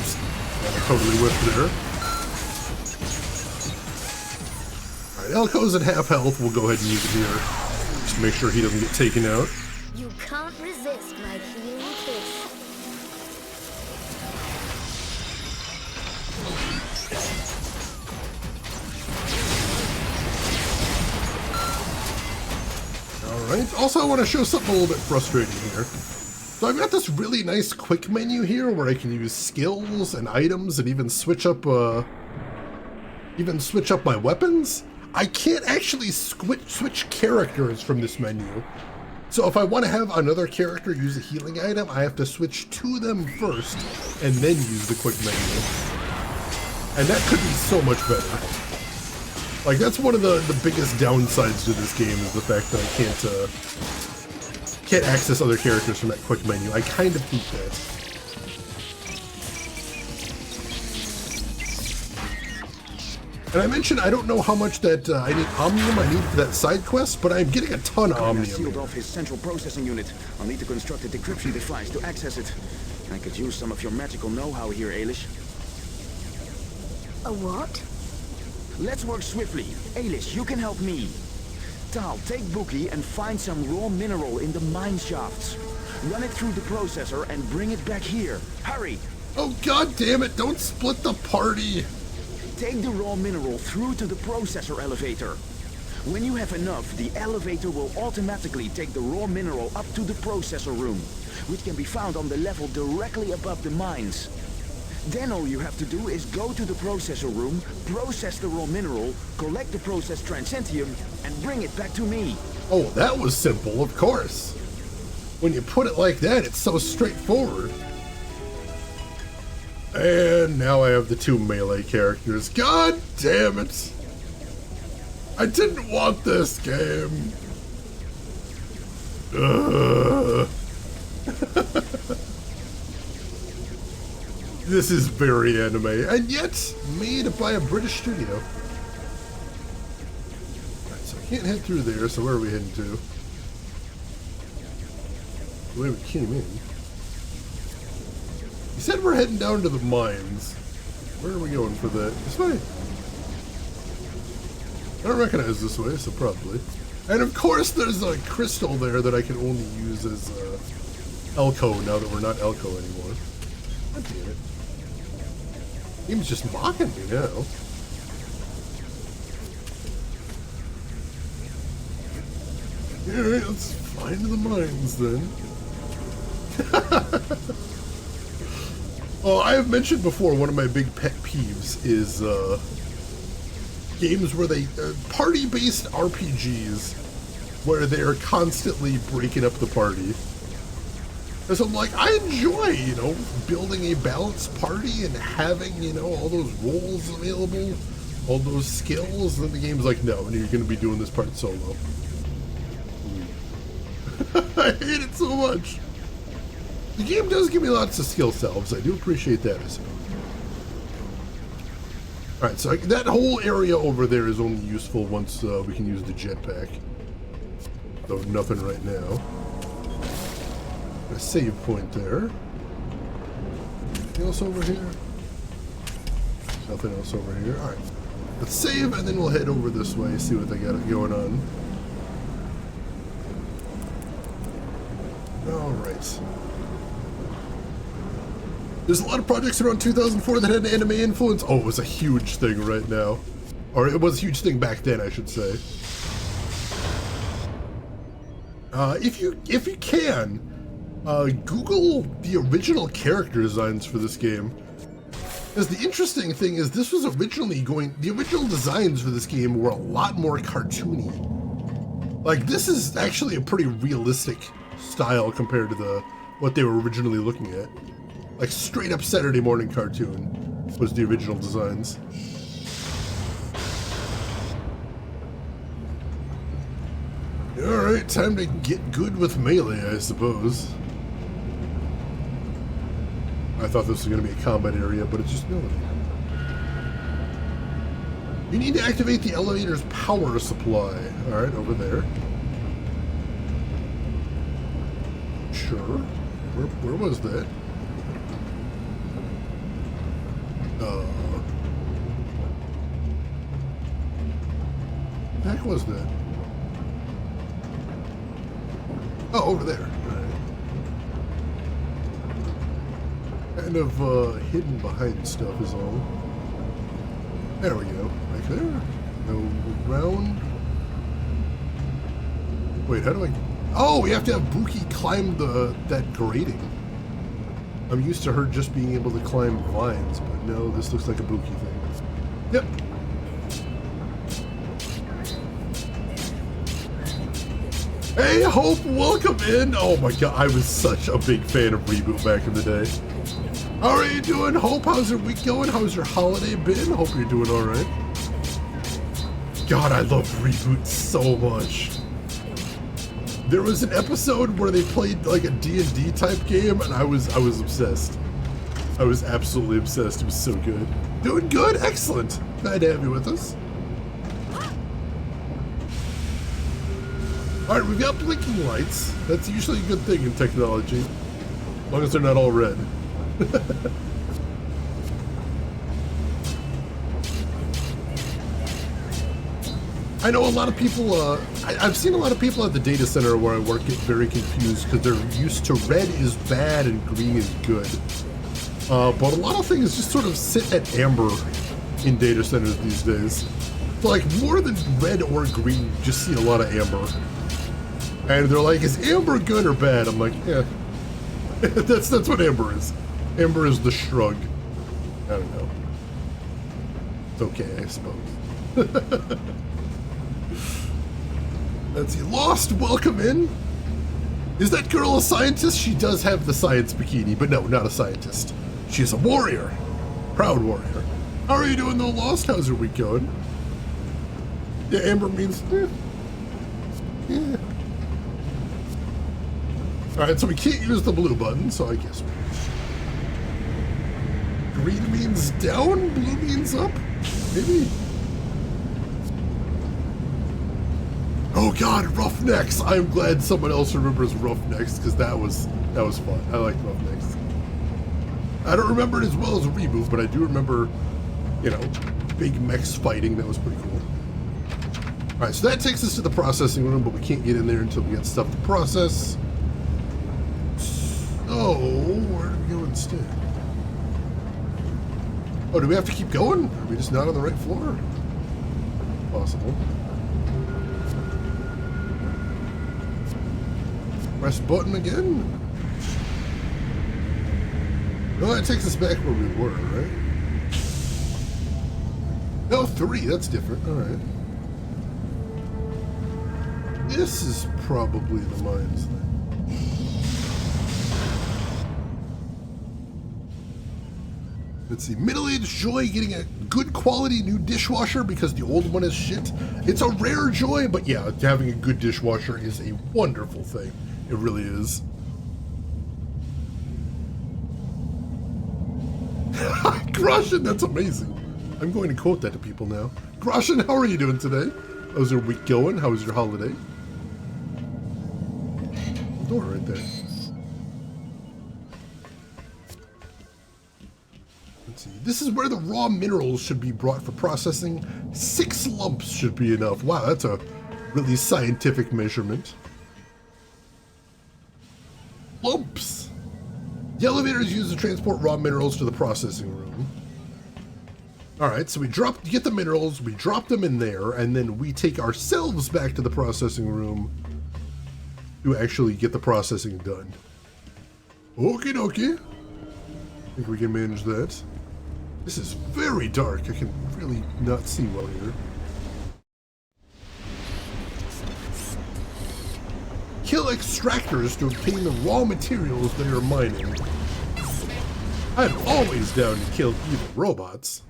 Oops. I totally whiffed there. Alright, Elko's at half health. We'll go ahead and use it here. Just to make sure he doesn't get taken out. You can't resist my healing kiss. Alright, also I want to show something a little bit frustrating here. So I've got this really nice quick menu here where I can use skills and items and even switch up my weapons. I can't actually switch characters from this menu. So if I want to have another character use a healing item, I have to switch to them first and then use the quick menu. And that could be so much better. Like, that's one of the biggest downsides to this game is the fact that I can't access other characters from that quick menu. I kind of hate that. And I mentioned I don't know how much that I need Omnium I need for that side quest, but I'm getting a ton of Omnium. Sealed off his central processing unit. I'll need to construct a decryption device to access it. I could use some of your magical know-how here, Ailish. A what? Let's work swiftly. Ailish, you can help me. Tal, take Buki and find some raw mineral in the mine shafts. Run it through the processor and bring it back here. Hurry! Oh god damn it, don't split the party! Take the raw mineral through to the processor elevator. When you have enough, the elevator will automatically take the raw mineral up to the processor room, which can be found on the level directly above the mines. Then all you have to do is go to the processor room, process the raw mineral, collect the processed Transentium, and bring it back to me. Oh, that was simple, of course. When you put it like that, it's so straightforward. And now I have the two melee characters. God damn it! I didn't want this game. Ugh. This is very anime, and yet made by a British studio. Alright, so I can't head through there, so where are we heading to? The way we came in. You said we're heading down to the mines. Where are we going for that? This way? I don't recognize this way, so probably. And of course there's a crystal there that I can only use as Elko now that we're not Elko anymore. God damn it. Game's just mocking me now. Alright, let's find the mines then. Oh, I have mentioned before, one of my big pet peeves is games where they party-based RPGs where they're constantly breaking up the party. Because I'm like, I enjoy, you know, building a balanced party and having, you know, all those roles available, all those skills, and then the game's like, no, you're going to be doing this part solo. I hate it so much. The game does give me lots of skill salves. I do appreciate that as well. Alright, so that whole area over there is only useful once we can use the jetpack. So nothing right now. A save point there. Anything else over here? Nothing else over here. Alright. Let's save and then we'll head over this way, see what they got going on. Alright. There's a lot of projects around 2004 that had an anime influence. Oh, it was a huge thing right now. Or it was a huge thing back then, I should say. If you can, Google the original character designs for this game. Because the interesting thing is this was originally the original designs for this game were a lot more cartoony. Like, this is actually a pretty realistic style compared to what they were originally looking at. Like, straight up Saturday morning cartoon was the original designs. Alright, time to get good with melee, I suppose. I thought this was going to be a combat area, but it's just melee. You need to activate the elevator's power supply. Alright, over there. Sure. Where was that? What the heck was that? Oh, over there. Alright. Kind of hidden behind stuff is all. There we go. Right there. Go around. Wait, how do I... Oh, we have to have Buki climb that grating. I'm used to her just being able to climb vines, but no, this looks like a Buki thing. Yep. Hey, Hope, welcome in! Oh my god, I was such a big fan of Reboot back in the day. How are you doing, Hope? How's your week going? How's your holiday been? Hope you're doing alright. God, I love Reboot so much. There was an episode where they played like a D&D type game, and I was obsessed. I was absolutely obsessed. It was so good. Doing good? Excellent. Glad to have you with us. Alright, we've got blinking lights. That's usually a good thing in technology. As long as they're not all red. I know a lot of people, I've seen a lot of people at the data center where I work get very confused because they're used to red is bad and green is good. But a lot of things just sort of sit at amber in data centers these days. So like more than red or green, you just see a lot of amber. And they're like, is amber good or bad? I'm like, yeah. that's what amber is. Amber is the shrug. I don't know. It's okay, I suppose. Let's see. Lost, welcome in. Is that girl a scientist? She does have the science bikini, but no, not a scientist. She's a warrior. Proud warrior. How are you doing though, Lost? How's your week going? Yeah, amber means, yeah. Alright, so we can't use the blue button, so I guess green means down, blue means up? Maybe? Oh god, Roughnecks! I'm glad someone else remembers Roughnecks, because that was fun. I like Roughnecks. I don't remember it as well as a Reboot, but I do remember, you know, big mechs fighting. That was pretty cool. Alright, so that takes us to the processing room, but we can't get in there until we get stuff to process. Oh, where do we go instead? Oh, do we have to keep going? Are we just not on the right floor? Possible. Press button again? No, that takes us back where we were, right? No, 3, that's different. Alright. This is probably the mines thing. Let's see, middle-aged joy getting a good quality new dishwasher because the old one is shit. It's a rare joy, but yeah, having a good dishwasher is a wonderful thing. It really is. Crush it, that's amazing. I'm going to quote that to people now. Groshin, how are you doing today? How's your week going? How was your holiday? Door right there. Let's see. This is where the raw minerals should be brought for processing. 6 lumps should be enough. Wow, that's a really scientific measurement. Lumps! The elevator is used to transport raw minerals to the processing room. Alright, so we get the minerals, we drop them in there, and then we take ourselves back to the processing room to actually get the processing done. Okie dokie. I think we can manage that. This is very dark. I can really not see well here. Kill extractors to obtain the raw materials they are mining. I'm always down to kill evil robots.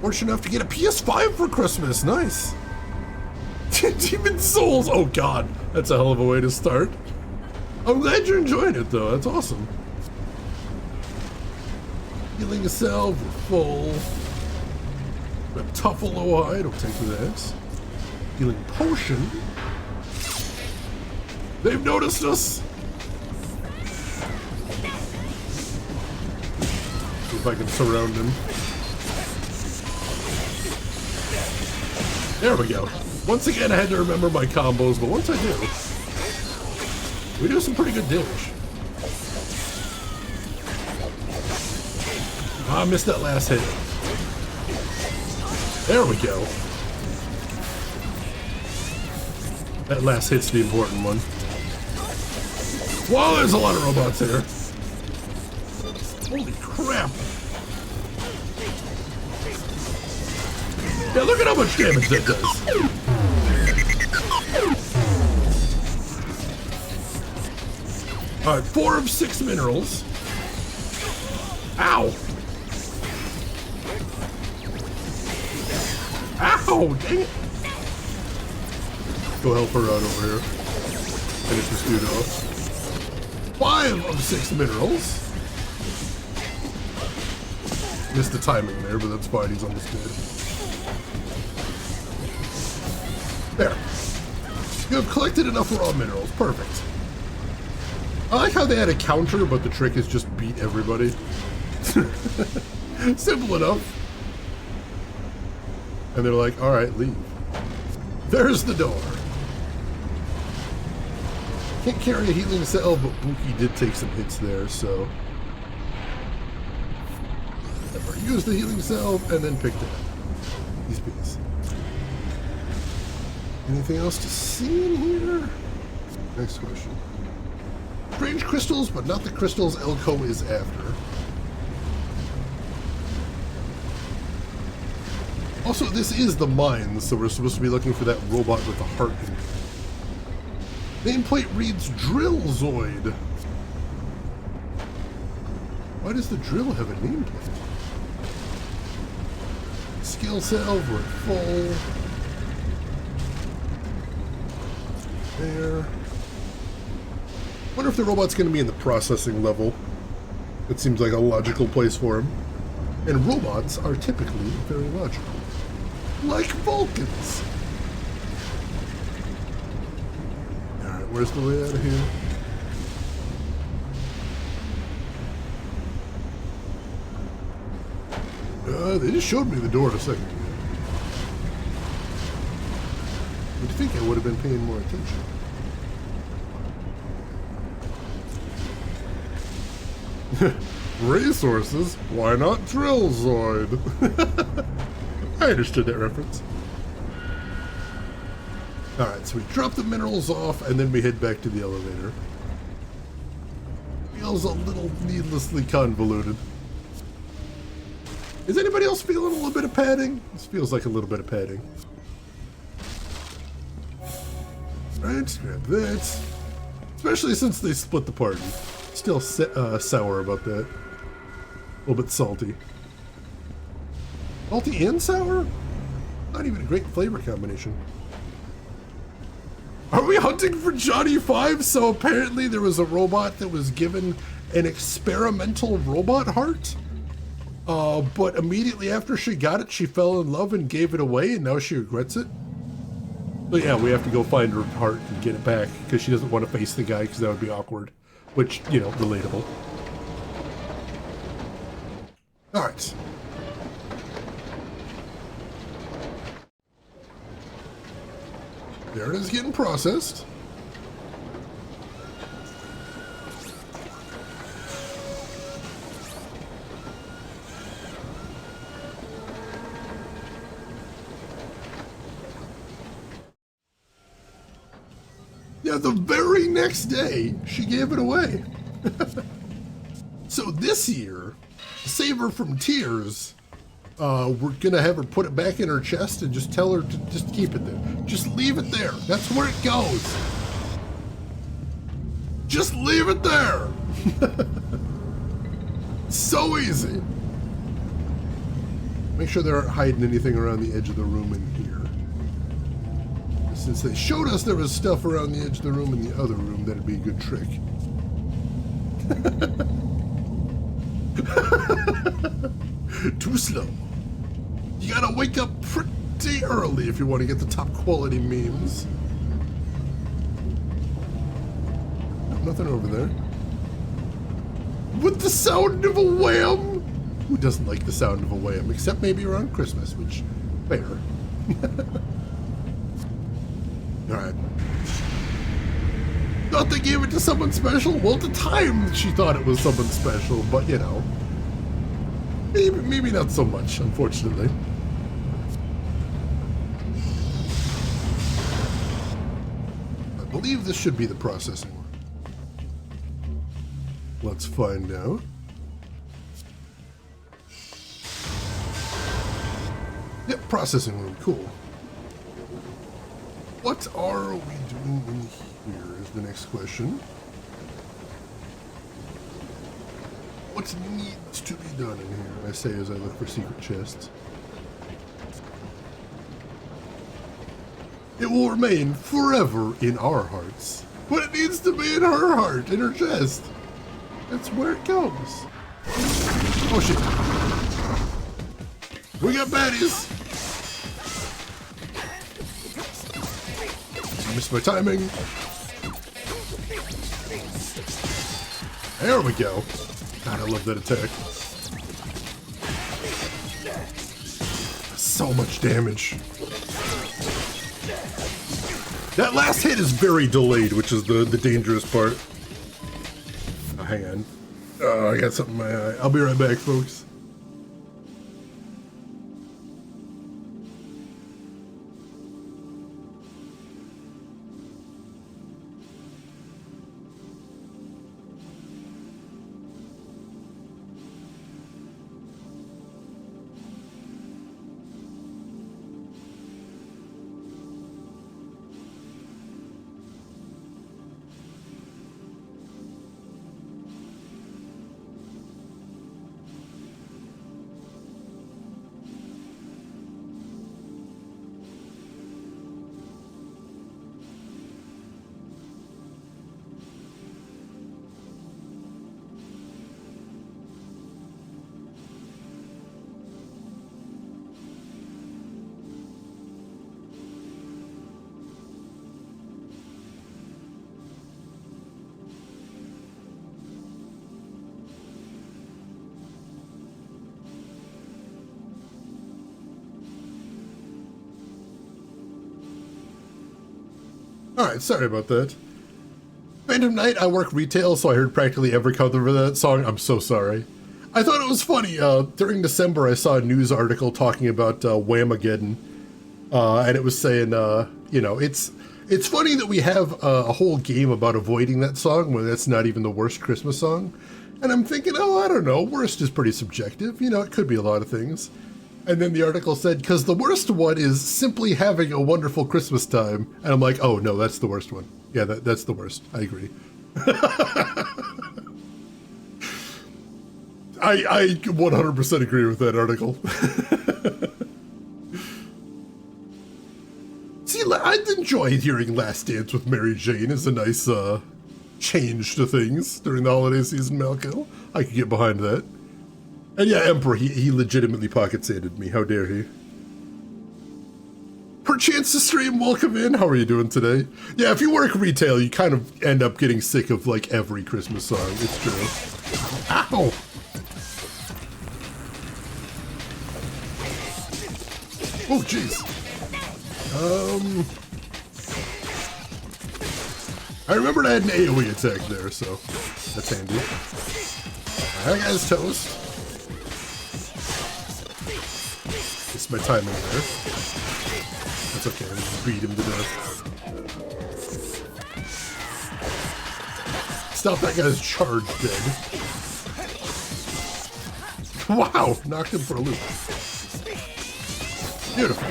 Fortunate enough to get a PS5 for Christmas. Nice. Demon Souls. Oh god, that's a hell of a way to start. I'm glad you're enjoying it though. That's awesome. Healing salve, we're full. Tough Aloha, don't take that. Healing potion. They've noticed us. See if I can surround him. There we go. Once again, I had to remember my combos, but once I do, we do some pretty good damage. I missed that last hit. There we go. That last hit's the important one. Whoa, there's a lot of robots here. Holy crap. Yeah, look at how much damage that does. Alright, 4 of 6 minerals. Ow! Ow! Dang it! Go help her out over here. Finish this dude off. 5 of 6 minerals. Missed the timing there, but that's fine. He's almost dead. There. You have collected enough raw minerals. Perfect. I like how they had a counter, but the trick is just beat everybody. Simple enough. And they're like, alright, leave. There's the door. Can't carry a healing cell, but Buki did take some hits there, so... Never used the healing cell, and then picked it up. These bees. Anything else to see in here? Next question. Strange crystals, but not the crystals Elko is after. Also, this is the mines, so we're supposed to be looking for that robot with the heart in it. Nameplate reads Drillzoid. Why does the drill have a nameplate? Skill cell, we're at full. There. Wonder if the robot's going to be in the processing level. It seems like a logical place for him. And robots are typically very logical. Like Vulcans. Alright, where's the way out of here? They just showed me the door a second ago. You'd think I would have been paying more attention. Resources? Why not Drillzoid? I understood that reference. Alright, so we drop the minerals off and then we head back to the elevator. Feels a little needlessly convoluted. Is anybody else feeling a little bit of padding? This feels like a little bit of padding. Right, grab that. Especially since they split the party. Still sour about that. A little bit salty. Salty and sour? Not even a great flavor combination. Are we hunting for Johnny 5? So apparently there was a robot that was given an experimental robot heart? But immediately after she got it, she fell in love and gave it away, and now she regrets it. So yeah, we have to go find her heart and get it back, because she doesn't want to face the guy, because that would be awkward. Which, you know, relatable. Alright. There it is getting processed. Yeah, the very next day, she gave it away. So this year, to save her from tears, we're gonna have her put it back in her chest and just tell her to just keep it there. Just leave it there. That's where it goes. Just leave it there. So easy. Make sure they aren't hiding anything around the edge of the room in here. Since they showed us there was stuff around the edge of the room in the other room, that'd be a good trick. Too slow. You gotta wake up pretty early if you want to get the top quality memes. Nothing over there. With the sound of a wham! Who doesn't like the sound of a wham? Except maybe around Christmas, which, fair. Alright. Thought they gave it to someone special? Well, at the time she thought it was someone special, but you know. Maybe not so much, unfortunately. I believe this should be the processing one. Let's find out. Yep, processing room, cool. What are we doing in here is the next question. What needs to be done in here? I say as I look for secret chests. It will remain forever in our hearts. But it needs to be in her heart, in her chest. That's where it goes. Oh shit. We got baddies. Missed my timing. There we go. God, I love that attack. So much damage. That last hit is very delayed, which is the dangerous part. Oh, hang on. Oh, I got something in my eye. I'll be right back, folks. Alright, sorry about that. Phantom Knight, I work retail, so I heard practically every cover of that song. I'm so sorry. I thought it was funny. During December, I saw a news article talking about Whamageddon. And it was saying, you know, it's funny that we have a whole game about avoiding that song when that's not even the worst Christmas song. And I'm thinking, oh, I don't know, worst is pretty subjective. You know, it could be a lot of things. And then the article said, because the worst one is simply having a wonderful Christmas time. And I'm like, oh, no, that's the worst one. Yeah, that's the worst. I agree. I 100% agree with that article. See, I'd enjoy hearing Last Dance with Mary Jane as a nice change to things during the holiday season, Malco. I could get behind that. And yeah, Emperor, he legitimately pocket-sated me. How dare he? Perchance to stream, welcome in. How are you doing today? Yeah, if you work retail, you kind of end up getting sick of, like, every Christmas song. It's true. Ow! Oh, jeez. I remembered I had an AoE attack there, so that's handy. That guy's toast. It's my timing there. That's okay, I just beat him to death. Stop that guy's charge dead. Wow, knocked him for a loop. Beautiful.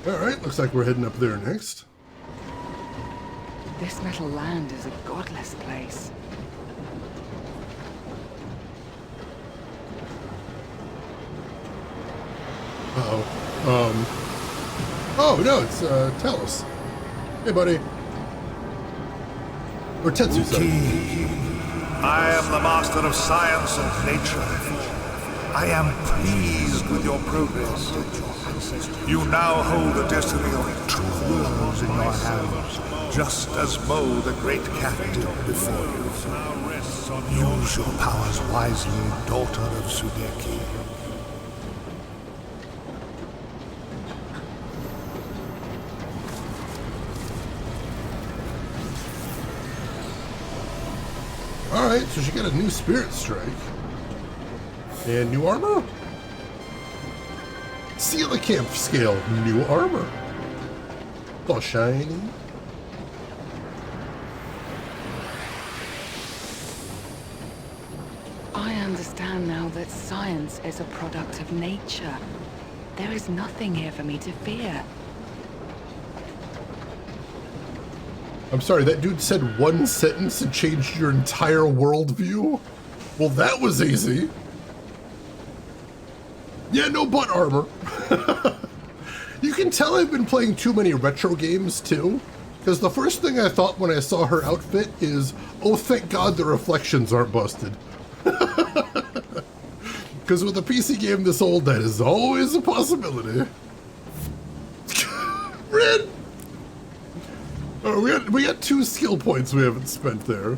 Alright, looks like we're heading up there next. This metal land is a godless place. Uh-oh. Oh, no, it's, Talos. Hey, buddy. Or Tetsu, sorry. I am the master of science and nature. I am pleased with your progress. You now hold the destiny of two worlds in your hands, just as Mo the great cat did before you. Use your powers wisely, daughter of Sudeki. Alright, so she got a new Spirit Strike. And new armor? Coelacanth scale, new armor. All shiny. I understand now that science is a product of nature. There is nothing here for me to fear. I'm sorry, that dude said one sentence and changed your entire worldview? Well, that was easy. Yeah, no butt armor. You can tell I've been playing too many retro games, too. Because the first thing I thought when I saw her outfit is, oh, thank God the reflections aren't busted. Because with a PC game this old, that is always a possibility. Red! Oh, we got 2 skill points we haven't spent there.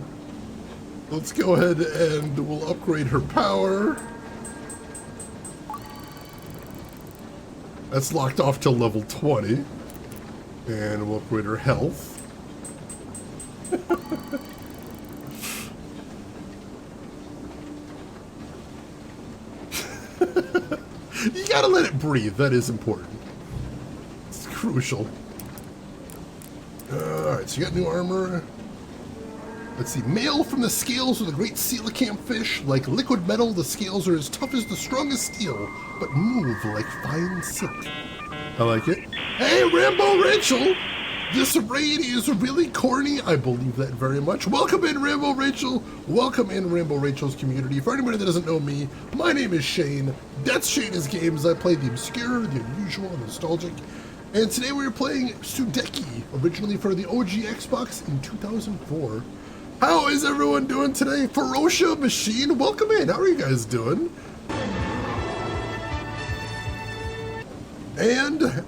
Let's go ahead and we'll upgrade her power. That's locked off till level 20. And we'll upgrade her health. You gotta let it breathe, that is important. It's crucial. Alright, so you got new armor. Let's see, mail from the scales of the great coelacanth fish. Like liquid metal, the scales are as tough as the strongest steel, but move like fine silk. I like it. Hey, Rambo Rachel! This raid is really corny. I believe that very much. Welcome in, Rambo Rachel. Welcome in, Rambo Rachel's community. For anybody that doesn't know me, my name is Shane. That's Shane's Games. I play the obscure, the unusual, and nostalgic. And today we are playing Sudeki, originally for the OG Xbox in 2004. How is everyone doing today? Ferocia Machine, welcome in. How are you guys doing? And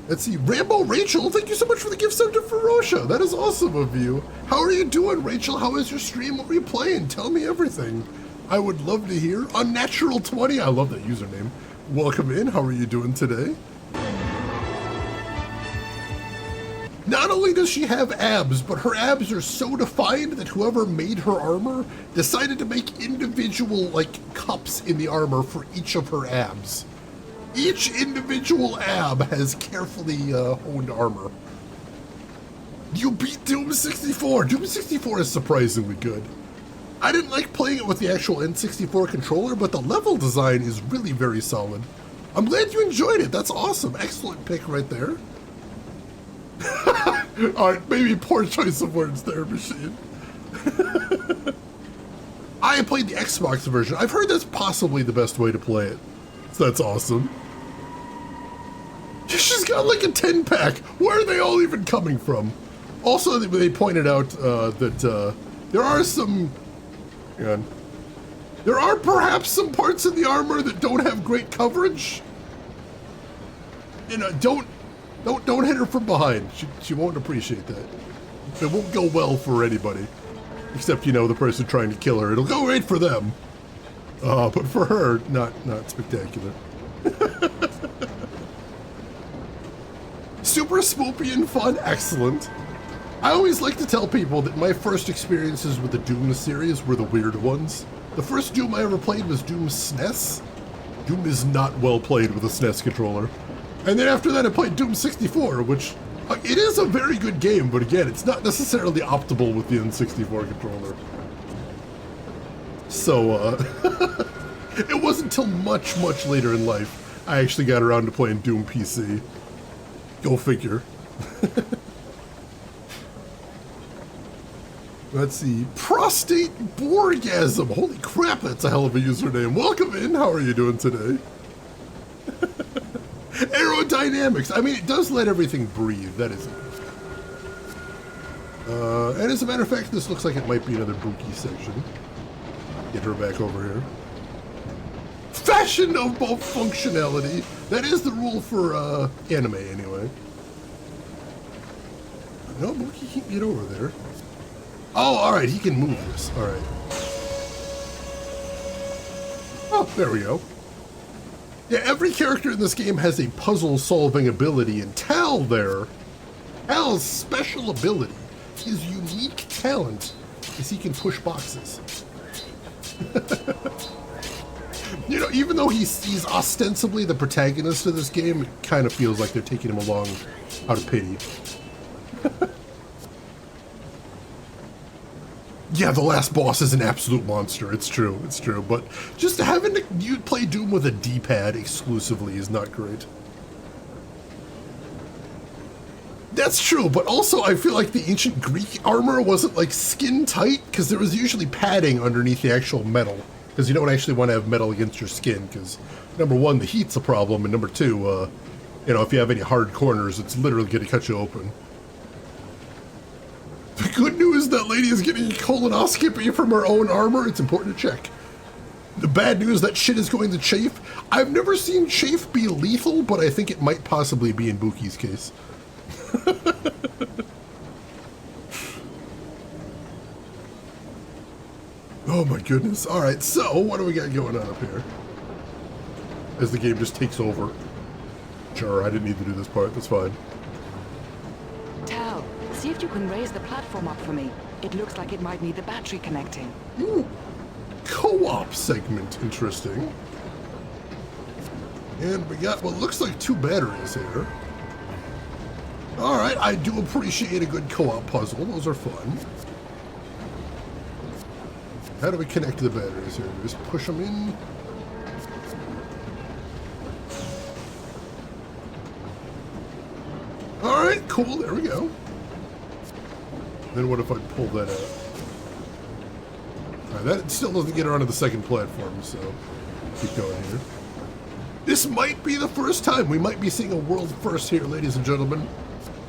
let's see, Rambo Rachel, thank you so much for the gift sub to Ferocia. That is awesome of you. How are you doing, Rachel? How is your stream? What were you playing? Tell me everything. I would love to hear. Unnatural20, I love that username. Welcome in. How are you doing today? Not only does she have abs, but her abs are so defined that whoever made her armor decided to make individual, like, cups in the armor for each of her abs. Each individual ab has carefully honed armor. You beat Doom 64! Doom 64 is surprisingly good. I didn't like playing it with the actual N64 controller, but the level design is really very solid. I'm glad you enjoyed it. That's awesome. Excellent pick right there. Alright, maybe poor choice of words there, Machine. I played the Xbox version. I've heard that's possibly the best way to play it. So that's awesome. She's got like a 10-pack. Where are they all even coming from? Also, they pointed out that there are some... Hang on. There are perhaps some parts in the armor that don't have great coverage. You know, don't hit her from behind. She won't appreciate that. It won't go well for anybody. Except, you know, the person trying to kill her. It'll go great for them. But for her, not spectacular. Super spoopy and fun, excellent. I always like to tell people that my first experiences with the Doom series were the weird ones. The first Doom I ever played was Doom SNES. Doom is not well played with a SNES controller. And then after that I played Doom 64, which, it is a very good game, but again, it's not necessarily optimal with the N64 controller. So, it wasn't until much, much later in life I actually got around to playing Doom PC. Go figure. Let's see. Prostate Borgasm. Holy crap, that's a hell of a username. Welcome in. How are you doing today? Aerodynamics. I mean, it does let everything breathe. That is interesting. And as a matter of fact, this looks like it might be another Buki section. Get her back over here. Fashion of both functionality. That is the rule for anime, anyway. No, Buki can't get over there. Oh, alright, he can move this. Alright. Oh, there we go. Yeah, every character in this game has a puzzle-solving ability, and Tal's special ability, his unique talent, is he can push boxes. You know, even though he's ostensibly the protagonist of this game, it kind of feels like they're taking him along out of pity. Yeah, the last boss is an absolute monster. It's true, but just having you play Doom with a D-pad exclusively is not great. That's true, but also I feel like the ancient Greek armor wasn't like skin tight, because there was usually padding underneath the actual metal, because you don't actually want to have metal against your skin, because number one, the heat's a problem, and number two, you know, if you have any hard corners, it's literally going to cut you open. The good news, that lady is getting a colonoscopy from her own armor. It's important to check. The bad news, that shit is going to chafe. I've never seen chafe be lethal, but I think it might possibly be in Buki's case. Oh my goodness. Alright, so what do we got going on up here? As the game just takes over. Sure, I didn't need to do this part. That's fine. Tal, see if you can raise the platform up for me. It looks like it might need the battery connecting. Ooh. Co-op segment. Interesting. And we got what looks like 2 batteries here. Alright, I do appreciate a good co-op puzzle. Those are fun. How do we connect the batteries here? Just push them in. Alright, cool. There we go. Then what if I pull that out? Alright, that still doesn't get her onto the second platform, so keep going here. This might be the first time. We might be seeing a world first here, ladies and gentlemen.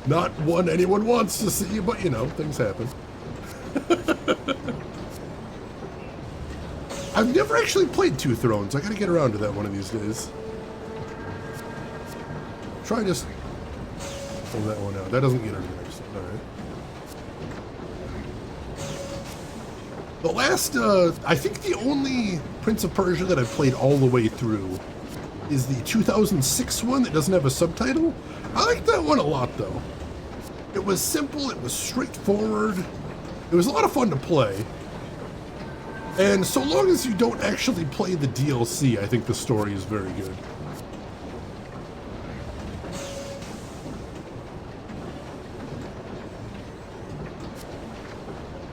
Not one anyone wants to see, but you know, things happen. I've never actually played Two Thrones. I gotta get around to that one of these days. Try just pull that one out. That doesn't get her to the next one. Alright. The last, I think the only Prince of Persia that I've played all the way through is the 2006 one that doesn't have a subtitle. I like that one a lot, though. It was simple, it was straightforward, it was a lot of fun to play. And so long as you don't actually play the DLC, I think the story is very good.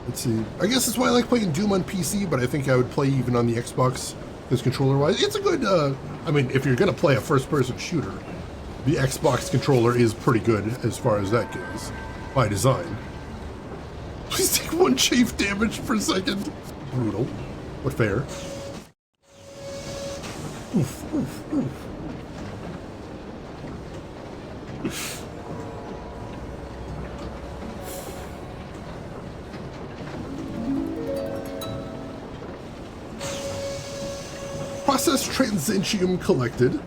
Let's see. I guess that's why I like playing Doom on PC, but I think I would play even on the Xbox, because controller-wise, it's a good, I mean, if you're going to play a first-person shooter, the Xbox controller is pretty good as far as that goes, by design. Please take 1 chafe damage per second. Brutal, but fair. Oof, oof, oof. processed Transentium collected.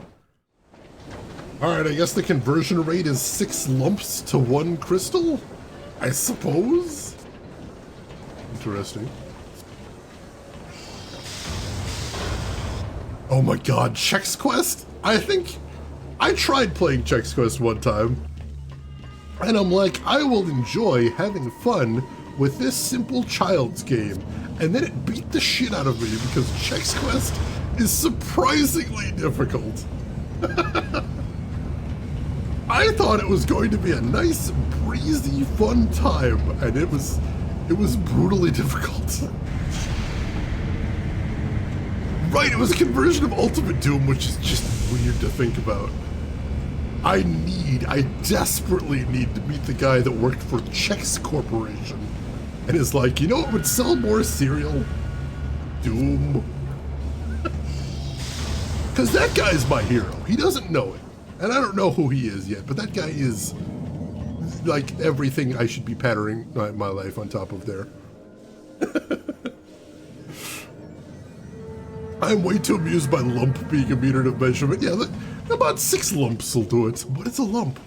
Alright, I guess the conversion rate is 6 lumps to 1 crystal? I suppose? Interesting. Oh my god, Chex Quest? I think I tried playing Chex Quest one time, and I'm like, I will enjoy having fun with this simple child's game, and then it beat the shit out of me because Chex Quest is surprisingly difficult. I thought it was going to be a nice, breezy, fun time, and it was brutally difficult. Right, it was a conversion of Ultimate Doom, which is just weird to think about. I desperately need to meet the guy that worked for Chex Corporation, and is like, you know what would sell more cereal? Doom. Because that guy's my hero. He doesn't know it. And I don't know who he is yet, but that guy is like everything I should be patterning my life on top of there. I'm way too amused by lump being a meter of measurement. Yeah, about 6 lumps will do it. What is a lump?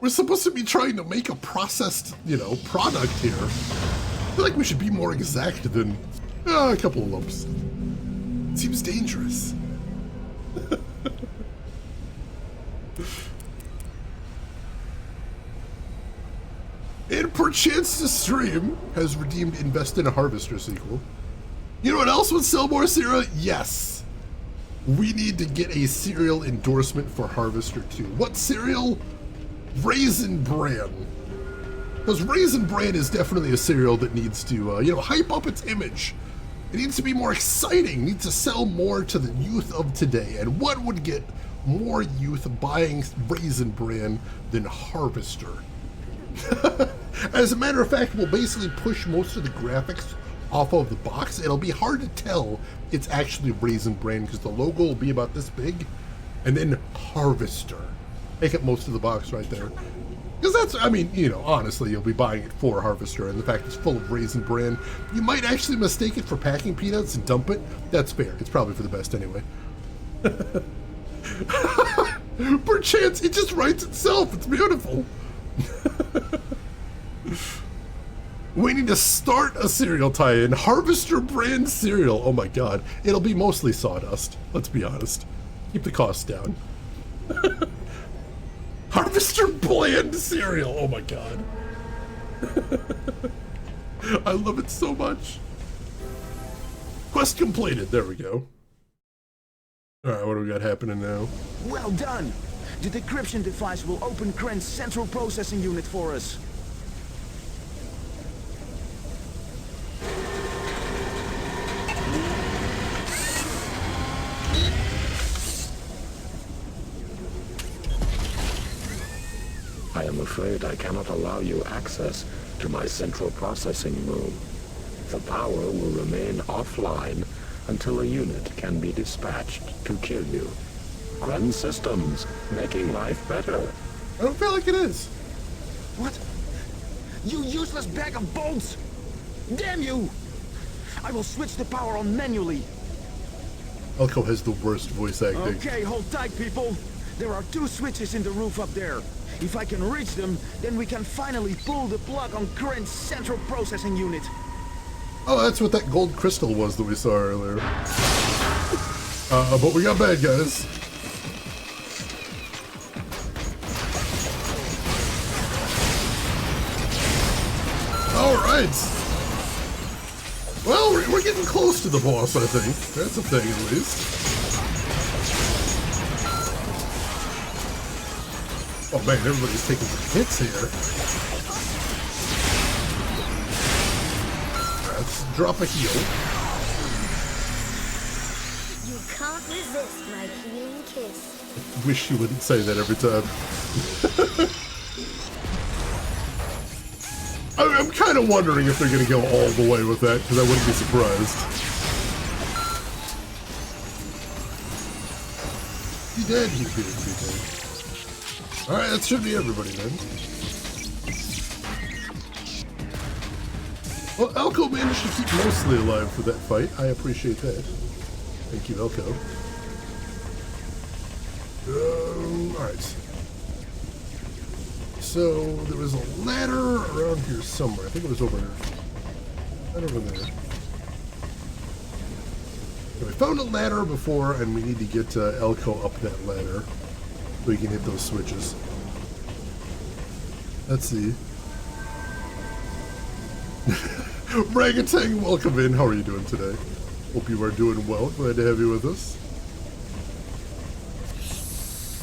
We're supposed to be trying to make a processed, product here. I feel like we should be more exact than a couple of lumps. It seems dangerous. And Perchance to Stream has redeemed Invest in a Harvester sequel. You know what else would sell more cereal? Yes. We need to get a cereal endorsement for Harvester 2. What cereal? Raisin Bran. Because Raisin Bran is definitely a cereal that needs to, hype up its image. It needs to be more exciting. It needs to sell more to the youth of today. And what would get more youth buying Raisin Bran than Harvester? As a matter of fact, we'll basically push most of the graphics off of the box. It'll be hard to tell it's actually Raisin Bran because the logo will be about this big, and then Harvester. Make up most of the box right there. Because that's, honestly, you'll be buying it for Harvester, and the fact it's full of Raisin Bran, you might actually mistake it for packing peanuts and dump it. That's fair. It's probably for the best anyway. Perchance, it just writes itself. It's beautiful. We need to start a cereal tie-in. Harvester brand cereal. Oh my god. It'll be mostly sawdust. Let's be honest. Keep the costs down. Harvester bland cereal. Oh my god. I love it so much. Quest completed. There we go. Alright, what do we got happening now? Well done! The decryption device will open Kren's central processing unit for us. I am afraid I cannot allow you access to my central processing room. The power will remain offline until a unit can be dispatched to kill you. Kren Systems, making life better. I don't feel like it is. What? You useless bag of bolts! Damn you! I will switch the power on manually. Elko has the worst voice acting. Okay, hold tight, people. There are 2 switches in the roof up there. If I can reach them, then we can finally pull the plug on Kren's central processing unit. Oh, that's what that gold crystal was that we saw earlier. But we got bad guys. Alright. Well, we're getting close to the boss, I think. That's a thing, at least. Oh man, everybody's taking some hits here. Let's drop a heal. You can't resist my healing kiss. I wish you wouldn't say that every time. I'm kind of wondering if they're going to go all the way with that, because I wouldn't be surprised. He did, he did. Alright, that should be everybody then. Well, Elko managed to keep mostly alive for that fight. I appreciate that. Thank you, Elko. Alright. So, there was a ladder around here somewhere. I think it was over... right over there. So we found a ladder before, and we need to get Elko up that ladder so we can hit those switches. Let's see. Raggatang, welcome in. How are you doing today? Hope you are doing well. Glad to have you with us.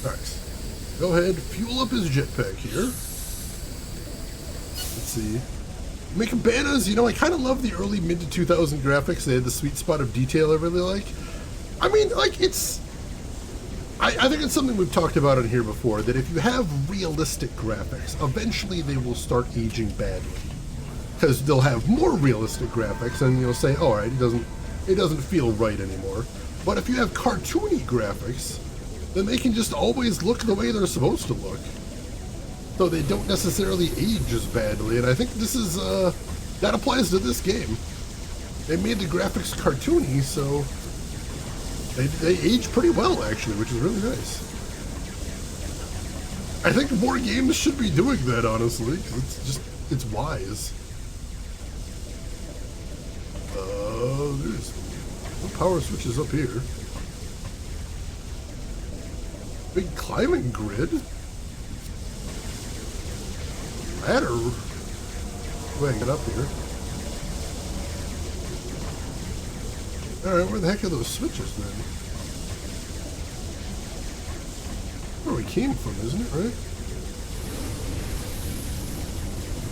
Alright. Go ahead, fuel up his jetpack here. Let's see. Making banners, you know, I kind of love the early mid to 2000 graphics. They had the sweet spot of detail I really like. I mean, like, it's... I think it's something we've talked about on here before, that if you have realistic graphics, eventually they will start aging badly. Because they'll have more realistic graphics, and you'll say, all right, it doesn't feel right anymore. But if you have cartoony graphics, then they can just always look the way they're supposed to look. So they don't necessarily age as badly, and I think this is, that applies to this game. They made the graphics cartoony, so they age pretty well, actually, which is really nice. I think more games should be doing that, honestly, because it's wise. There's no power switches up here. Big climbing grid. Ladder. Wait, get up here. Alright, where the heck are those switches then? Where we came from, isn't it, right?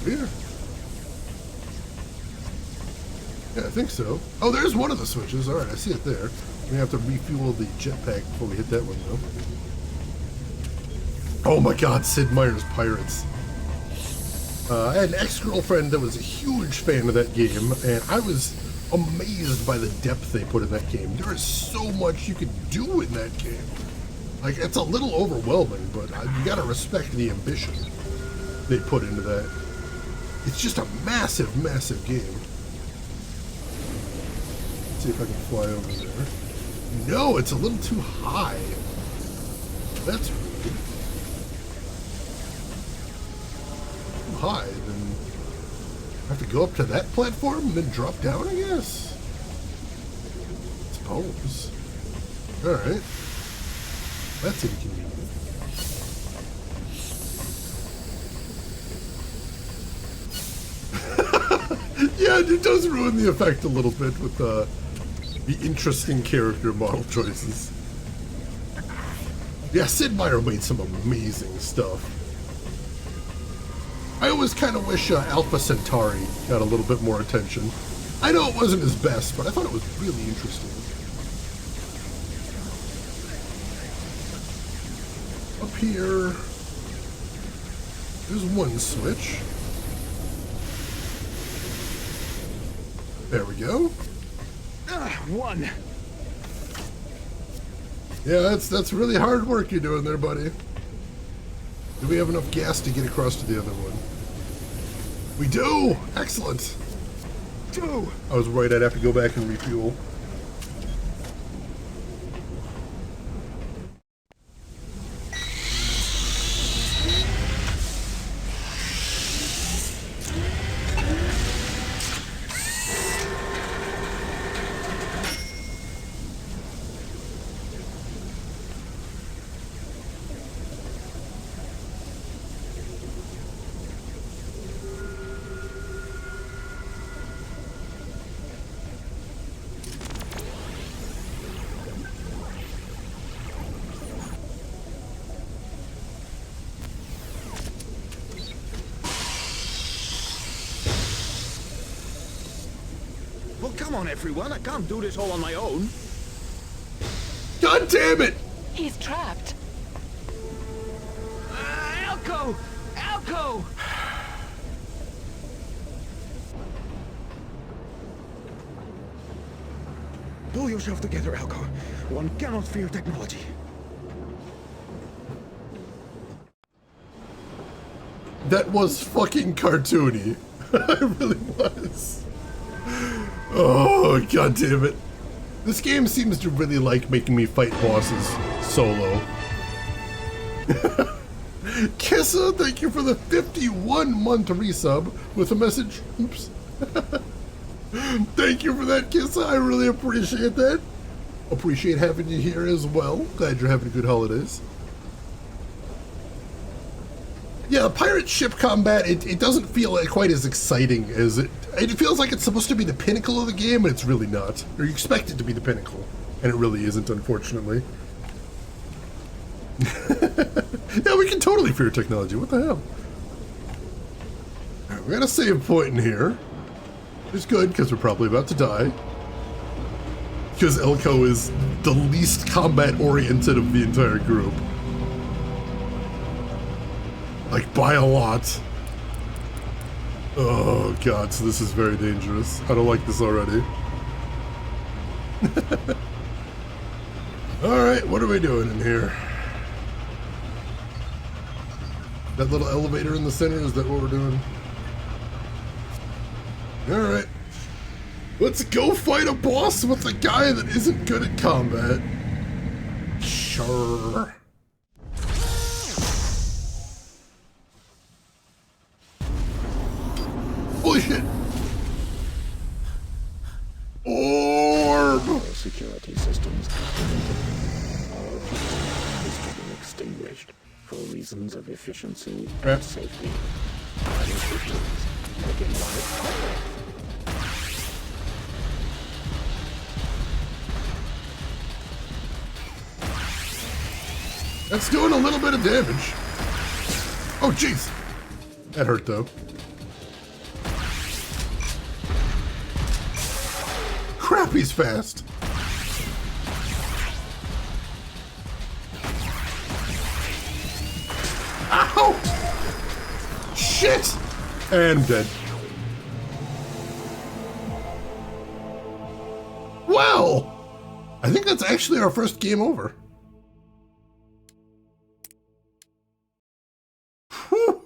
Here. Yeah, I think so. Oh, there's one of the switches. Alright, I see it there. We have to refuel the jetpack before we hit that one, though. Oh my god, Sid Meier's Pirates. I had an ex-girlfriend that was a huge fan of that game, and I was amazed by the depth they put in that game. There is so much you could do in that game. Like, it's a little overwhelming, but you gotta respect the ambition they put into that. It's just a massive, massive game. Let's see if I can fly over there. No, it's a little too high. That's weird. Too high, then I have to go up to that platform and then drop down, I guess? I suppose. Alright. That's inconvenient. Yeah, it does ruin the effect a little bit with the interesting character model choices. Yeah, Sid Meier made some amazing stuff. I always kind of wish Alpha Centauri got a little bit more attention. I know it wasn't his best, but I thought it was really interesting. Up here, there's one switch. There we go. One. Yeah, that's really hard work you're doing there, buddy. Do we have enough gas to get across to the other one? We do! Excellent! I was right, I'd have to go back and refuel. Well, come on, everyone. I can't do this all on my own. God damn it! He's trapped. Elko! Elko! Pull yourself together, Elko. One cannot fear technology. That was fucking cartoony. It really was. Oh, god damn it. This game seems to really like making me fight bosses solo. Kissa, thank you for the 51-month resub with a message. Oops. Thank you for that, Kissa. I really appreciate that. Appreciate having you here as well. Glad you're having good holidays. Yeah, pirate ship combat, it doesn't feel quite as exciting as it feels like it's supposed to be the pinnacle of the game, and it's really not. Or you expect it to be the pinnacle, and it really isn't, unfortunately. Yeah, we can totally fear technology. What the hell? Alright, we got a save point in here. It's good, because we're probably about to die. Because Elko is the least combat-oriented of the entire group. Like, by a lot. Oh, God, so this is very dangerous. I don't like this already. Alright, what are we doing in here? That little elevator in the center, is that what we're doing? Alright. Let's go fight a boss with a guy that isn't good at combat. Sure. Holy shit! Orb! Security systems activated. All fuel is to be extinguished for reasons of efficiency and safety. Other systems making life better. That's doing a little bit of damage. Oh, jeez. That hurt, though. Crap, he's fast. Ow! Shit! And I'm dead. Well, I think that's actually our first game over. Whew.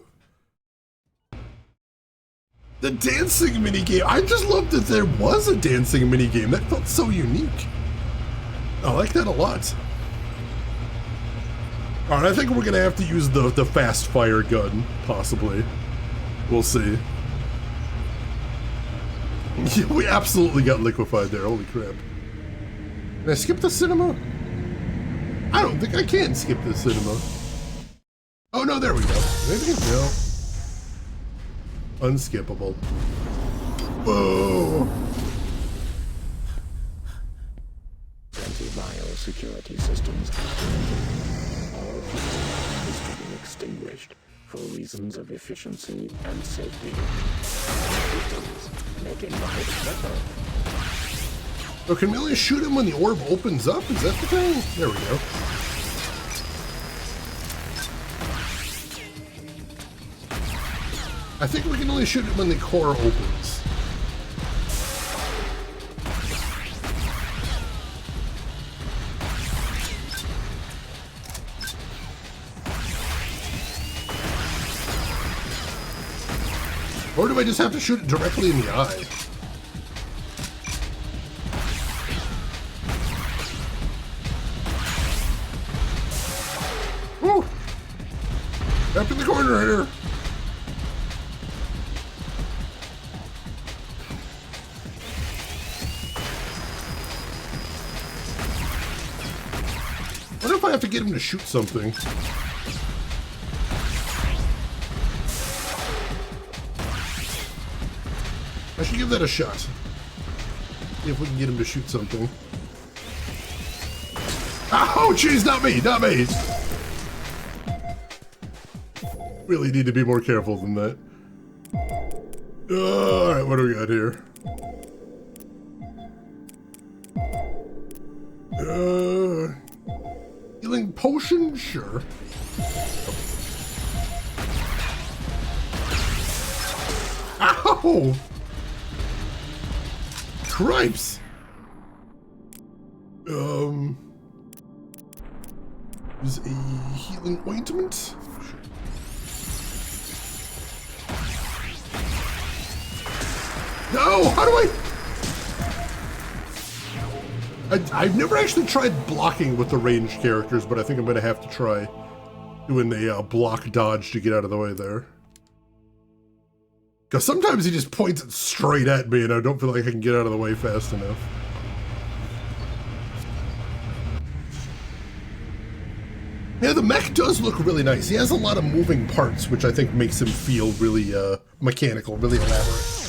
The dancing minigame. I just loved that there was a dancing minigame. That felt so unique. I like that a lot. Alright, I think we're gonna have to use the fast fire gun, possibly. We'll see. We absolutely got liquefied there, holy crap. Can I skip the cinema? I don't think I can skip the cinema. Oh no, there we go. Maybe no. Unskippable. Whoa! Anti-biosecurity systems activated. All fuel is to be extinguished for reasons of efficiency and safety. Systems making life better. So can we only shoot him when the orb opens up? Is that the thing? There we go. I think we can only shoot it when the core opens. Or do I just have to shoot it directly in the eye? Woo! Up in the corner here. I wonder if I have to get him to shoot something. I should give that a shot. See if we can get him to shoot something. Oh, jeez, not me, not me! Really need to be more careful than that. Alright, what do we got here? Healing potion? Sure. Ow! Cripes! Is a healing ointment? No! How do I I've never actually tried blocking with the ranged characters, but I think I'm going to have to try doing the block dodge to get out of the way there. Because sometimes he just points it straight at me and I don't feel like I can get out of the way fast enough. Yeah, the mech does look really nice. He has a lot of moving parts, which I think makes him feel really mechanical, really elaborate.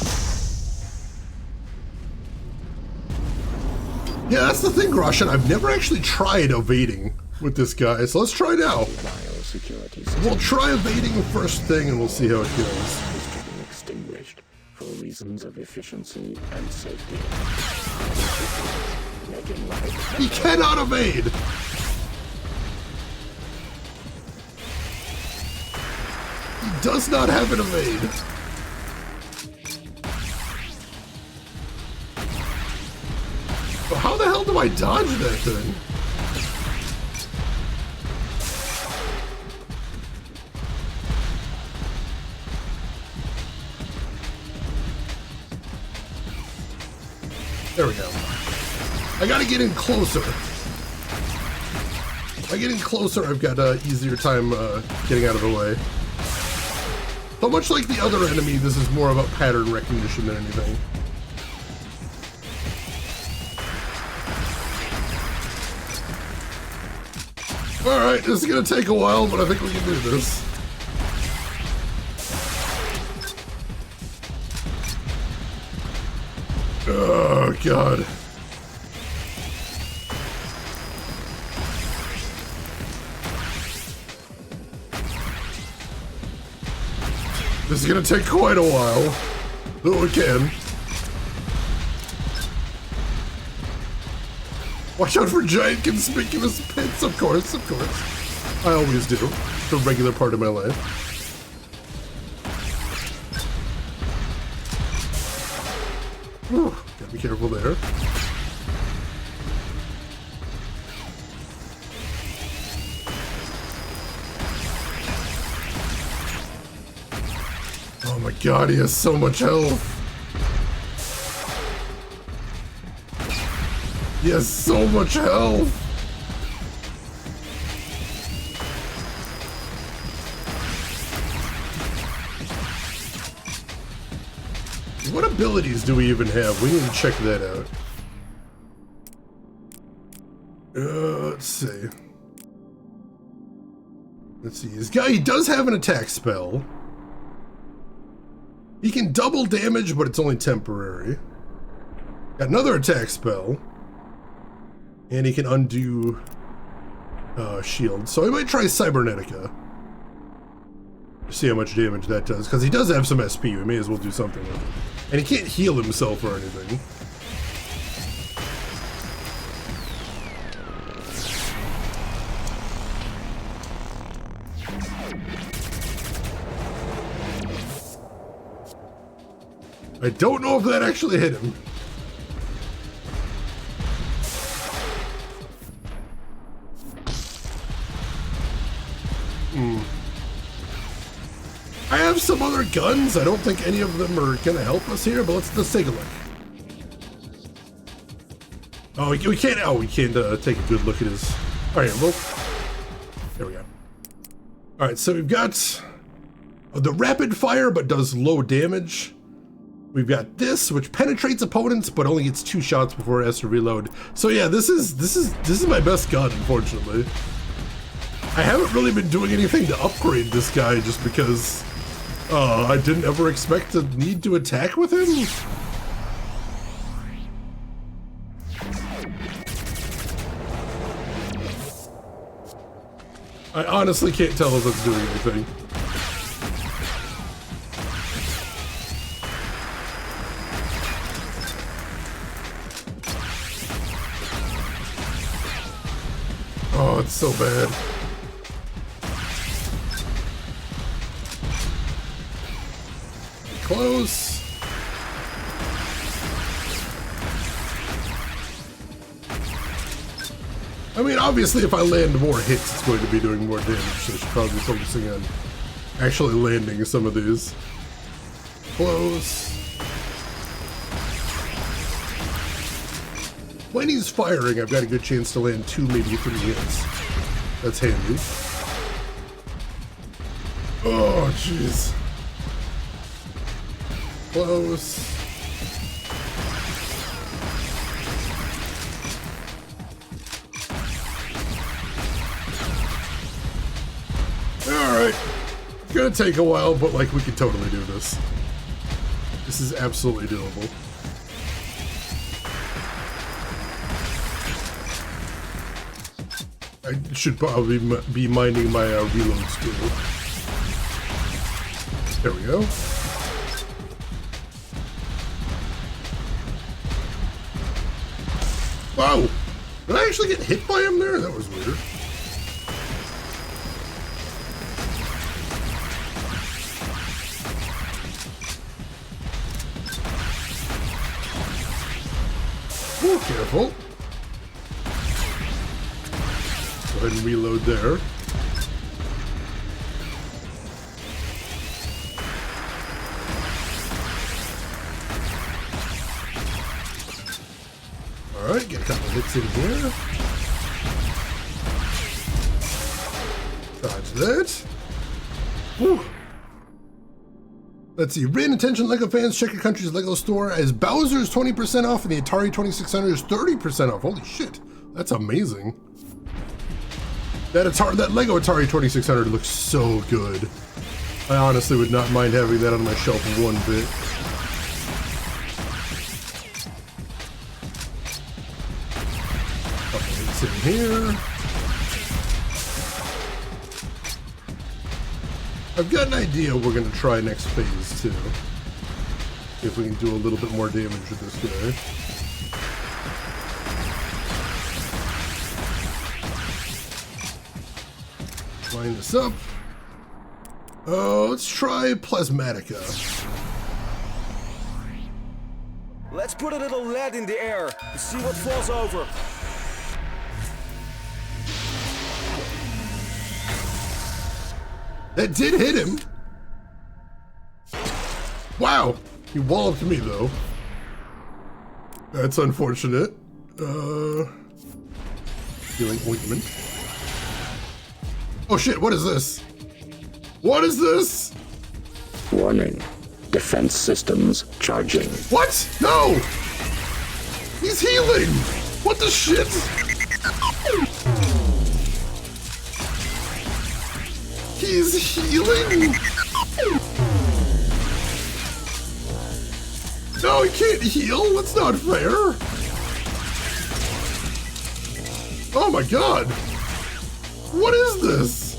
Yeah, that's the thing, Roshan. I've never actually tried evading with this guy, so let's try now. We'll try evading the first thing and we'll see how it goes. Extinguished for reasons of efficiency and safety. He cannot evade! He does not have an evade. But how the hell do I dodge that thing? There we go. I gotta get in closer. If I get in closer, I've got an easier time getting out of the way. So much like the other enemy, this is more about pattern recognition than anything. Alright, this is gonna take a while, but I think we can do this. Oh, God. This is gonna take quite a while, though we can. Watch out for giant conspicuous pits, of course, of course. I always do. It's a regular part of my life. Whew, gotta be careful there. Oh my God, he has so much health. He has so much health. What abilities do we even have? We need to check that out. Let's see. Let's see. This guy, he does have an attack spell. He can double damage, but it's only temporary. Got another attack spell. And he can undo shield. So I might try Cybernetica. See how much damage that does. Because he does have some SP. We may as well do something with it. And he can't heal himself or anything. I don't know if that actually hit him. I have some other guns. I don't think any of them are gonna help us here, but let's take a look. Oh, we can't. Oh, we can't take a good look at his. All right, well, there we go. All right, so we've got the rapid fire, but does low damage. We've got this, which penetrates opponents, but only gets 2 shots before it has to reload. So yeah, this is my best gun, unfortunately. I haven't really been doing anything to upgrade this guy just because I didn't ever expect to need to attack with him. I honestly can't tell if it's doing anything. Oh, it's so bad. Close. I mean, obviously, if I land more hits, it's going to be doing more damage, so I should probably be focusing on actually landing some of these. Close. when he's firing, I've got a good chance to land 2, maybe 3 hits. That's handy. Oh, jeez. Close. Alright. Gonna take a while, but like we can totally do this. This is absolutely doable. I should probably be minding my reloads too. There we go. Wow! Did I actually get hit by him there? That was weird. Ooh, careful. Go ahead and reload there. Alright, get a couple hits in here. Dodge that. Whew. Let's see. Rain attention, LEGO fans. Check your country's LEGO store as Bowser's 20% off and the Atari 2600 is 30% off. Holy shit. That's amazing. That LEGO Atari 2600 looks so good. I honestly would not mind having that on my shelf one bit. Couple hits in here. I've got an idea we're going to try next phase, too. See if we can do a little bit more damage with this guy. Line this up. Let's try Plasmatica. Let's put a little lead in the air to see what falls over. That did hit him. Wow. He walloped me, though. That's unfortunate. Healing ointment. Oh shit, what is this? What is this? Warning. Defense systems charging. What? No! He's healing! What the shit? He's healing? No, he can't heal. That's not fair. Oh my god. What is this?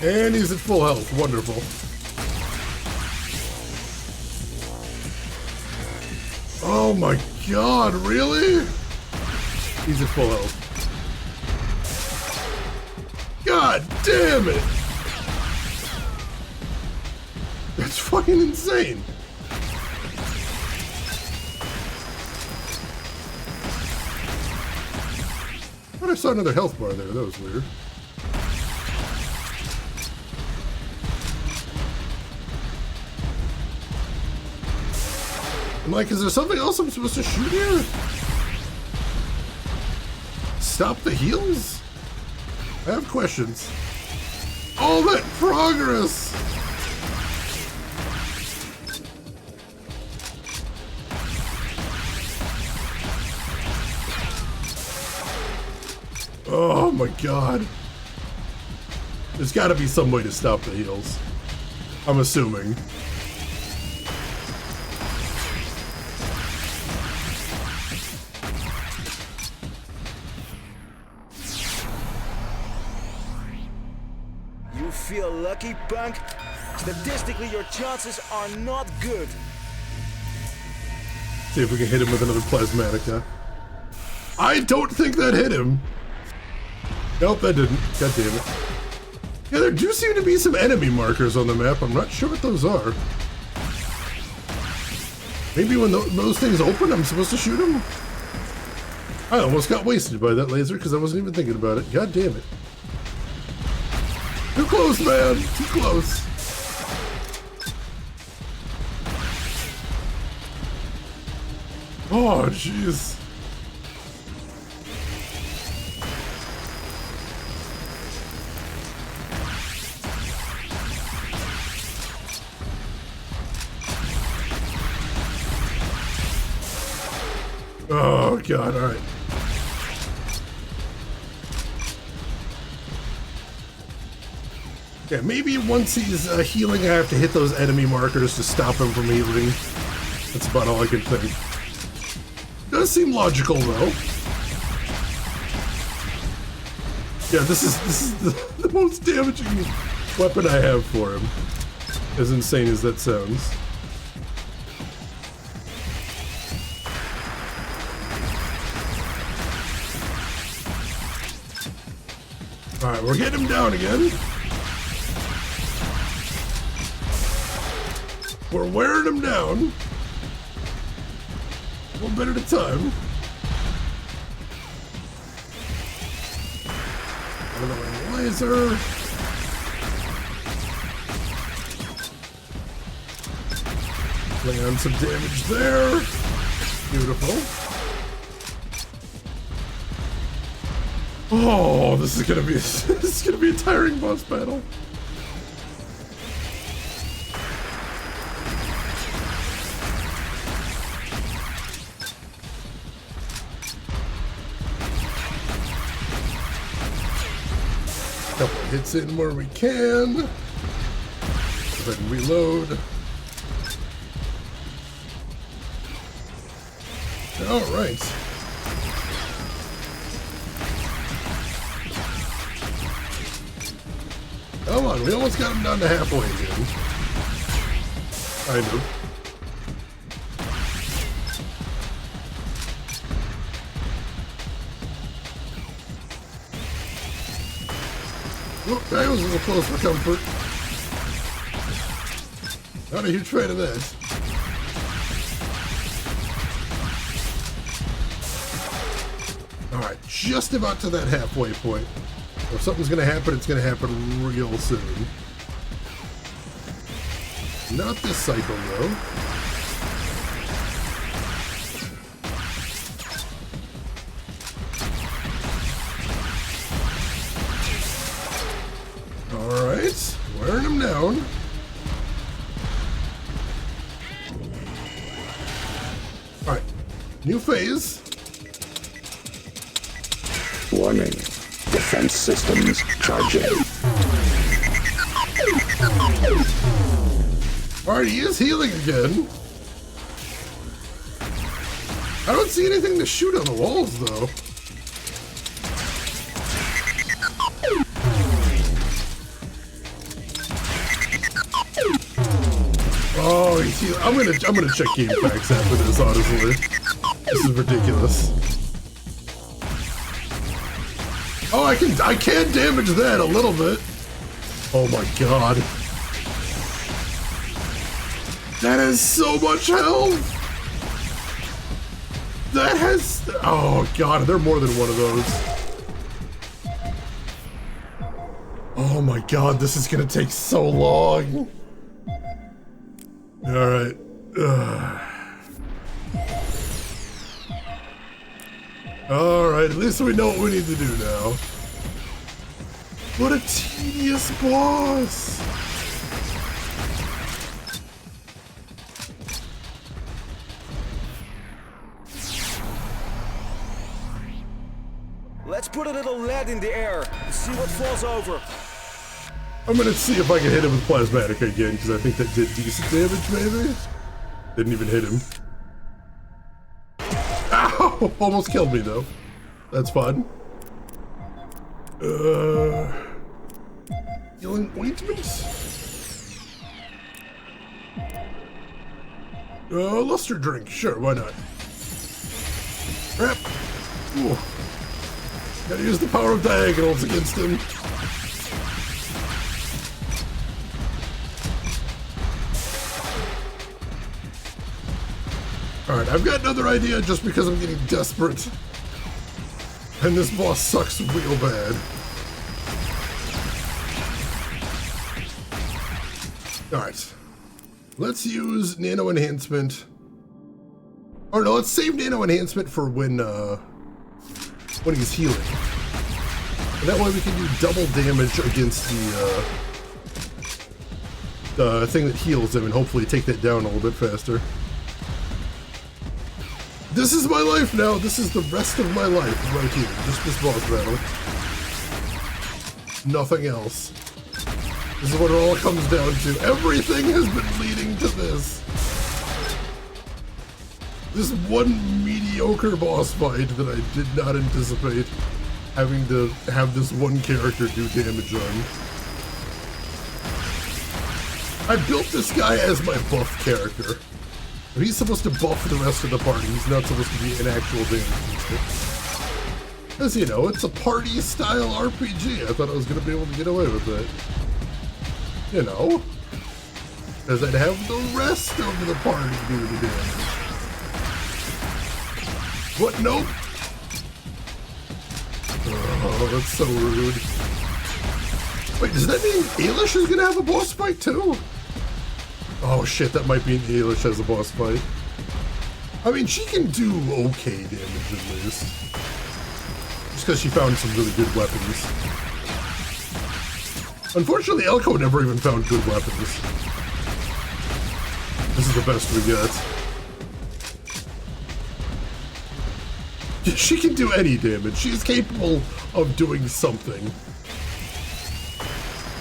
And he's at full health. Wonderful. Oh my god, really? He's at full health. God damn it! That's fucking insane. I thought I saw another health bar there. That was weird. I'm like, is there something else I'm supposed to shoot here? Stop the heals? I have questions. All that progress! Oh my god. There's gotta be some way to stop the heals. I'm assuming. You feel lucky, punk? Statistically, your chances are not good. See if we can hit him with another Plasmatica. I don't think that hit him. Nope, that didn't. God damn it. Yeah, there do seem to be some enemy markers on the map. I'm not sure what those are. Maybe when those things open, I'm supposed to shoot them? I almost got wasted by that laser because I wasn't even thinking about it. God damn it. Too close, man. Too close. Oh, jeez. Oh, God, all right. Yeah, maybe once he's healing, I have to hit those enemy markers to stop him from healing. That's about all I can think. Does seem logical, though. Yeah, this is the most damaging weapon I have for him. As insane as that sounds. Alright, we're getting him down again. We're wearing him down. A little bit at a time. Another laser. Land some damage there. Beautiful. Oh, this is gonna be a tiring boss battle. Couple of hits in where we can. Go ahead and reload. All right. Come on, we almost got him down to halfway again. I know. Oh, that was a little close for comfort. Not a huge fan of that. Alright, just about to that halfway point. If something's gonna happen, it's gonna happen real soon. Not this cycle, though. Alright, wearing him down. Alright, new phase. Warning. Defense systems charging. Alright, he is healing again. I don't see anything to shoot on the walls, though. Oh, he's healing. I'm gonna check game facts after this, honestly. This is ridiculous. Oh, I can damage that a little bit. Oh my god. That has so much health. That has, oh god, there are more than one of those. Oh my god, this is gonna take so long. Alright. Alright, at least we know what we need to do now. What a tedious boss! Let's put a little lead in the air and see what falls over. I'm gonna see if I can hit him with Plasmatic again, because I think that did decent damage, maybe? Didn't even hit him. Ow! Almost killed me, though. That's fun. Healing ointments? Luster drink. Sure, why not? Crap. Ooh. Gotta use the power of diagonals against him. Alright, I've got another idea just because I'm getting desperate. And this boss sucks real bad. Alright. Let's use Nano Enhancement Or no, let's save nano enhancement for when he's healing. And that way we can do double damage against the thing that heals him and hopefully take that down a little bit faster. This is my life now. This is the rest of my life right here. Just this boss battle. Nothing else. This is what it all comes down to. Everything has been leading to this. This one mediocre boss fight that I did not anticipate having to have this one character do damage on. I built this guy as my buff character. But he's supposed to buff the rest of the party. He's not supposed to be an actual damage booster. As you know, it's a party-style RPG. I thought I was going to be able to get away with it. You know? Because I'd have the rest of the party do the damage. What? Nope. Oh, that's so rude. Wait, does that mean Ailish is gonna have a boss fight too? Oh shit, that might mean Ailish has a boss fight. I mean, she can do okay damage at least. Just because she found some really good weapons. Unfortunately, Elko never even found good weapons. This is the best we get. She can do any damage. She is capable of doing something.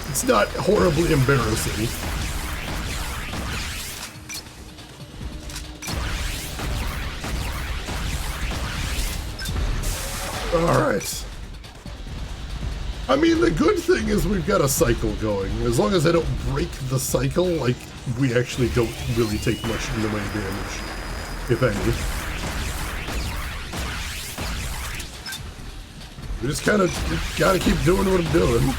It's not horribly embarrassing. Alright. I mean, the good thing is we've got a cycle going. As long as I don't break the cycle, like, we actually don't really take much in the way of damage. If any. We just kind of gotta keep doing what I'm doing.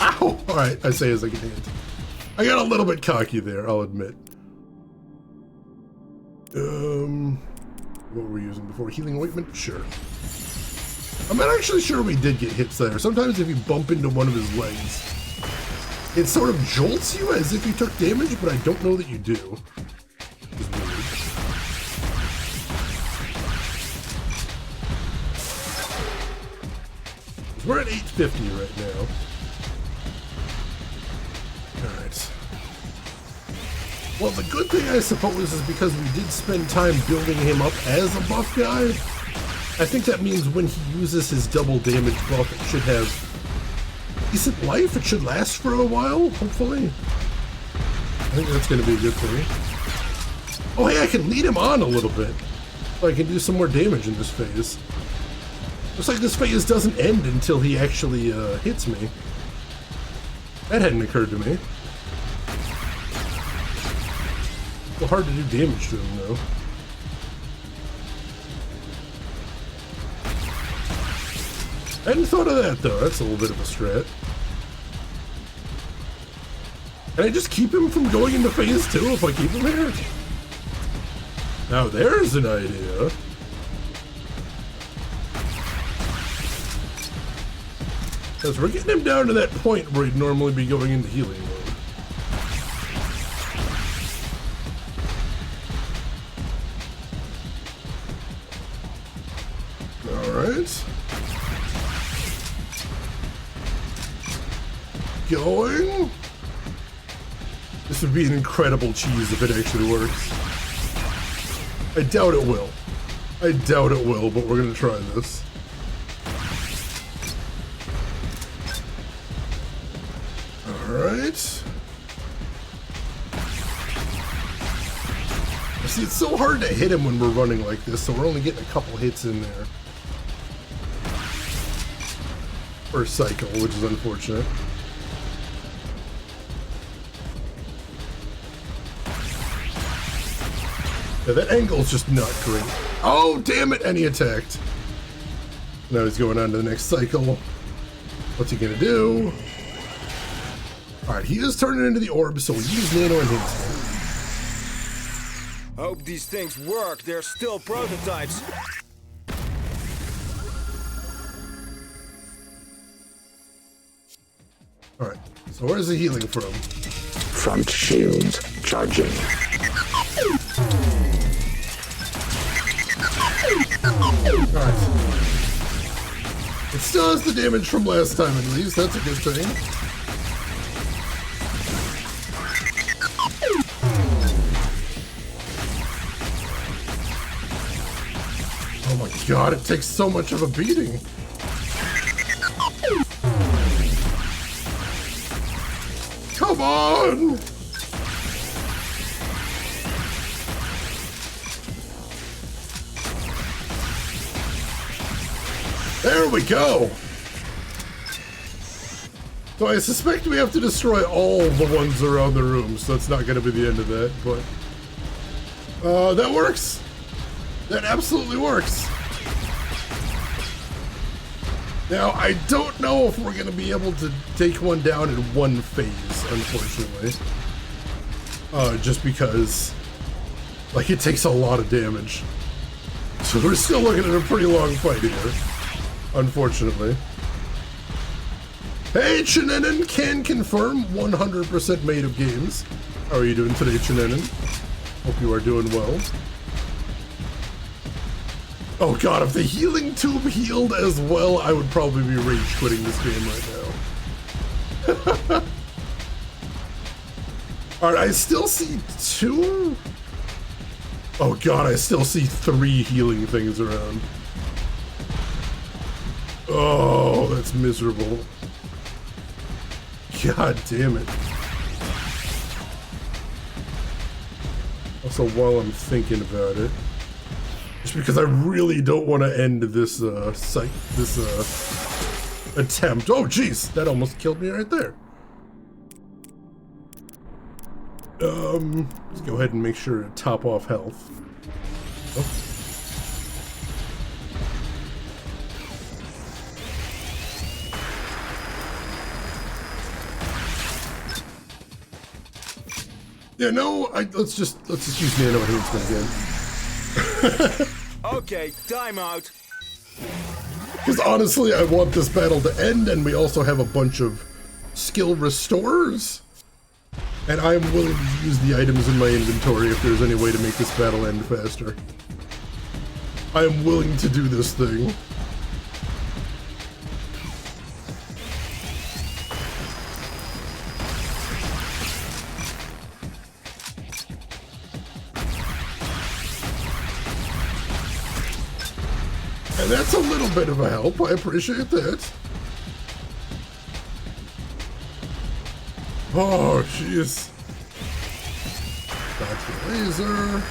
Ow! Alright, I say as I can hit. I got a little bit cocky there, I'll admit. What were we using before? Healing ointment? Sure. I'm not actually sure we did get hits there. Sometimes if you bump into one of his legs, it sort of jolts you as if you took damage, but I don't know that you do. It's weird. We're at 850 right now. Alright. Well, the good thing, I suppose, is because we did spend time building him up as a buff guy, I think that means when he uses his double damage buff, it should have decent life. It should last for a while, hopefully. I think that's going to be a good thing. Oh, hey, I can lead him on a little bit. So I can do some more damage in this phase. Looks like this phase doesn't end until he actually hits me. That hadn't occurred to me. A little hard to do damage to him, though. I hadn't thought of that, though. That's a little bit of a strat. Can I just keep him from going into phase 2 if I keep him here? Now there's an idea. Because we're getting him down to that point where he'd normally be going into healing mode. Alright. Going. This would be an incredible cheese if it actually works. I doubt it will. I doubt it will, but we're gonna try this. Alright. See, it's so hard to hit him when we're running like this, so we're only getting a couple hits in there. First cycle, which is unfortunate. Yeah, that angle's just not great. Oh, damn it! And he attacked. Now he's going on to the next cycle. What's he gonna do? Alright, he is turning into the orb, so we use nano enhancement. Hope these things work. They're still prototypes. Alright, so where's the healing from? Front shields charging. Alright. It still has the damage from last time at least, that's a good thing. Oh my god, it takes so much of a beating. Come on! There we go! So I suspect we have to destroy all the ones around the room, so that's not going to be the end of that, but... that works! That absolutely works! Now, I don't know if we're going to be able to take one down in one phase, unfortunately. Just because, like, it takes a lot of damage. So we're still looking at a pretty long fight here, unfortunately. Hey, Chinanen can confirm 100% made of games. How are you doing today, Chinanen? Hope you are doing well. Oh god, if the healing tube healed as well, I would probably be rage quitting this game right now. Alright, I still see 2? Oh god, I still see 3 healing things around. Oh, that's miserable. God damn it. Also, while I'm thinking about it, just because I really don't want to end this attempt. Oh jeez, that almost killed me right there. Let's go ahead and make sure to top off health. Oh. Yeah, no, let's just use nano enhancement again. Okay, time out. Because honestly, I want this battle to end, and we also have a bunch of skill restorers. And I am willing to use the items in my inventory if there's any way to make this battle end faster. I am willing to do this thing. And that's a little bit of a help. I appreciate that. Oh, jeez. Dodge the laser.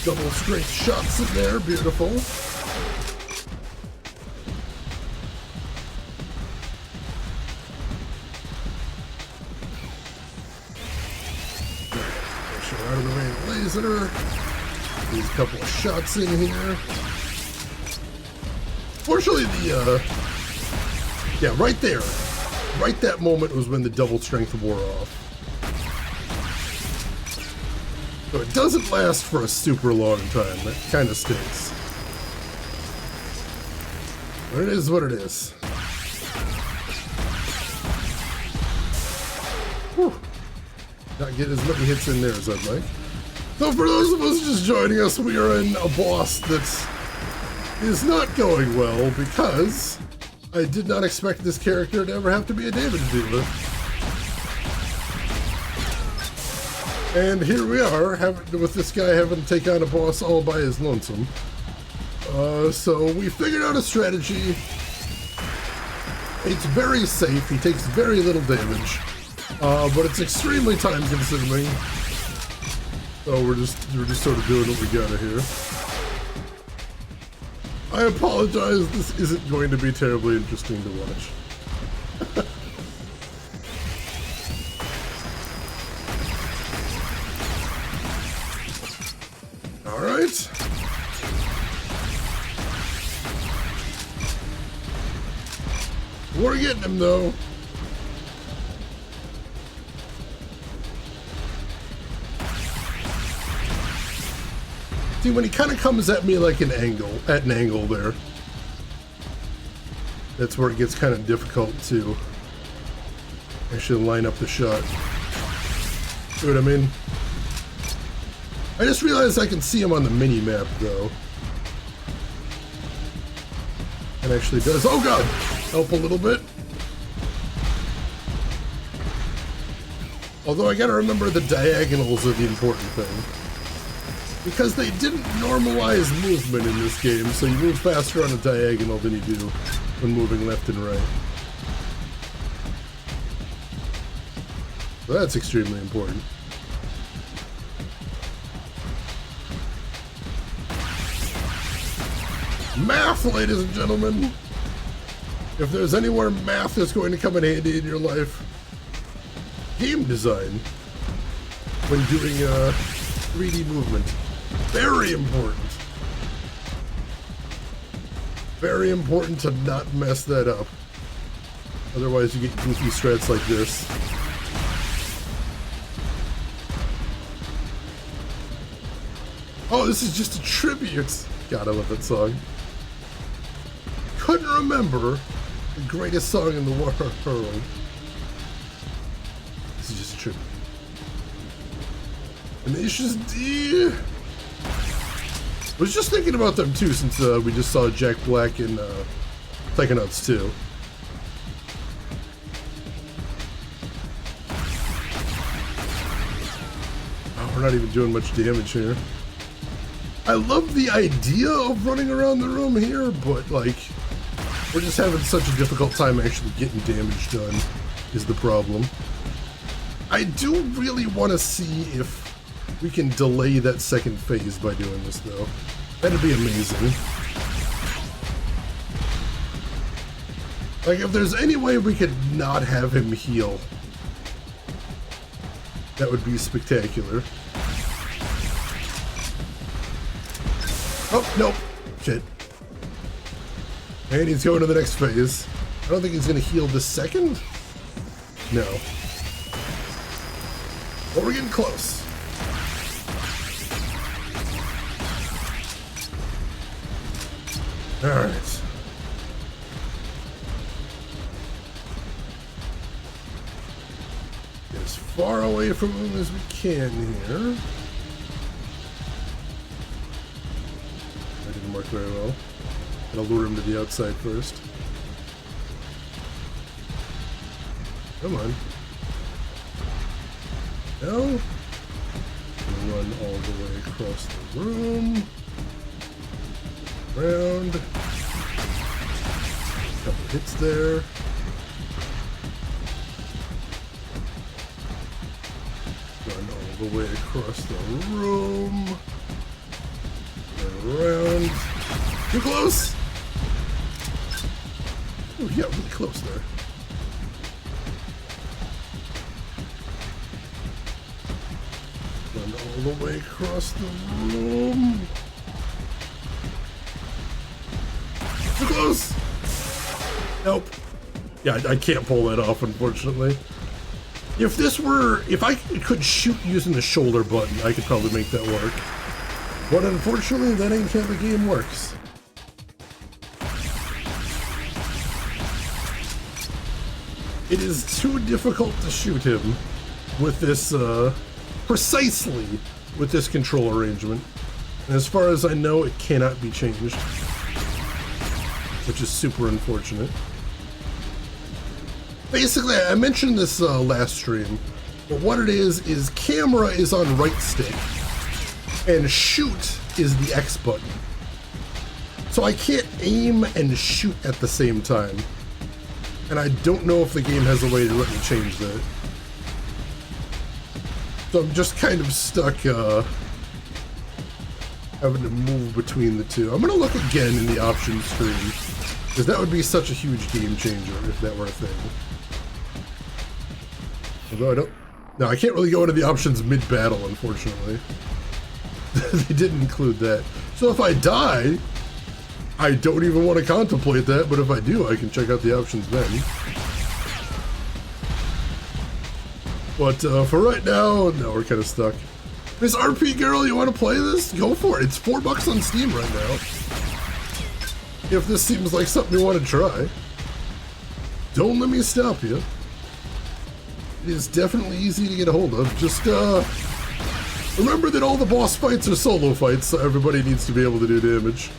Double strength shots in there. Beautiful. Out of the way of the laser. There's a couple of shots in here. Fortunately, yeah, right there. Right that moment was when the double strength wore off. So it doesn't last for a super long time. That kind of stinks. But it is what it is. Whew. Not get as many hits in there as I'd like. So for those of us just joining us, we are in a boss that is not going well because I did not expect this character to ever have to be a damage dealer. And here we are, with this guy having to take on a boss all by his lonesome. So we figured out a strategy. It's very safe, he takes very little damage. But it's extremely time consuming. So we're just sort of doing what we gotta here. I apologize, this isn't going to be terribly interesting to watch. Alright. We're getting him though. See, when he kind of comes at me like at an angle there, that's where it gets kind of difficult to actually line up the shot. See what I mean? I just realized I can see him on the mini-map, though. It actually does. Oh god! Help a little bit. Although I gotta remember the diagonals are the important thing. Because they didn't normalize movement in this game, so you move faster on a diagonal than you do when moving left and right. So that's extremely important. Math, ladies and gentlemen! If there's anywhere math is going to come in handy in your life, game design, when doing 3D movement. Very important. Very important to not mess that up. Otherwise you get goofy strats like this. Oh, this is just a tribute! God, I love that song. Couldn't remember the greatest song in the world. This is just a tribute. Tenacious D. Was just thinking about them too, since we just saw Jack Black in Psychonauts 2. Oh, we're not even doing much damage here. I love the idea of running around the room here, but like, we're just having such a difficult time actually getting damage done is the problem. I do really want to see if we can delay that second phase by doing this, though. That'd be amazing. Like, if there's any way we could not have him heal, that would be spectacular. Oh, nope. Shit. And he's going to the next phase. I don't think he's going to heal this second. No. But we're getting close. Alright. Get as far away from him as we can here. That didn't work very well. Gotta lure him to the outside first. Come on. No. Run all the way across the room. Around. Couple hits there. Run all the way across the room. Around. Too close! Oh, yeah, really close there. Run all the way across the room. Too close! Nope. Yeah, I can't pull that off, unfortunately. If I could shoot using the shoulder button, I could probably make that work. But unfortunately, that ain't how the game works. It is too difficult to shoot him with this, precisely with this control arrangement. And as far as I know, it cannot be changed. Which is super unfortunate. Basically, I mentioned this last stream, but what it is camera is on right stick, and shoot is the X button. So I can't aim and shoot at the same time. And I don't know if the game has a way to let me change that. So I'm just kind of stuck having to move between the two. I'm gonna look again in the options screen, because that would be such a huge game changer if that were a thing. Although I don't... No, I can't really go into the options mid-battle, unfortunately. They didn't include that. So if I die, I don't even want to contemplate that, but if I do, I can check out the options then. But for right now, no, we're kind of stuck. Miss RP Girl, you want to play this? Go for it. It's $4 on Steam right now. If this seems like something you want to try, don't let me stop you. It is definitely easy to get a hold of. Just remember that all the boss fights are solo fights, so everybody needs to be able to do damage.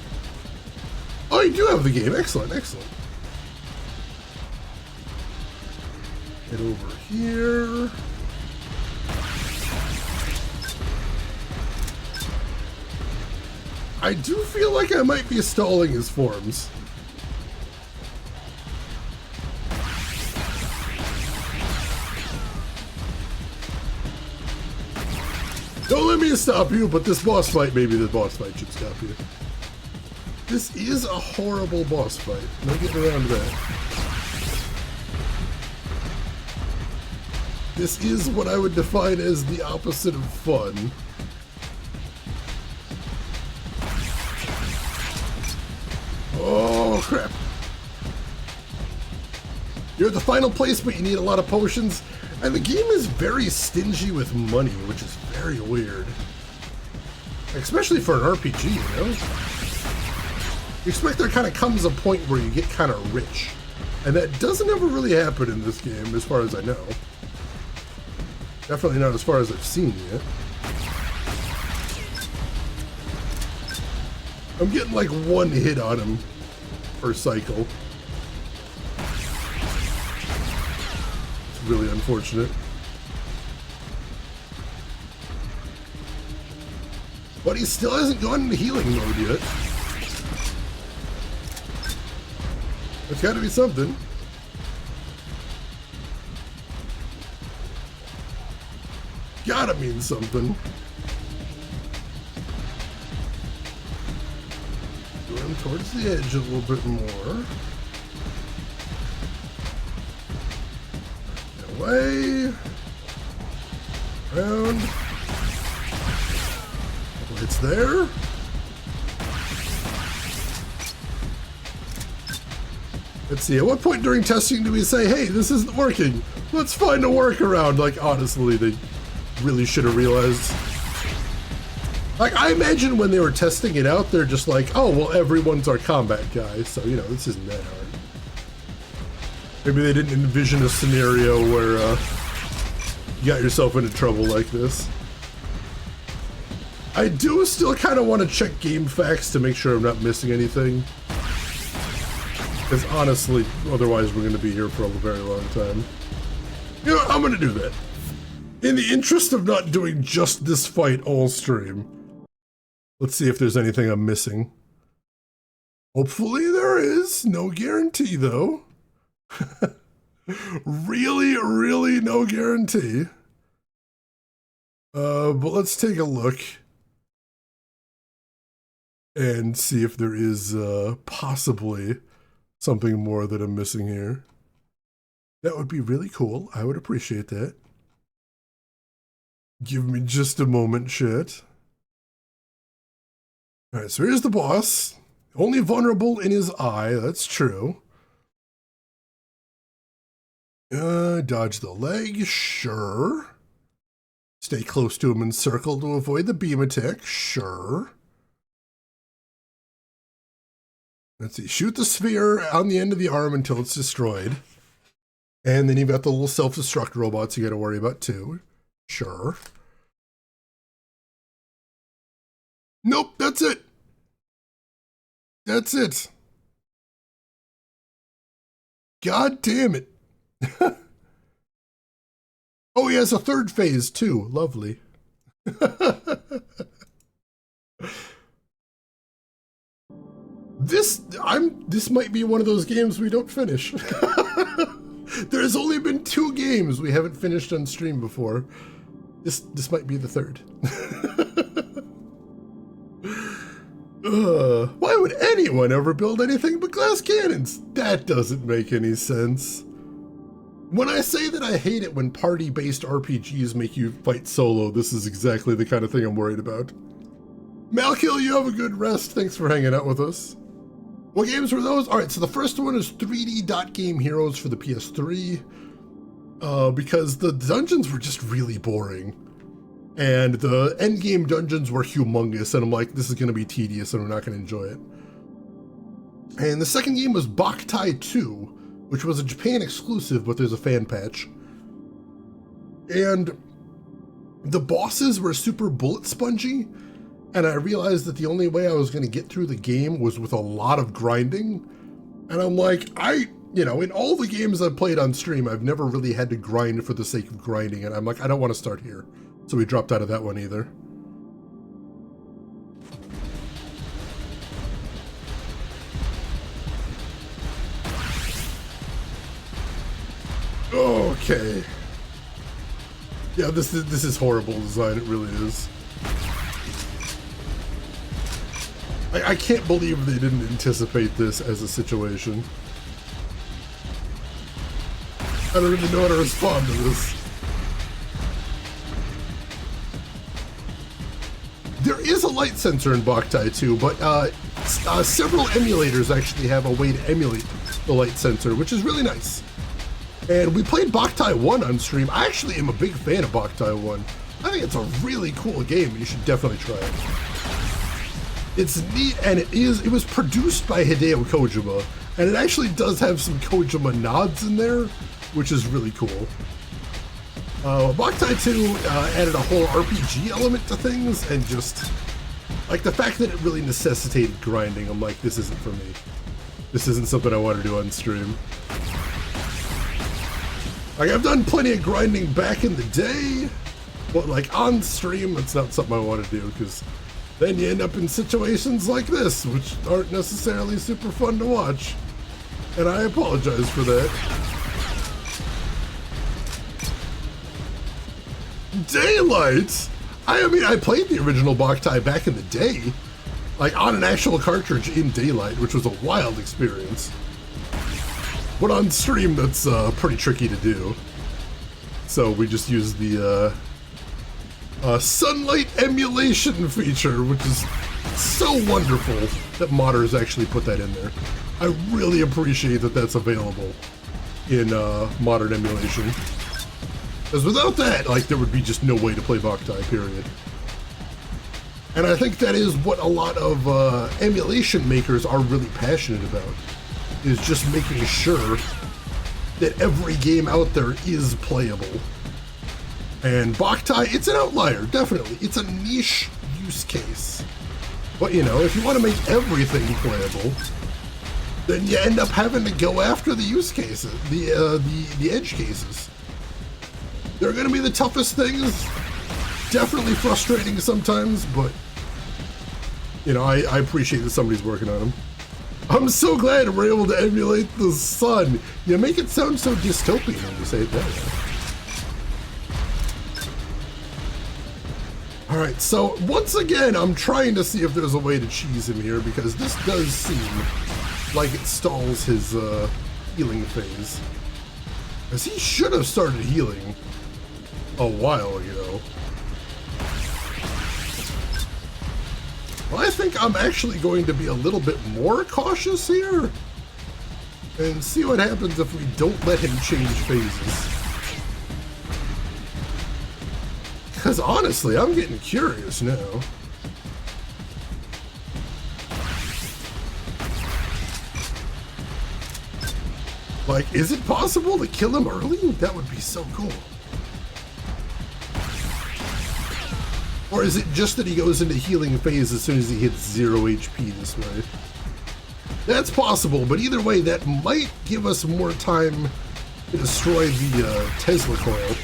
Oh, you do have the game. Excellent, excellent. Head over here. I do feel like I might be stalling his forms. Don't let me stop you, but this boss fight, maybe the boss fight should stop you. This is a horrible boss fight. No getting around to that. This is what I would define as the opposite of fun. Oh, crap. You're at the final place, but you need a lot of potions. And the game is very stingy with money, which is very weird. Especially for an RPG, you know? You expect there kind of comes a point where you get kind of rich. And that doesn't ever really happen in this game, as far as I know. Definitely not as far as I've seen yet. I'm getting like one hit on him per cycle. It's really unfortunate. But he still hasn't gone into healing mode yet. There's got to be something. Gotta mean something. Going towards the edge a little bit more. Away. Around. It's there. Let's see, at what point during testing do we say, hey, this isn't working? Let's find a workaround. Like, honestly, they really should have realized. Like, I imagine when they were testing it out, they're just like, oh, well, everyone's our combat guy, so, you know, this isn't that hard. Maybe they didn't envision a scenario where you got yourself into trouble like this. I do still kind of want to check game facts to make sure I'm not missing anything. Because honestly, otherwise we're going to be here for a very long time. You know what, I'm going to do that. In the interest of not doing just this fight all stream. Let's see if there's anything I'm missing. Hopefully there is. No guarantee though. Really, really no guarantee. But let's take a look. And see if there is possibly something more that I'm missing here. That would be really cool. I would appreciate that. Give me just a moment, chat. Alright, so here's the boss. Only vulnerable in his eye, that's true. Dodge the leg, sure. Stay close to him in circle to avoid the beam attack, sure. Let's see, shoot the sphere on the end of the arm until it's destroyed. And then you've got the little self-destruct robots you gotta worry about too. Sure. Nope, that's it. That's it. God damn it. Oh, he has a third phase too. Lovely. This might be one of those games we don't finish. There's only been 2 games we haven't finished on stream before. This might be the third. Why would anyone ever build anything but glass cannons? That doesn't make any sense. When I say that I hate it when party-based RPGs make you fight solo, this is exactly the kind of thing I'm worried about. Malkill, you have a good rest. Thanks for hanging out with us. What games were those? Alright, so the first one is 3D Dot Game Heroes for the PS3. Because the dungeons were just really boring. And the endgame dungeons were humongous, and I'm like, this is going to be tedious and I'm not going to enjoy it. And the second game was Boktai 2, which was a Japan exclusive, but there's a fan patch. And the bosses were super bullet spongy, and I realized that the only way I was going to get through the game was with a lot of grinding. And I'm like, in all the games I've played on stream, I've never really had to grind for the sake of grinding, and I'm like, I don't want to start here. So we dropped out of that one either. Okay. Yeah, this is horrible design, it really is. I can't believe they didn't anticipate this as a situation. I don't even know how to respond to this. There is a light sensor in Boktai too, but several emulators actually have a way to emulate the light sensor, which is really nice. And we played Boktai 1 on stream. I actually am a big fan of Boktai 1. I think it's a really cool game, and you should definitely try it. It's neat, and it was produced by Hideo Kojima, and it actually does have some Kojima nods in there, which is really cool. Boktai 2 added a whole RPG element to things, and just, like, the fact that it really necessitated grinding, I'm like, this isn't for me. This isn't something I want to do on stream. Like, I've done plenty of grinding back in the day, but, like, on stream, it's not something I want to do, because then you end up in situations like this, which aren't necessarily super fun to watch. And I apologize for that. Daylight? I mean, I played the original Boktai back in the day, like on an actual cartridge in Daylight, which was a wild experience. But on stream, that's pretty tricky to do. So we just used the sunlight emulation feature, which is so wonderful that modders actually put that in there. I really appreciate that that's available in modern emulation. Because without that, like, there would be just no way to play Boktai, period. And I think that is what a lot of emulation makers are really passionate about, is just making sure that every game out there is playable. And Boktai, it's an outlier, definitely. It's a niche use case. But, you know, if you want to make everything playable, then you end up having to go after the use cases, the edge cases. They're going to be the toughest things. Definitely frustrating sometimes, but, you know, I appreciate that somebody's working on them. I'm so glad we're able to emulate the sun. You make it sound so dystopian when you say it that way. Alright, so once again, I'm trying to see if there's a way to cheese him here, because this does seem like it stalls his healing phase. Because he should have started healing a while ago. Well, I think I'm actually going to be a little bit more cautious here and see what happens if we don't let him change phases. Because honestly, I'm getting curious now. Like, is it possible to kill him early? That would be so cool. Or is it just that he goes into healing phase as soon as he hits 0 HP this way? That's possible, but either way, that might give us more time to destroy the Tesla coil.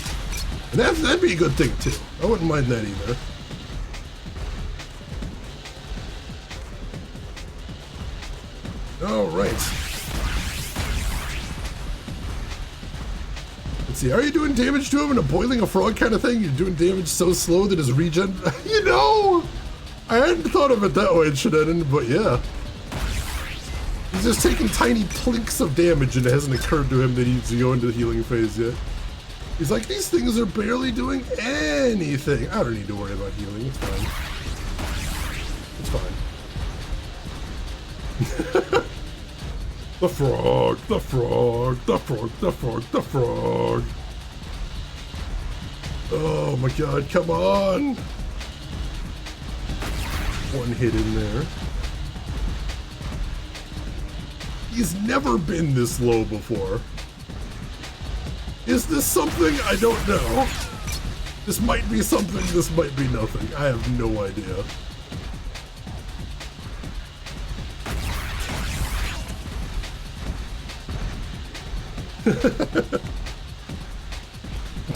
And that'd be a good thing too. I wouldn't mind that either. All right. Let's see. Are you doing damage to him in a boiling a frog kind of thing? You're doing damage so slow that his regen. You know, I hadn't thought of it that way, Shedden, but yeah. He's just taking tiny plinks of damage, and it hasn't occurred to him that he needs to go into the healing phase yet. He's like, these things are barely doing anything. I don't need to worry about healing. It's fine. It's fine. The frog, the frog, the frog, the frog, the frog. Oh my god, come on. One hit in there. He's never been this low before. Is this something? I don't know. This might be something, this might be nothing. I have no idea.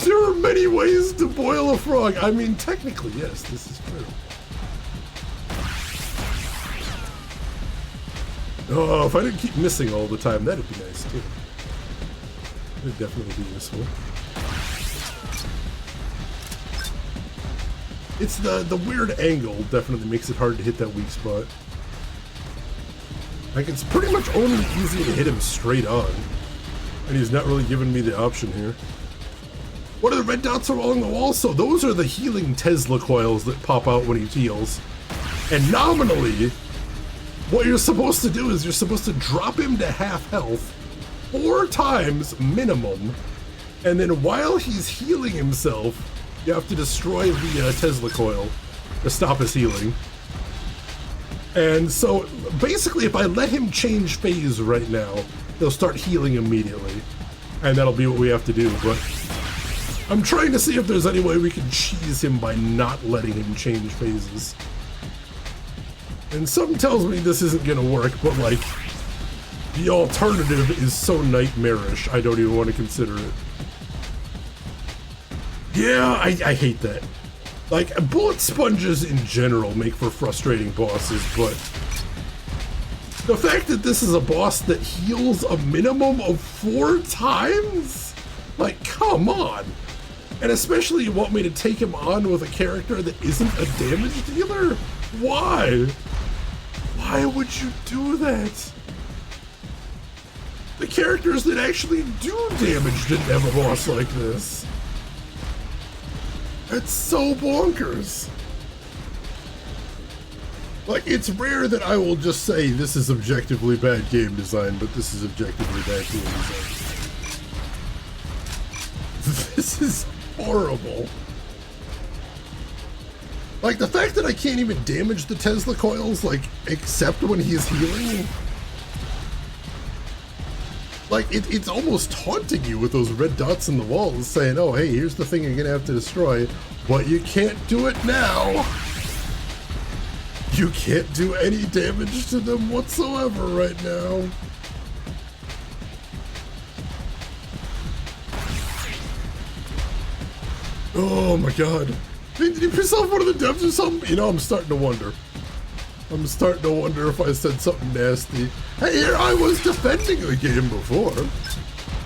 There are many ways to boil a frog. I mean, technically, yes, this is true. Oh, if I didn't keep missing all the time, that'd be nice too. It'd definitely be useful. It's the weird angle definitely makes it hard to hit that weak spot. Like, it's pretty much only easy to hit him straight on. And he's not really giving me the option here. What are the red dots along the wall? So those are the healing Tesla coils that pop out when he heals. And nominally, what you're supposed to do is you're supposed to drop him to half health 4 times minimum. And then while he's healing himself, you have to destroy the Tesla coil to stop his healing. And so basically, if I let him change phase right now, he'll start healing immediately. And that'll be what we have to do. But I'm trying to see if there's any way we can cheese him by not letting him change phases. And something tells me this isn't gonna work, but like, the alternative is so nightmarish, I don't even want to consider it. Yeah, I hate that. Like, bullet sponges in general make for frustrating bosses, but the fact that this is a boss that heals a minimum of 4 times? Like, come on. And especially you want me to take him on with a character that isn't a damage dealer? Why? Why would you do that? The characters that actually do damage didn't have a boss like this. It's so bonkers. Like, it's rare that I will just say this is objectively bad game design, but this is objectively bad game design. This is horrible. Like, the fact that I can't even damage the Tesla coils, like, except when he's healing. Like, it's almost taunting you with those red dots in the walls, saying, oh, hey, here's the thing you're gonna have to destroy, but you can't do it now. You can't do any damage to them whatsoever right now. Oh my god. Did you piss off one of the devs or something? You know, I'm starting to wonder. I'm starting to wonder if I said something nasty. Hey, here I was defending the game before.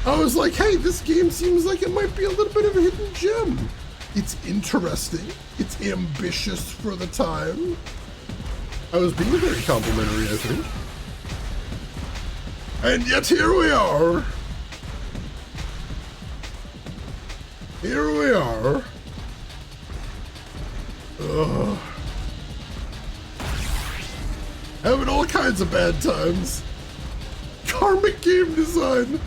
I was like, hey, this game seems like it might be a little bit of a hidden gem. It's interesting. It's ambitious for the time. I was being very complimentary, I think. And yet here we are. Here we are. Ugh. Having all kinds of bad times. Karmic game design.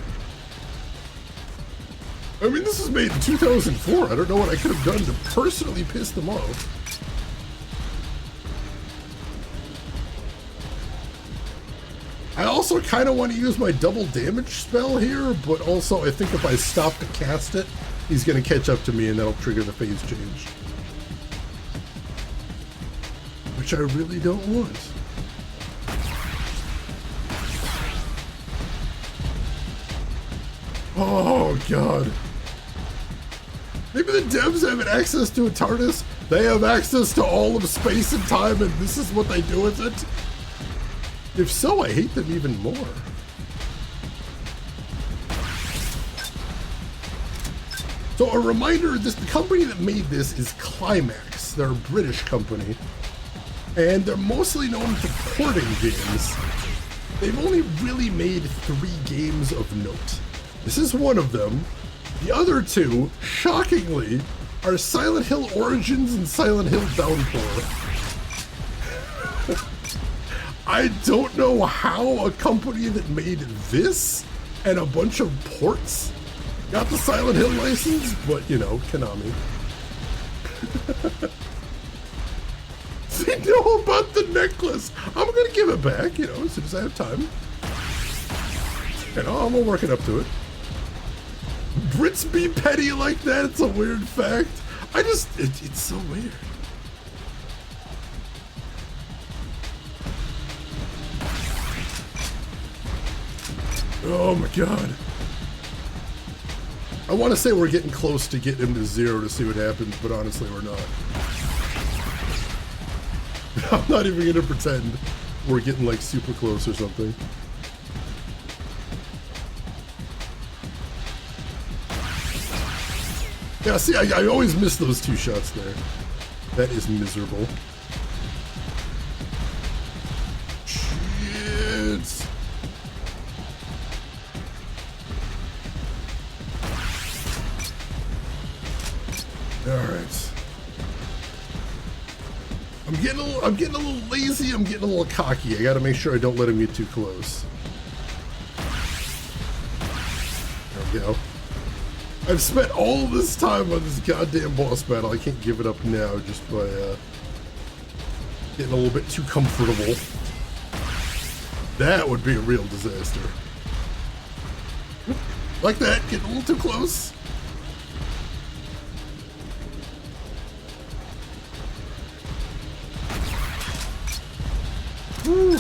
I mean, this was made in 2004. I don't know what I could have done to personally piss them off. I also kind of want to use my double damage spell here, but also I think if I stop to cast it, he's going to catch up to me and that'll trigger the phase change. Which I really don't want. Oh, God. Maybe the devs have access to a TARDIS. They have access to all of space and time, and this is what they do with it. If so, I hate them even more. So a reminder, the company that made this is Climax. They're a British company. And they're mostly known for porting games. They've only really made 3 games of note. This is one of them. The other 2, shockingly, are Silent Hill Origins and Silent Hill Downpour. I don't know how a company that made this and a bunch of ports got the Silent Hill license, but, you know, Konami. They know about the necklace. I'm gonna give it back, you know, as soon as I have time. You know, I'm working up to it. Brits be petty like that, it's a weird fact. It's so weird. Oh my god. I want to say we're getting close to getting him to 0 to see what happens, but honestly we're not. I'm not even going to pretend we're getting like super close or something. Yeah, see, I always miss those 2 shots there. That is miserable. Shit. Alright. I'm getting a little lazy, I'm getting a little cocky. I gotta make sure I don't let him get too close. There we go. I've spent all this time on this goddamn boss battle. I can't give it up now just by getting a little bit too comfortable. That would be a real disaster. Like that, getting a little too close. Woo.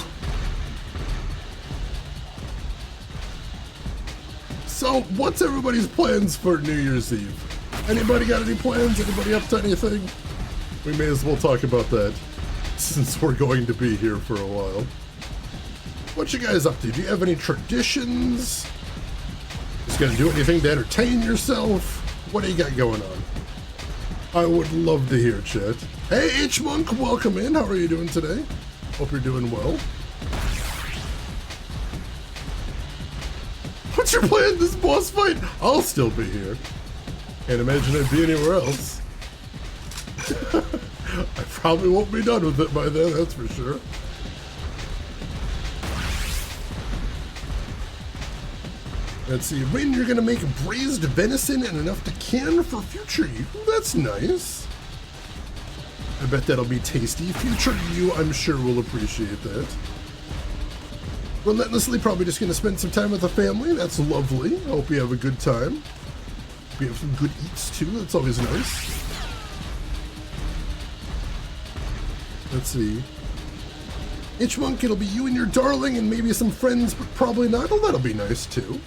So, what's everybody's plans for New Year's Eve? Anybody got any plans? Anybody up to anything? We may as well talk about that, since we're going to be here for a while. What you guys up to? Do you have any traditions? Just gonna do anything to entertain yourself? What do you got going on? I would love to hear, chat. Hey, H-Monk, welcome in. How are you doing today? Hope you're doing well. What's your plan this boss fight? I'll still be here. Can't imagine I'd be anywhere else. I probably won't be done with it by then, that's for sure. Let's see, Rain, you're gonna make braised venison and enough to can for future you. That's nice. I bet that'll be tasty. Future you, I'm sure, will appreciate that. Relentlessly, probably just gonna spend some time with the family. That's lovely. I hope you have a good time. Hope you have some good eats too. That's always nice. Let's see. Itchmonk, it'll be you and your darling and maybe some friends, but probably not. Oh, that'll be nice too.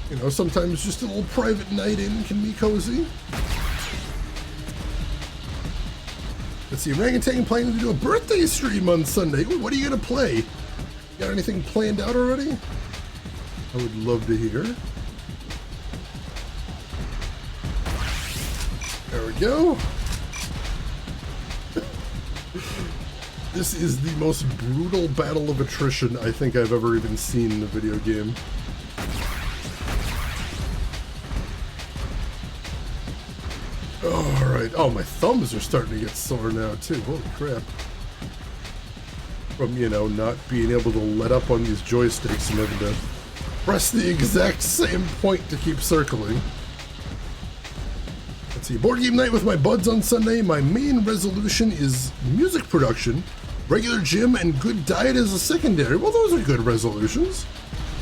You know, sometimes just a little private night in can be cozy. Let's see, Orangutan planning to do a birthday stream on Sunday. Ooh, what are you gonna play? Got anything planned out already? I would love to hear. There we go. This is the most brutal battle of attrition I think I've ever even seen in a video game. Alright. Oh, my thumbs are starting to get sore now, too. Holy crap. From, you know, not being able to let up on these joysticks and having to press the exact same point to keep circling. Let's see. Board game night with my buds on Sunday. My main resolution is music production, regular gym, and good diet as a secondary. Well, those are good resolutions.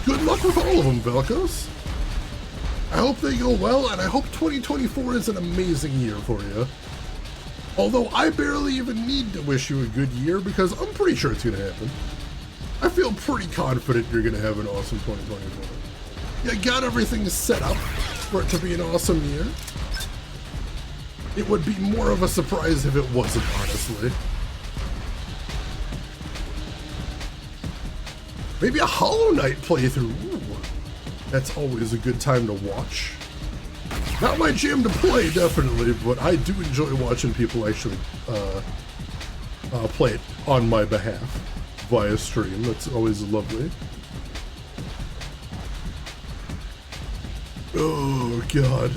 Good luck with all of them, Velcos. I hope they go well, and I hope 2024 is an amazing year for you. Although I barely even need to wish you a good year because I'm pretty sure it's going to happen. I feel pretty confident you're going to have an awesome 2024. You got everything set up for it to be an awesome year. It would be more of a surprise if it wasn't, honestly. Maybe a Hollow Knight playthrough. Ooh, that's always a good time to watch. Not my jam to play, definitely, but I do enjoy watching people actually play it on my behalf via stream. That's always lovely. Oh, God.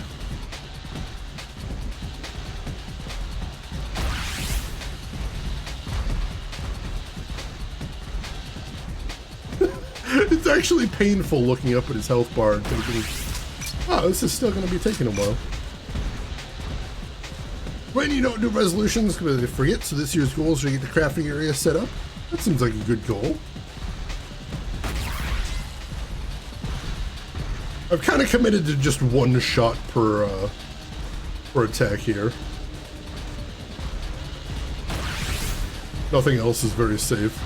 It's actually painful looking up at his health bar and thinking, oh, this is still going to be taking a while. When you don't do resolutions because you forget, so this year's goals are to get the crafting area set up. That seems like a good goal. I've kind of committed to just one shot per for attack here. Nothing else is very safe.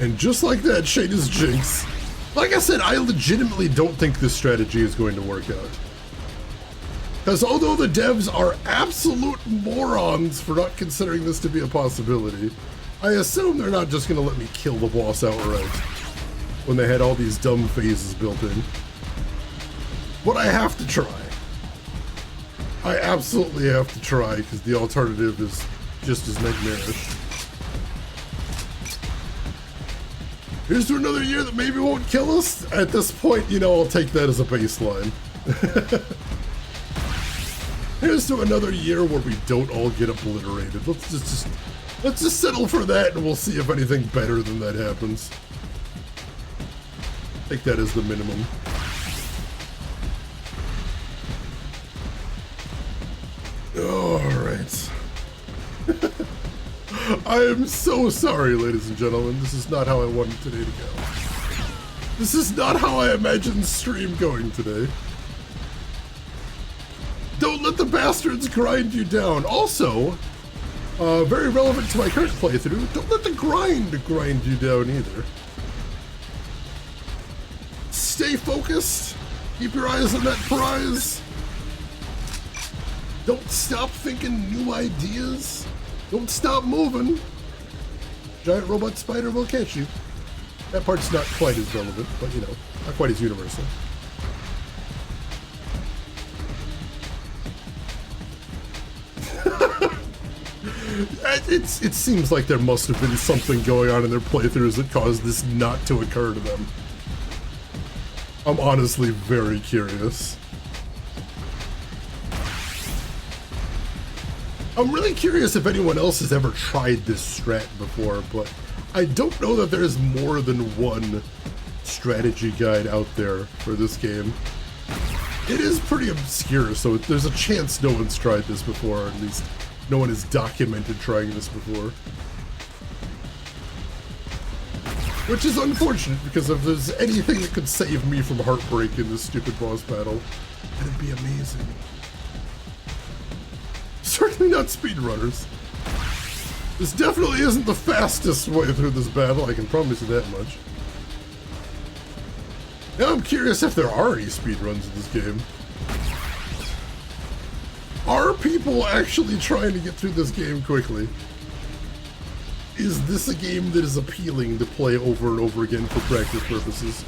And just like that, Shade is Jinx. Like I said, I legitimately don't think this strategy is going to work out. Because although the devs are absolute morons for not considering this to be a possibility, I assume they're not just going to let me kill the boss outright when they had all these dumb phases built in. But I have to try. I absolutely have to try, because the alternative is just as nightmarish. Here's to another year that maybe won't kill us. At this point, you know, I'll take that as a baseline. Here's to another year where we don't all get obliterated. Let's just settle for that, and we'll see if anything better than that happens. Take that as the minimum. Alright. I am so sorry, ladies and gentlemen. This is not how I wanted today to go. This is not how I imagined stream going today. Don't let the bastards grind you down. Also, very relevant to my current playthrough, don't let the grind you down either. Stay focused. Keep your eyes on that prize. Don't stop thinking new ideas. Don't stop moving. Giant robot spider will catch you. That part's not quite as relevant, but you know, not quite as universal. It seems like there must have been something going on in their playthroughs that caused this not to occur to them. I'm honestly very curious. I'm really curious if anyone else has ever tried this strat before, but I don't know that there's more than one strategy guide out there for this game. It is pretty obscure, so there's a chance no one's tried this before, or at least no one has documented trying this before. Which is unfortunate, because if there's anything that could save me from heartbreak in this stupid boss battle, it'd be amazing. Certainly not speedrunners. This definitely isn't the fastest way through this battle, I can promise you that much. Now I'm curious if there are any speedruns in this game. Are people actually trying to get through this game quickly? Is this a game that is appealing to play over and over again for practice purposes?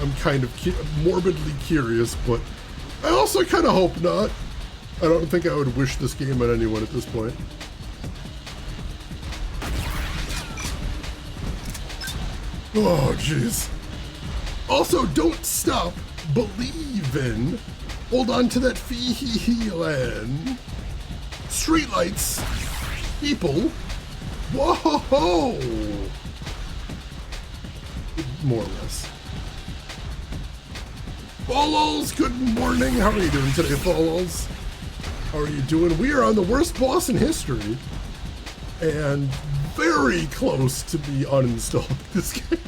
I'm kind of morbidly curious, but I also kind of hope not. I don't think I would wish this game on anyone at this point. Oh, jeez. Also, don't stop. Believe in. Hold on to that feeling. Streetlights. People. Whoa! More or less. Follows, good morning. How are you doing today, Follows? How are you doing? We are on the worst boss in history. And very close to be uninstalled this game.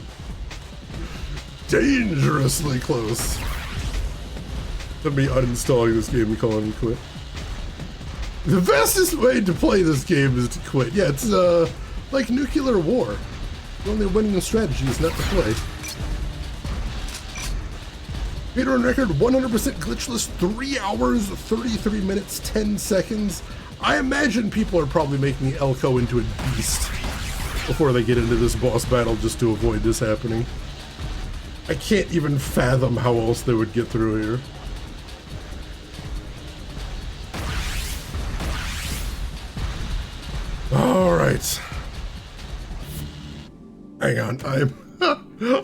Dangerously close to me uninstalling this game and calling it quit. The fastest way to play this game is to quit. Yeah, it's like nuclear war. The only winning strategy is not to play. Speedrun record 100% glitchless, 3 hours, 33 minutes, 10 seconds. I imagine people are probably making Elko into a beast before they get into this boss battle just to avoid this happening. I can't even fathom how else they would get through here. Alright. Hang on, I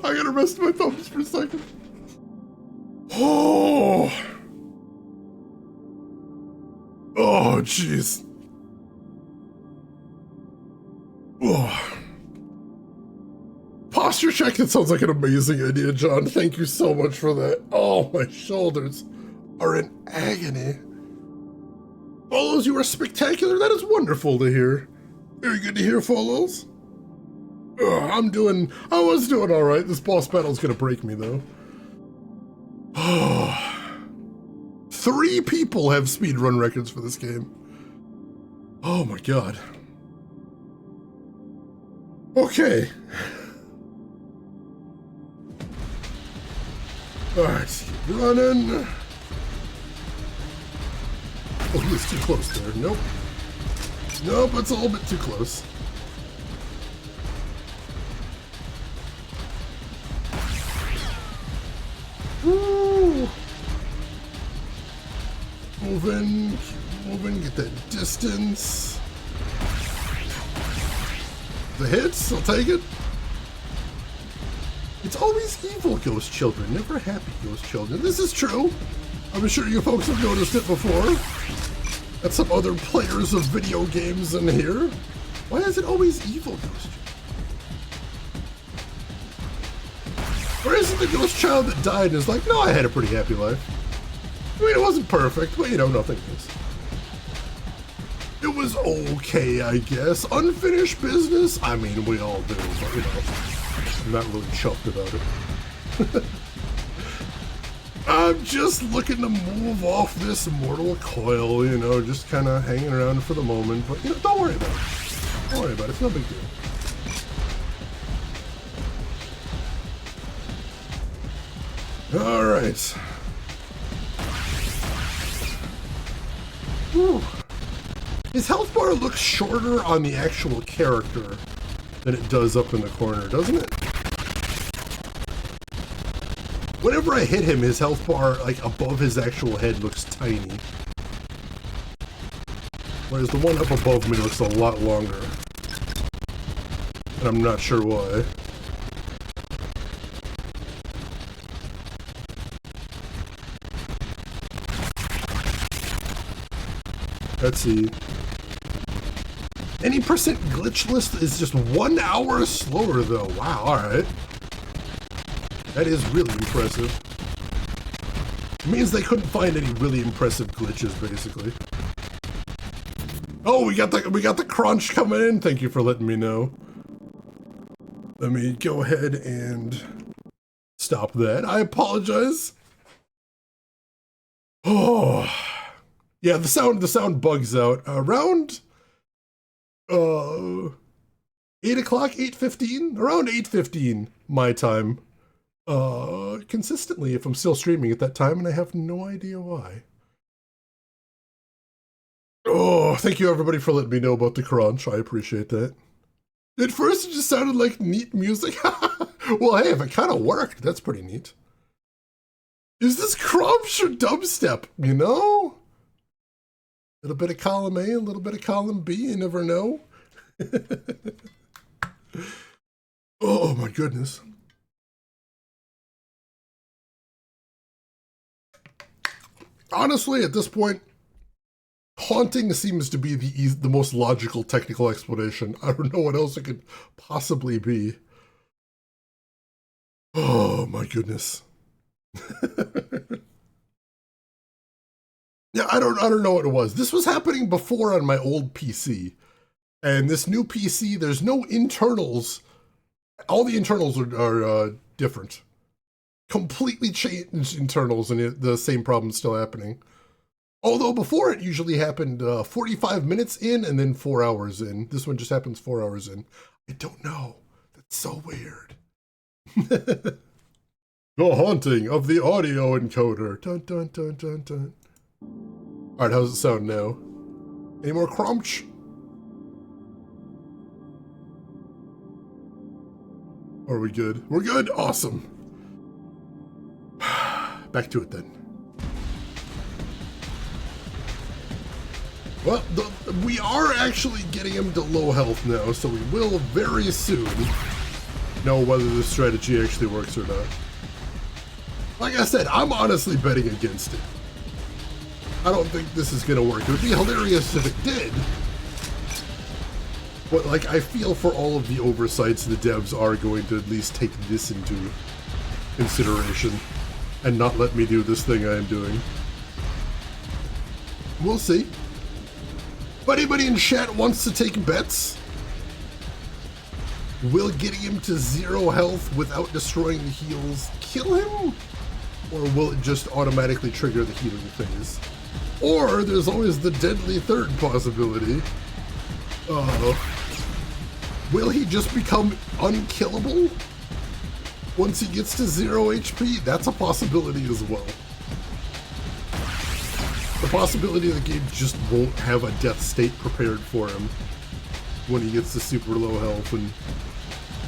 gotta rest my thumbs for a second. Oh, jeez. Oh. Posture check, that sounds like an amazing idea, John. Thank you so much for that. Oh, my shoulders are in agony. Follows, you are spectacular. That is wonderful to hear. Very good to hear, Follows. I was doing all right. This boss battle is going to break me, though. 3 people have speedrun records for this game. Oh my god. Okay. Alright, keep running. Oh, he was too close there. Nope. Nope, it's a little bit too close. Woo! Moving, keep moving, get that distance. The hits, I'll take it. It's always evil ghost children, never happy ghost children. This is true. I'm sure you folks have noticed it before. At some other players of video games in here. Why is it always evil ghost children? Or is it the ghost child that died and is like, no, I had a pretty happy life. I mean, it wasn't perfect, but you know, nothing is. It was okay, I guess. Unfinished business? I mean, we all do, but you know, I'm not really chuffed about it. I'm just looking to move off this mortal coil, you know, just kind of hanging around for the moment, but you know, don't worry about it. Don't worry about it, it's no big deal. Alright. Whew. His health bar looks shorter on the actual character than it does up in the corner, doesn't it? Whenever I hit him, his health bar, like, above his actual head looks tiny. Whereas the one up above me looks a lot longer. And I'm not sure why. Let's see. Any percent glitch list is just 1 hour slower though. Wow, alright. That is really impressive. It means they couldn't find any really impressive glitches, basically. Oh, we got the crunch coming in. Thank you for letting me know. Let me go ahead and stop that. I apologize. Oh. Yeah, the sound bugs out around 8 o'clock, 8:15, around 8:15 my time. Consistently if I'm still streaming at that time, and I have no idea why. Oh, thank you everybody for letting me know about the crunch. I appreciate that. At first it just sounded like neat music. Well, hey, if it kind of worked, that's pretty neat. Is this crunch or dubstep, you know? A little bit of column A, a little bit of column B, you never know. Oh my goodness. Honestly, at this point, haunting seems to be the most logical technical explanation. I don't know what else it could possibly be. Oh my goodness. Yeah, I don't know what it was. This was happening before on my old PC. And this new PC, there's no internals. All the internals are different. Completely changed internals, and the same problem's still happening. Although before it usually happened 45 minutes in and then 4 hours in. This one just happens 4 hours in. I don't know. That's so weird. The haunting of the audio encoder. Dun dun dun dun dun. Alright, how's it sound now? Any more crunch? Are we good? We're good? Awesome. Back to it then. Well, we are actually getting him to low health now, so we will very soon know whether this strategy actually works or not. Like I said, I'm honestly betting against it. I don't think this is gonna work. It would be hilarious if it did. But like, I feel for all of the oversights, the devs are going to at least take this into consideration and not let me do this thing I am doing. We'll see. If anybody in chat wants to take bets, will getting him to 0 health without destroying the heals kill him? Or will it just automatically trigger the healing phase? Or there's always the deadly third possibility. Will he just become unkillable once he gets to 0 HP? That's a possibility as well. The possibility the game just won't have a death state prepared for him when he gets to super low health, and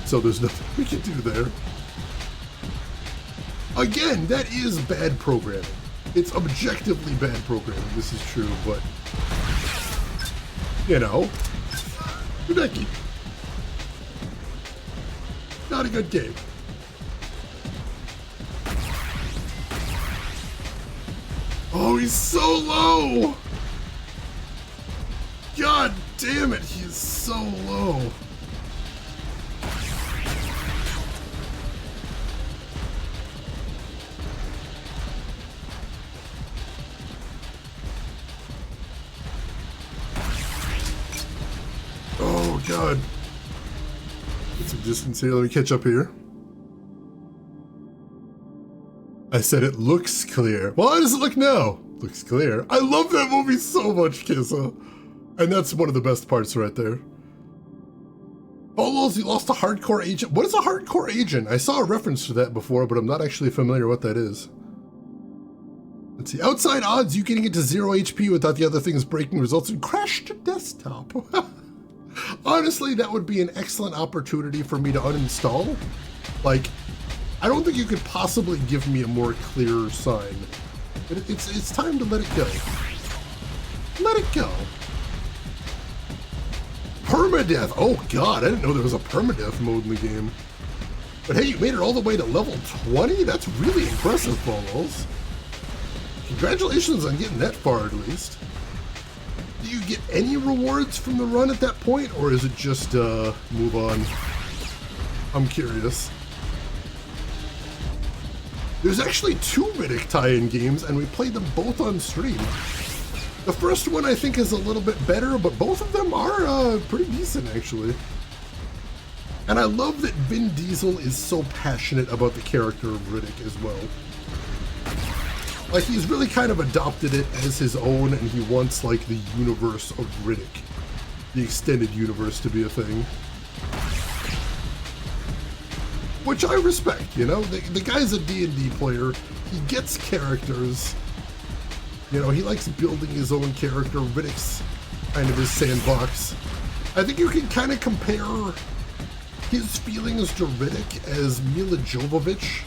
so there's nothing we can do there. Again, that is bad programming. It's objectively bad programming, this is true, but, you know, Sudeki. Not a good game. Oh, he's so low! God damn it, he is so low. Oh god. Get some distance here, let me catch up here. I said it looks clear. Well, how does it look now? Looks clear. I love that movie so much, Kissa. And that's one of the best parts right there. Oh, you lost a hardcore agent. What is a hardcore agent? I saw a reference to that before, but I'm not actually familiar what that is. Let's see. Outside odds, you getting it to 0 HP without the other things breaking results in crashed desktop. Honestly, that would be an excellent opportunity for me to uninstall. Like, I don't think you could possibly give me a more clear sign. But it's time to let it go. Let it go. Permadeath. Oh god, I didn't know there was a permadeath mode in the game. But hey, you made it all the way to level 20? That's really impressive, Balls. Congratulations on getting that far, at least. Do you get any rewards from the run at that point, or is it just, move on? I'm curious. There's actually 2 Riddick tie-in games, and we played them both on stream. The first one I think is a little bit better, but both of them are pretty decent, actually. And I love that Vin Diesel is so passionate about the character of Riddick as well. Like, he's really kind of adopted it as his own, and he wants, like, the universe of Riddick, the extended universe, to be a thing. Which I respect, you know? The guy's a D&D player. He gets characters. You know, he likes building his own character. Riddick's kind of his sandbox. I think you can kind of compare his feelings to Riddick as Mila Jovovich,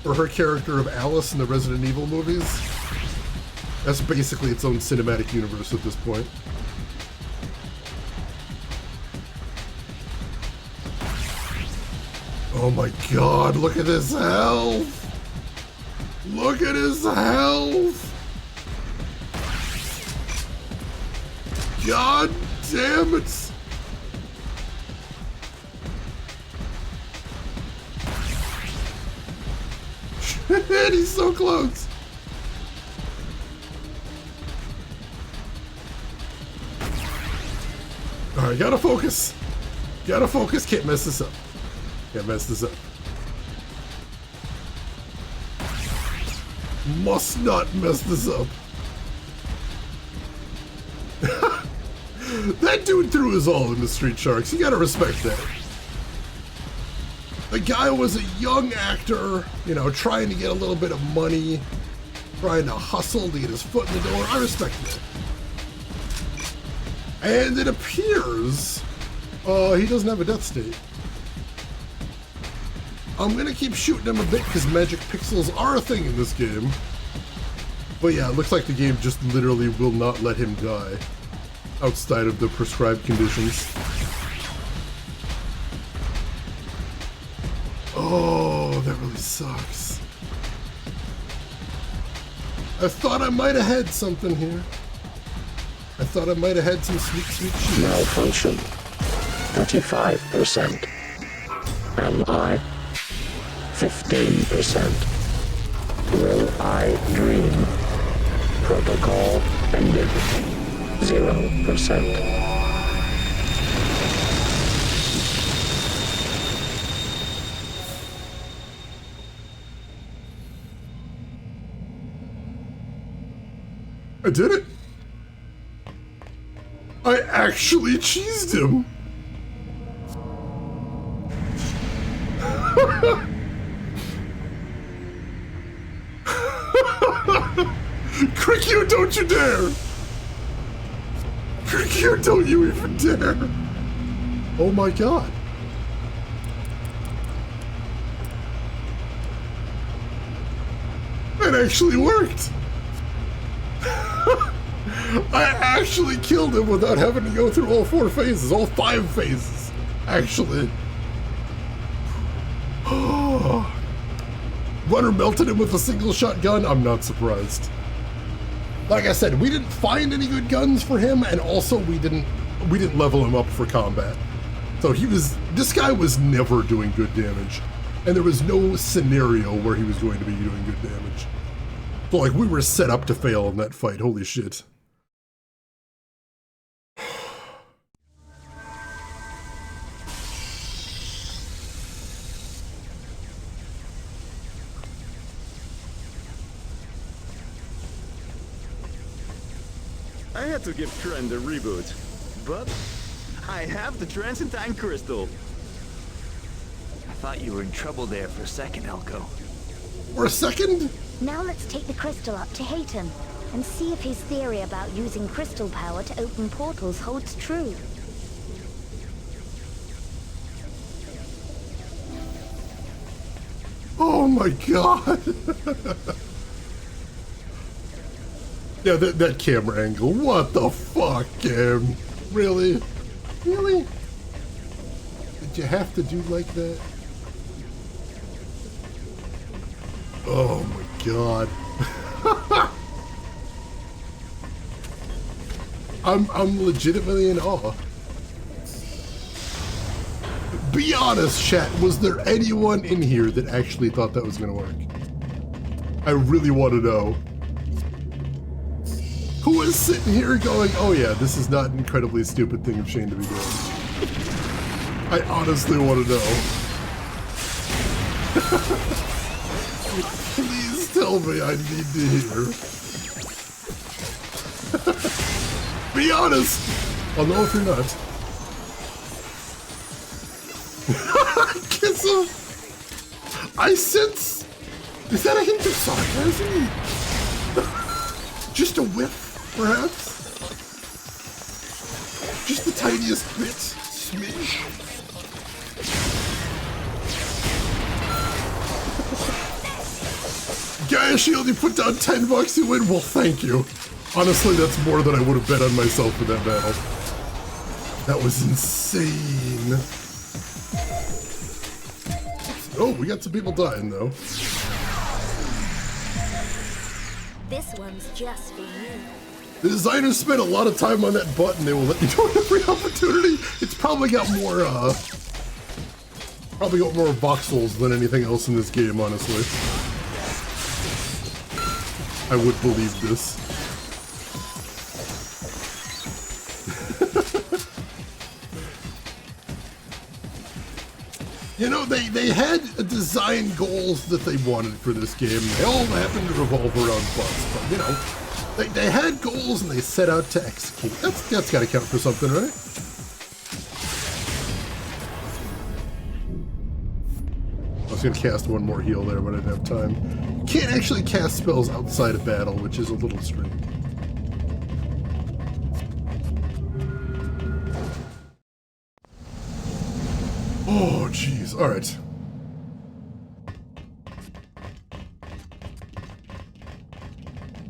or her character of Alice in the Resident Evil movies. That's basically its own cinematic universe at this point. Oh my god, look at his health! Look at his health! God damn it! He's so close! Alright, gotta focus. Gotta focus, can't mess this up. Can't mess this up. Must not mess this up. That dude threw his all into Street Sharks. You gotta respect that. The guy was a young actor, you know, trying to get a little bit of money, trying to hustle to get his foot in the door. I respect that. And it appears he doesn't have a death state. I'm gonna keep shooting him a bit because magic pixels are a thing in this game. But yeah, it looks like the game just literally will not let him die outside of the prescribed conditions. Oh, that really sucks. I thought I might have had something here. I thought I might have had some sweet, sweet shit. Malfunction. 35%. MI. 15%. Will I dream? Protocol ended. 0%. I did it. I actually cheesed him. Crick you, don't you dare! Crick you, don't you even dare! Oh my god. That actually worked! I actually killed him without having to go through all 4 phases, all 5 phases, actually. Runner melted him with a single shotgun. I'm not surprised. Like I said, we didn't find any good guns for him, and also we didn't level him up for combat. So this guy was never doing good damage, and there was no scenario where he was going to be doing good damage. So like, we were set up to fail in that fight. Holy shit. I had to give Trent a reboot, but I have the Transentia crystal. I thought you were in trouble there for a second, Elko. For a second? Now let's take the crystal up to Hayton and see if his theory about using crystal power to open portals holds true. Oh my god! Yeah, that camera angle. What the fuck, Cam? Really? Really? Did you have to do like that? Oh my god. I'm legitimately in awe. Be honest, chat. Was there anyone in here that actually thought that was gonna work? I really want to know. Who is sitting here going, oh yeah, this is not an incredibly stupid thing of Shane to be doing? I honestly want to know. Please tell me I need to hear. Be honest! I'll know if you're not. Kiss him! I sense... Is that a hint of sarcasm? Just a whiff? Perhaps? Just the tiniest bit? Smidge? Gaia Shield, you put down $10, you win? Well, thank you. Honestly, that's more than I would have bet on myself for that battle. That was insane. Oh, we got some people dying, though. This one's just for you. The designers spent a lot of time on that button. They will let you know every opportunity. It's probably got more voxels than anything else in this game, honestly. I would believe this. You know, they had design goals that they wanted for this game. They all happened to revolve around butts, but you know, they had goals and they set out to execute. That's got to count for something, right? I was going to cast one more heal there, but I didn't have time. You can't actually cast spells outside of battle, which is a little strange. Oh, jeez. All right.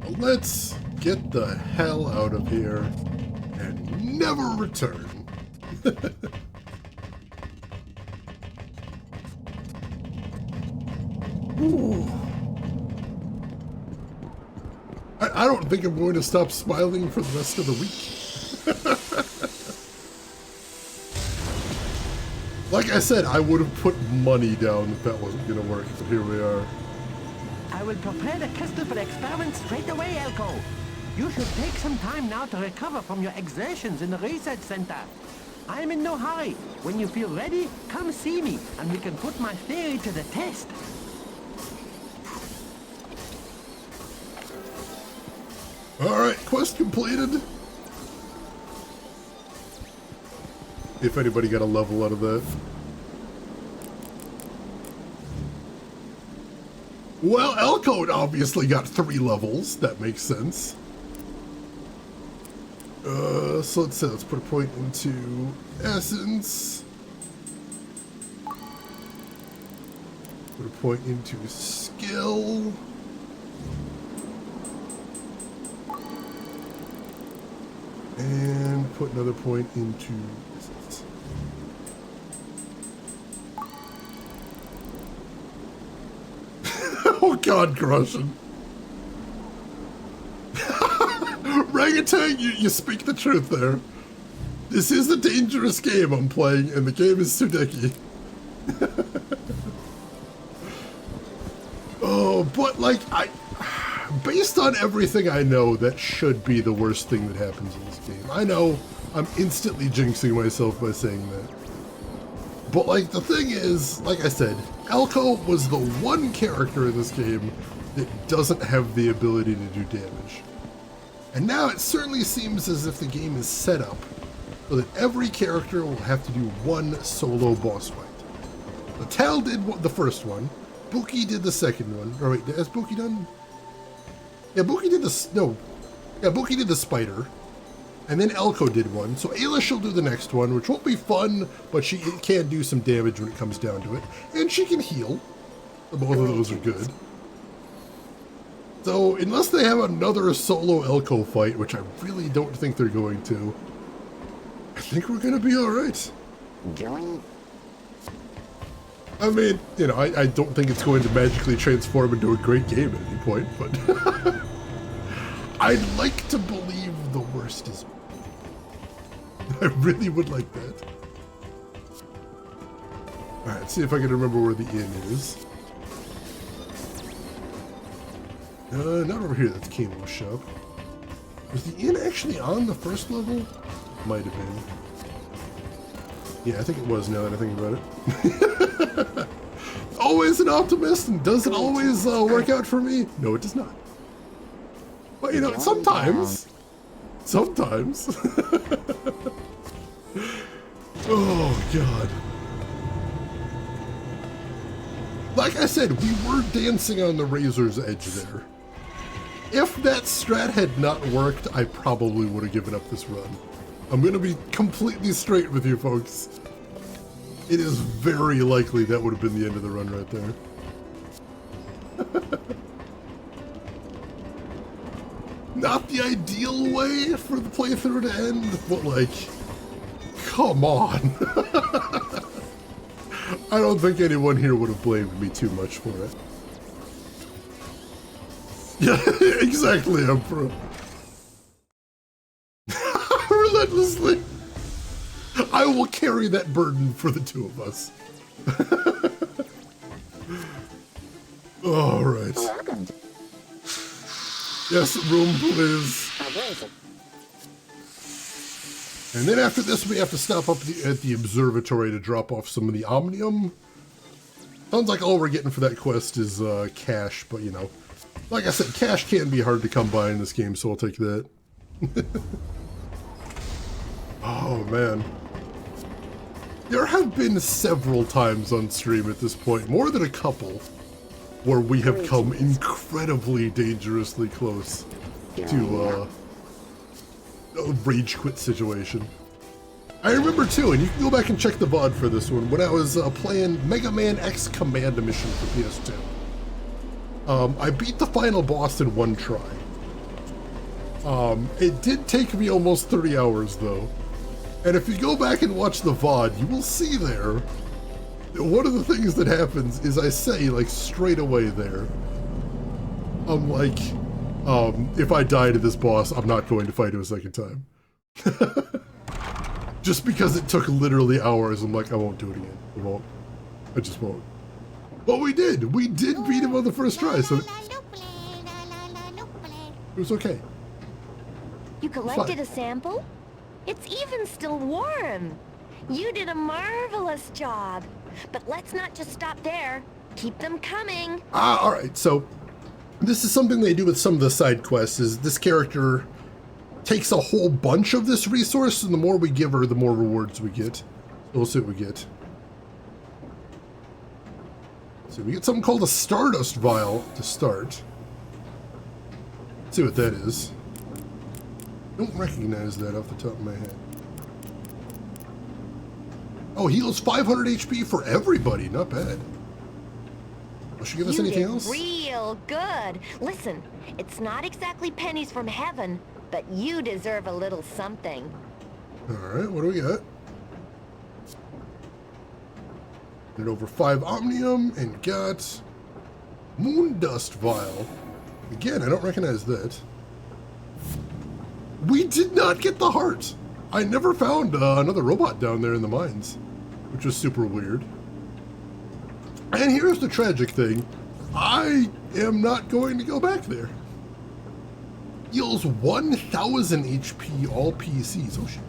Well, let's get the hell out of here and never return. Ooh. I don't think I'm going to stop smiling for the rest of the week. Like I said, I would have put money down if that wasn't going to work, but here we are. I will prepare the crystal for the experiment straight away, Elko. You should take some time now to recover from your exertions in the research center. I am in no hurry. When you feel ready, come see me, and we can put my theory to the test. Alright, quest completed. If anybody got a level out of that. Well, Elko obviously got 3 levels. That makes sense. So let's say, let's put a point into Essence. Put a point into Skill. And put another point into Essence. Oh God, Corruption. Rangatang, you speak the truth there. This is a dangerous game I'm playing, and the game is Sudeki. Oh, but like, based on everything I know, that should be the worst thing that happens in this game. I know I'm instantly jinxing myself by saying that. But like, the thing is, like I said, Elko was the one character in this game that doesn't have the ability to do damage. And now it certainly seems as if the game is set up so that every character will have to do one solo boss fight. The Tal did the first one, Buki did the second one. Or wait, has Buki done? Yeah, Buki did the... No. Yeah, Buki did the spider. And then Elko did one. So Ailish will do the next one, which won't be fun, but she can do some damage when it comes down to it. And she can heal. Both of those are good. So, unless they have another solo Elko fight, which I really don't think they're going to, I think we're going to be alright. I mean, you know, I don't think it's going to magically transform into a great game at any point, but I'd like to believe the worst is... I really would like that. Alright, let's see if I can remember where the inn is. Not over here, that's Kamo's shop. Was the inn actually on the first level? Might have been. Yeah, I think it was now that I think about it. Always an optimist, and does it always work out for me? No, it does not. But you know, sometimes. Sometimes. Oh, God. Like I said, we were dancing on the razor's edge there. If that strat had not worked, I probably would have given up this run. I'm going to be completely straight with you folks. It is very likely that would have been the end of the run right there. Not the ideal way for the playthrough to end, but like, come on. I don't think anyone here would have blamed me too much for it. Yeah, exactly, Emperor. Relentlessly. I will carry that burden for the two of us. All right. Yes, room please. And then after this, we have to stop up at the observatory to drop off some of the omnium. Sounds like all we're getting for that quest is cash, but you know, like I said, cash can be hard to come by in this game, so I'll take that. Oh man. There have been several times on stream at this point, more than a couple, where we have come incredibly dangerously close to a rage quit situation. I remember too, and you can go back and check the VOD for this one, when I was playing Mega Man X Command Mission for PS2. I beat the final boss in one try. It did take me almost 30 hours though. And if you go back and watch the VOD, you will see there, one of the things that happens is I say, like, straight away there, I'm like, if I die to this boss, I'm not going to fight him a second time. Just because it took literally hours, I'm like, I won't do it again. I won't. I just won't. But we did. We did beat him on the first try, so it was okay. You collected a sample? It's even still warm. You did a marvelous job. But let's not just stop there. Keep them coming. Alright, so This is something they do with some of the side quests, is this character takes a whole bunch of this resource, and the more we give her, the more rewards we get. So we'll see what we get. So we get something called a Stardust Vial to start. Let's see what that is. Don't recognize that off the top of my head. Oh, heals 500 HP for everybody. Not bad. Will she give us anything else? Real good. Listen, it's not exactly pennies from heaven, but you deserve a little something. Alright, what do we got? Did over 5 Omnium and got Moon Dust Vial. Again, I don't recognize that. We did not get the heart. I never found another robot down there in the mines, which was super weird. And here's the tragic thing. I am not going to go back there. Heals 1,000 HP all PCs. Oh shit.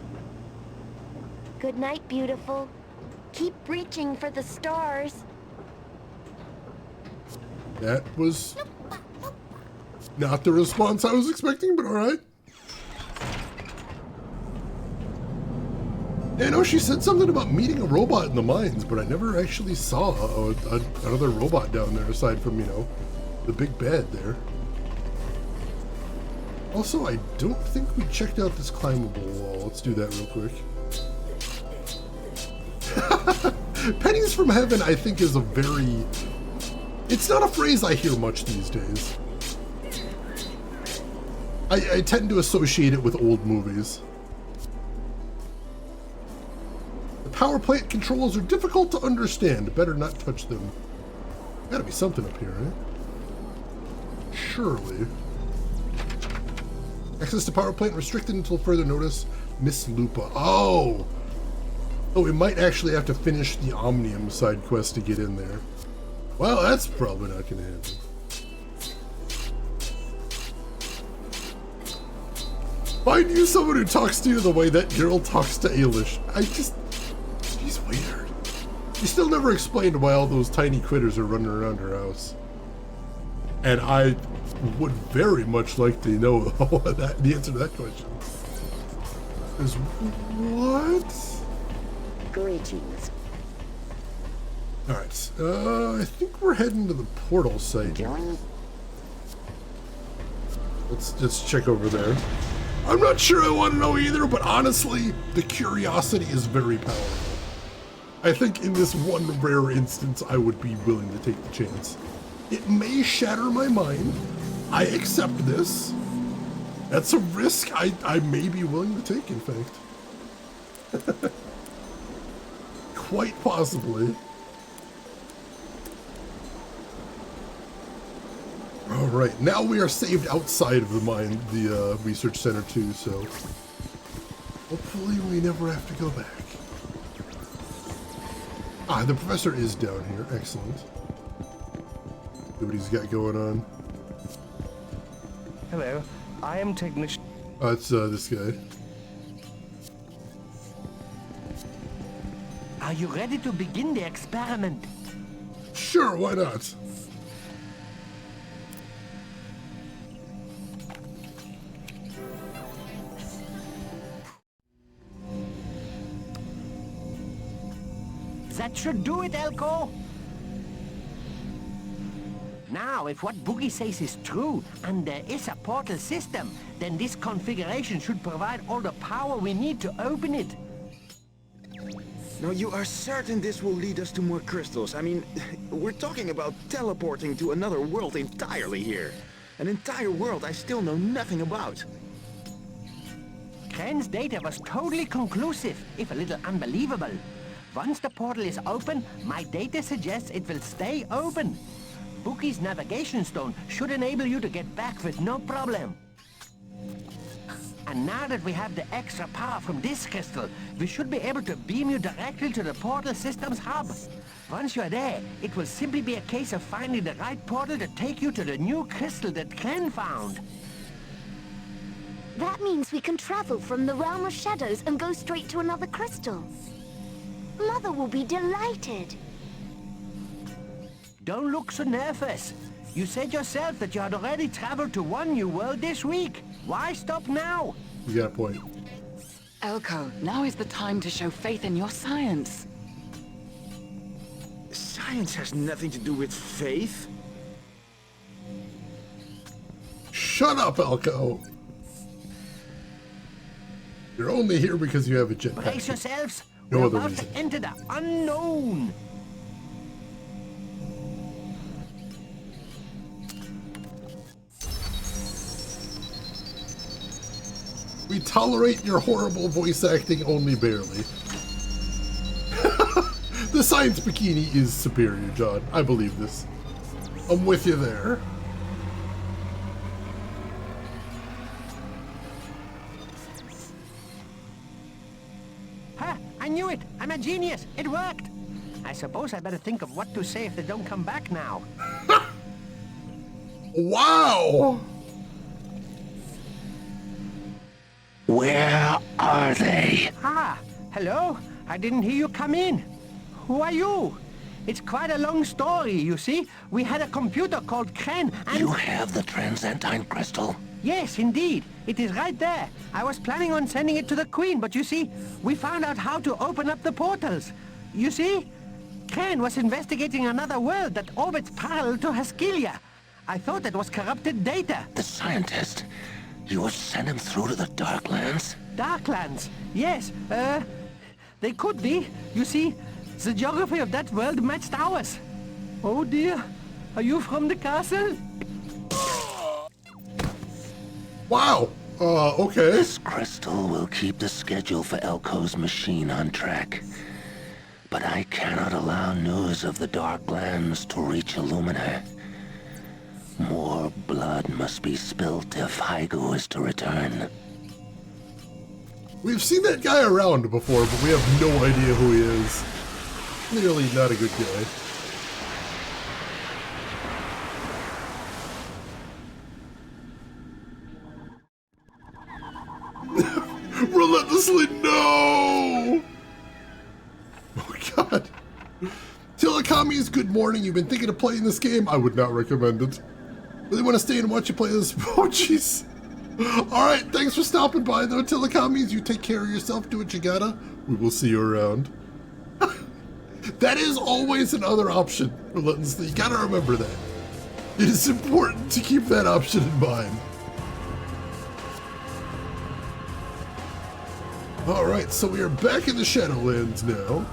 Good night, beautiful. Keep reaching for the stars. That was not the response I was expecting, but alright. I know she said something about meeting a robot in the mines, but I never actually saw another robot down there aside from, you know, the big bad there. Also, I don't think we checked out this climbable wall. Let's do that real quick. Pennies from heaven, I think, is a very... It's not a phrase I hear much these days. I tend to associate it with old movies. The power plant controls are difficult to understand. Better not touch them. Gotta be something up here, right? Surely. Access to power plant restricted until further notice. Miss Lupa. Oh! Oh, we might actually have to finish the Omnium side quest to get in there. Well, that's probably not going to happen. Find you someone who talks to you the way that girl talks to Ailish. She's weird. She still never explained why all those tiny critters are running around her house. And I would very much like to know the answer to that question. Is what? Greetings. Alright, I think we're heading to the portal site. Let's check over there. I'm not sure I want to know either, but honestly, the curiosity is very powerful. I think in this one rare instance, I would be willing to take the chance. It may shatter my mind. I accept this. That's a risk I may be willing to take, in fact. Quite possibly. Alright, now we are saved outside of the mine, the research center too, so hopefully we never have to go back. Ah, the professor is down here. Excellent. See what he's got going on. Hello, I am technician. Oh, it's this guy. Are you ready to begin the experiment? Sure, why not? That should do it, Elko. Now, if what Boogie says is true, and there is a portal system, then this configuration should provide all the power we need to open it. Now, you are certain this will lead us to more crystals? I mean, we're talking about teleporting to another world entirely here. An entire world I still know nothing about. Kren's data was totally conclusive, if a little unbelievable. Once the portal is open, my data suggests it will stay open. Bookie's navigation stone should enable you to get back with no problem. And now that we have the extra power from this crystal, we should be able to beam you directly to the portal system's hub. Once you're there, it will simply be a case of finding the right portal to take you to the new crystal that Kren found. That means we can travel from the realm of shadows and go straight to another crystal. Mother will be delighted. Don't look so nervous. You said yourself that you had already traveled to one new world this week. Why stop now? You got a point. Elko, now is the time to show faith in your science. Science has nothing to do with faith. Shut up, Elko. You're only here because you have a jetpack. Brace yourselves. No We're other about reason. to enter the unknown. We tolerate your horrible voice acting only barely. The science bikini is superior, John. I believe this. I'm with you there. Ha! I knew it! I'm a genius! It worked! I suppose I better think of what to say if they don't come back now. Wow! Where are they? Ah! Hello? I didn't hear you come in. Who are you? It's quite a long story, you see. We had a computer called Kren and... You have the Transentine crystal? Yes, indeed. It is right there. I was planning on sending it to the Queen, but you see, we found out how to open up the portals. You see? Kren was investigating another world that orbits parallel to Haskilia. I thought it was corrupted data. The scientist? You have sent him through to the Darklands? Darklands? Yes, they could be. You see, the geography of that world matched ours. Oh dear, are you from the castle? Wow, okay. This crystal will keep the schedule for Elko's machine on track. But I cannot allow news of the Darklands to reach Illumina. More blood must be spilt if Hygo is to return. We've seen that guy around before, but we have no idea who he is. Clearly not a good guy. Relentlessly, no! Oh god. Telecomies, good morning. You've been thinking of playing this game? I would not recommend it. Really want to stay and watch you play this? Oh jeez. Alright, thanks for stopping by though, Telecomies. You take care of yourself, do what you gotta. We will see you around. That is always another option, Relentlessly. You gotta remember that. It is important to keep that option in mind. Alright, so we are back in the Shadowlands now.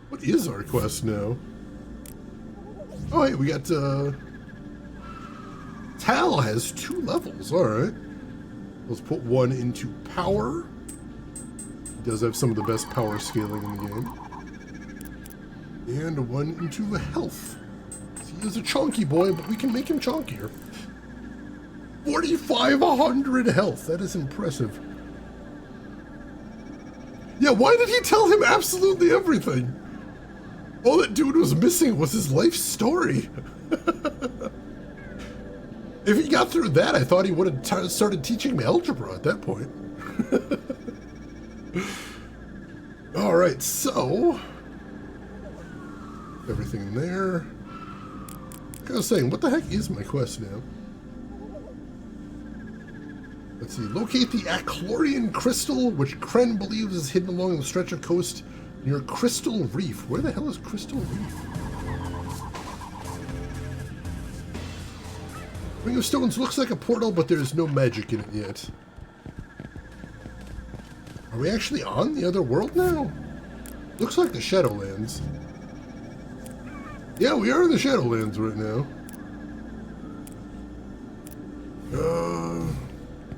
What is our quest now? Oh, hey, we got, Tal has 2 levels, alright. Let's put one into power. He does have some of the best power scaling in the game. And one into health. He is a chunky boy, but we can make him chunkier. 4,500 health, that is impressive. Yeah, why did he tell him absolutely everything? All that dude was missing was his life story. If he got through that, I thought he would have started teaching me algebra at that point. Alright, so... everything in there. Like I was saying, what the heck is my quest now? Let's see. Locate the Achlorian Crystal, which Kren believes is hidden along the stretch of coast near Crystal Reef. Where the hell is Crystal Reef? Ring of Stones looks like a portal, but there's no magic in it yet. Are we actually on the other world now? Looks like the Shadowlands. Yeah, we are in the Shadowlands right now.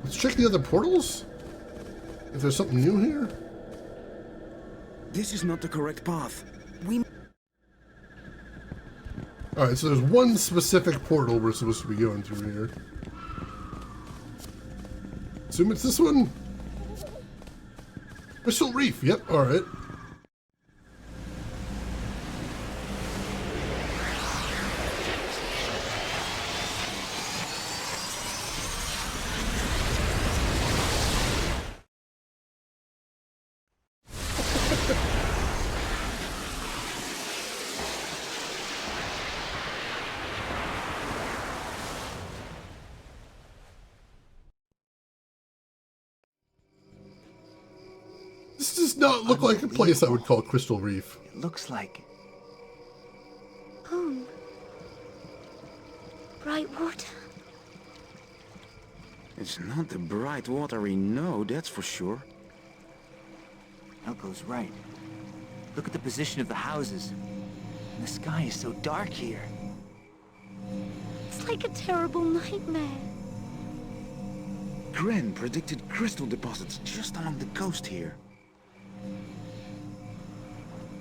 Let's check the other portals. If there's something new here. This is not the correct path. We... Alright, so there's one specific portal we're supposed to be going through here. Assume it's this one? Crystal Reef, yep, alright. not look like a place I would call Crystal Reef. It looks like... Home. Bright water. It's not the bright water we know, that's for sure. Elko's right. Look at the position of the houses. And the sky is so dark here. It's like a terrible nightmare. Gren predicted crystal deposits just along the coast here.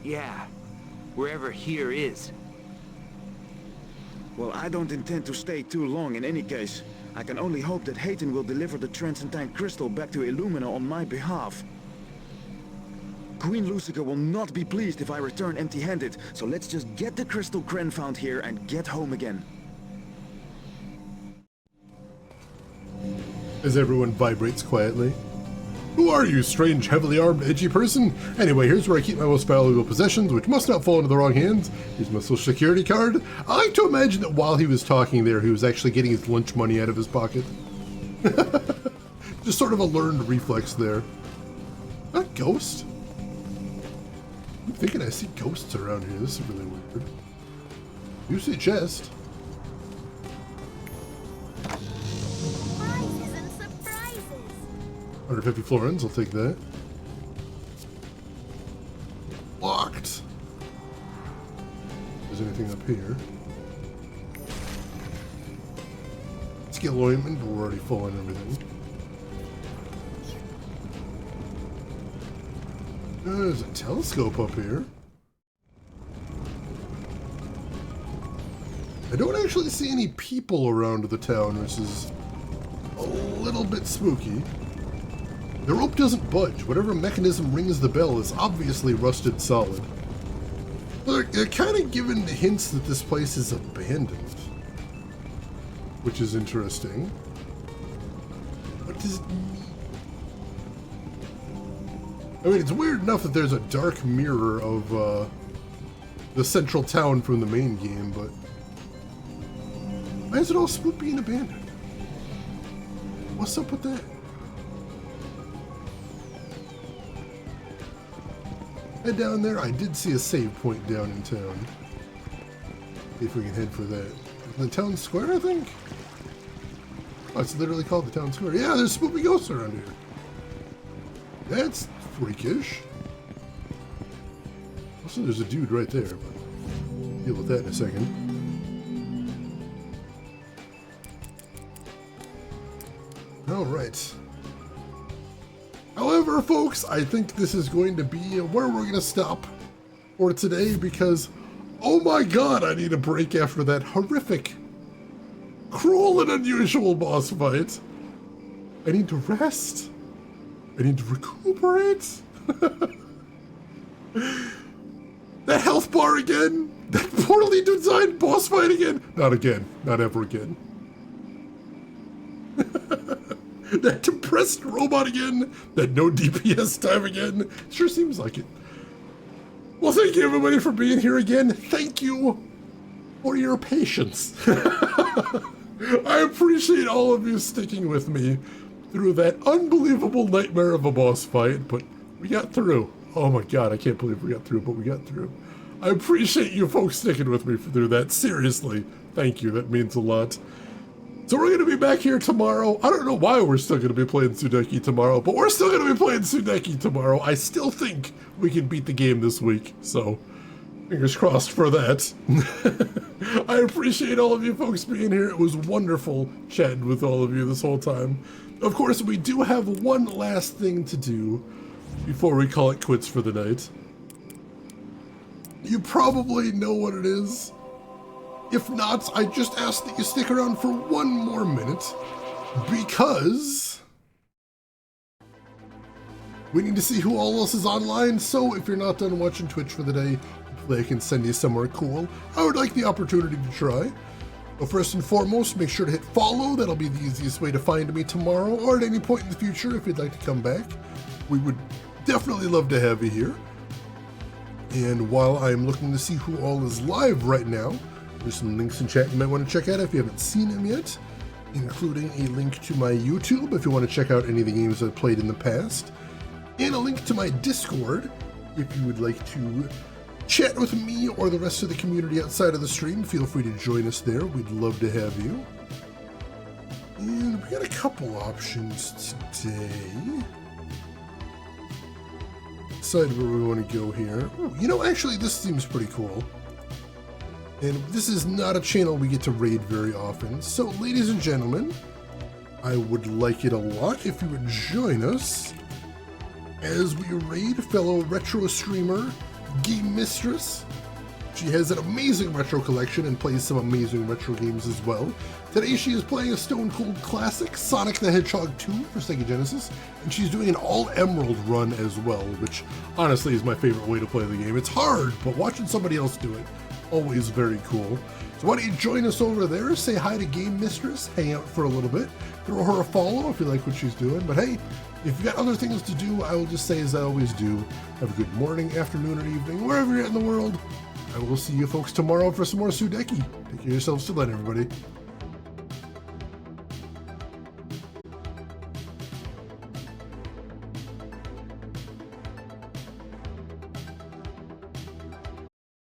Yeah, wherever here is. Well, I don't intend to stay too long in any case. I can only hope that Hayton will deliver the Transentine crystal back to Illumina on my behalf. Queen Lucica will not be pleased if I return empty-handed, so let's just get the crystal Gren found here and get home again. As everyone vibrates quietly. Who are you, strange, heavily armed, edgy person? Anyway, here's where I keep my most valuable possessions, which must not fall into the wrong hands. Here's my social security card. I like to imagine that while he was talking there, he was actually getting his lunch money out of his pocket. Just sort of a learned reflex there. A ghost? I'm thinking I see ghosts around here. This is really weird. You see chest. Prizes and surprises. 150 florins, I'll take that. Locked. Is there anything up here? Skill ointment, but we're already full on everything. There's a telescope up here. I don't actually see any people around the town, which is a little bit spooky. The rope doesn't budge. Whatever mechanism rings the bell is obviously rusted solid. They're kind of giving hints that this place is abandoned, which is interesting. What does it mean? I mean, it's weird enough that there's a dark mirror of the central town from the main game, but why is it all spoopy and abandoned? What's up with that? Head down there. I did see a save point down in town. See if we can head for that. The town square, I think? Oh, it's literally called the town square. Yeah, there's spoopy ghosts around here. That's freakish. Also, there's a dude right there, but we'll deal with that in a second. Alright. However, folks, I think this is going to be where we're going to stop for today because, oh my god, I need a break after that horrific, cruel and unusual boss fight. I need to rest. I need to recuperate. That health bar again. That poorly designed boss fight again. Not again. Not ever again. That depressed robot again. That no DPS time again. Sure seems like it. Well, thank you everybody for being here again. Thank you for your patience. I appreciate all of you sticking with me through that unbelievable nightmare of a boss fight, but we got through. Oh my god, I can't believe we got through, but we got through. I appreciate you folks sticking with me through that. Seriously, thank you. That means a lot. So we're going to be back here tomorrow. I don't know why we're still going to be playing Sudeki tomorrow, but we're still going to be playing Sudeki tomorrow. I still think we can beat the game this week, so fingers crossed for that. I appreciate all of you folks being here. It was wonderful chatting with all of you this whole time. Of course, we do have one last thing to do before we call it quits for the night. You probably know what it is. If not, I just ask that you stick around for one more minute, because we need to see who all else is online, so if you're not done watching Twitch for the day, hopefully I can send you somewhere cool. I would like the opportunity to try. But first and foremost, make sure to hit follow. That'll be the easiest way to find me tomorrow, or at any point in the future if you'd like to come back. We would definitely love to have you here. And while I'm looking to see who all is live right now, there's some links in chat you might want to check out if you haven't seen them yet, including a link to my YouTube if you want to check out any of the games I've played in the past. and a link to my Discord if you would like to chat with me or the rest of the community outside of the stream. Feel free to join us there. We'd love to have you. And we got a couple options today. Decide where we want to go here. Ooh, you know, actually, this seems pretty cool. And this is not a channel we get to raid very often. So, ladies and gentlemen, I would like it a lot if you would join us as we raid fellow retro streamer, Game Mistress. She has an amazing retro collection and plays some amazing retro games as well. Today she is playing a Stone Cold classic, Sonic the Hedgehog 2 for Sega Genesis, and she's doing an all-emerald run as well, which honestly is my favorite way to play the game. It's hard, but watching somebody else do it, always very cool. So why don't you join us over there, say hi to Game Mistress, hang out for a little bit, throw her a follow if you like what she's doing. But hey, if you've got other things to do, I will just say as I always do, have a good morning, afternoon, or evening, wherever you're at in the world. I will see you folks tomorrow for some more Sudeki. Take care of yourselves till then, everybody.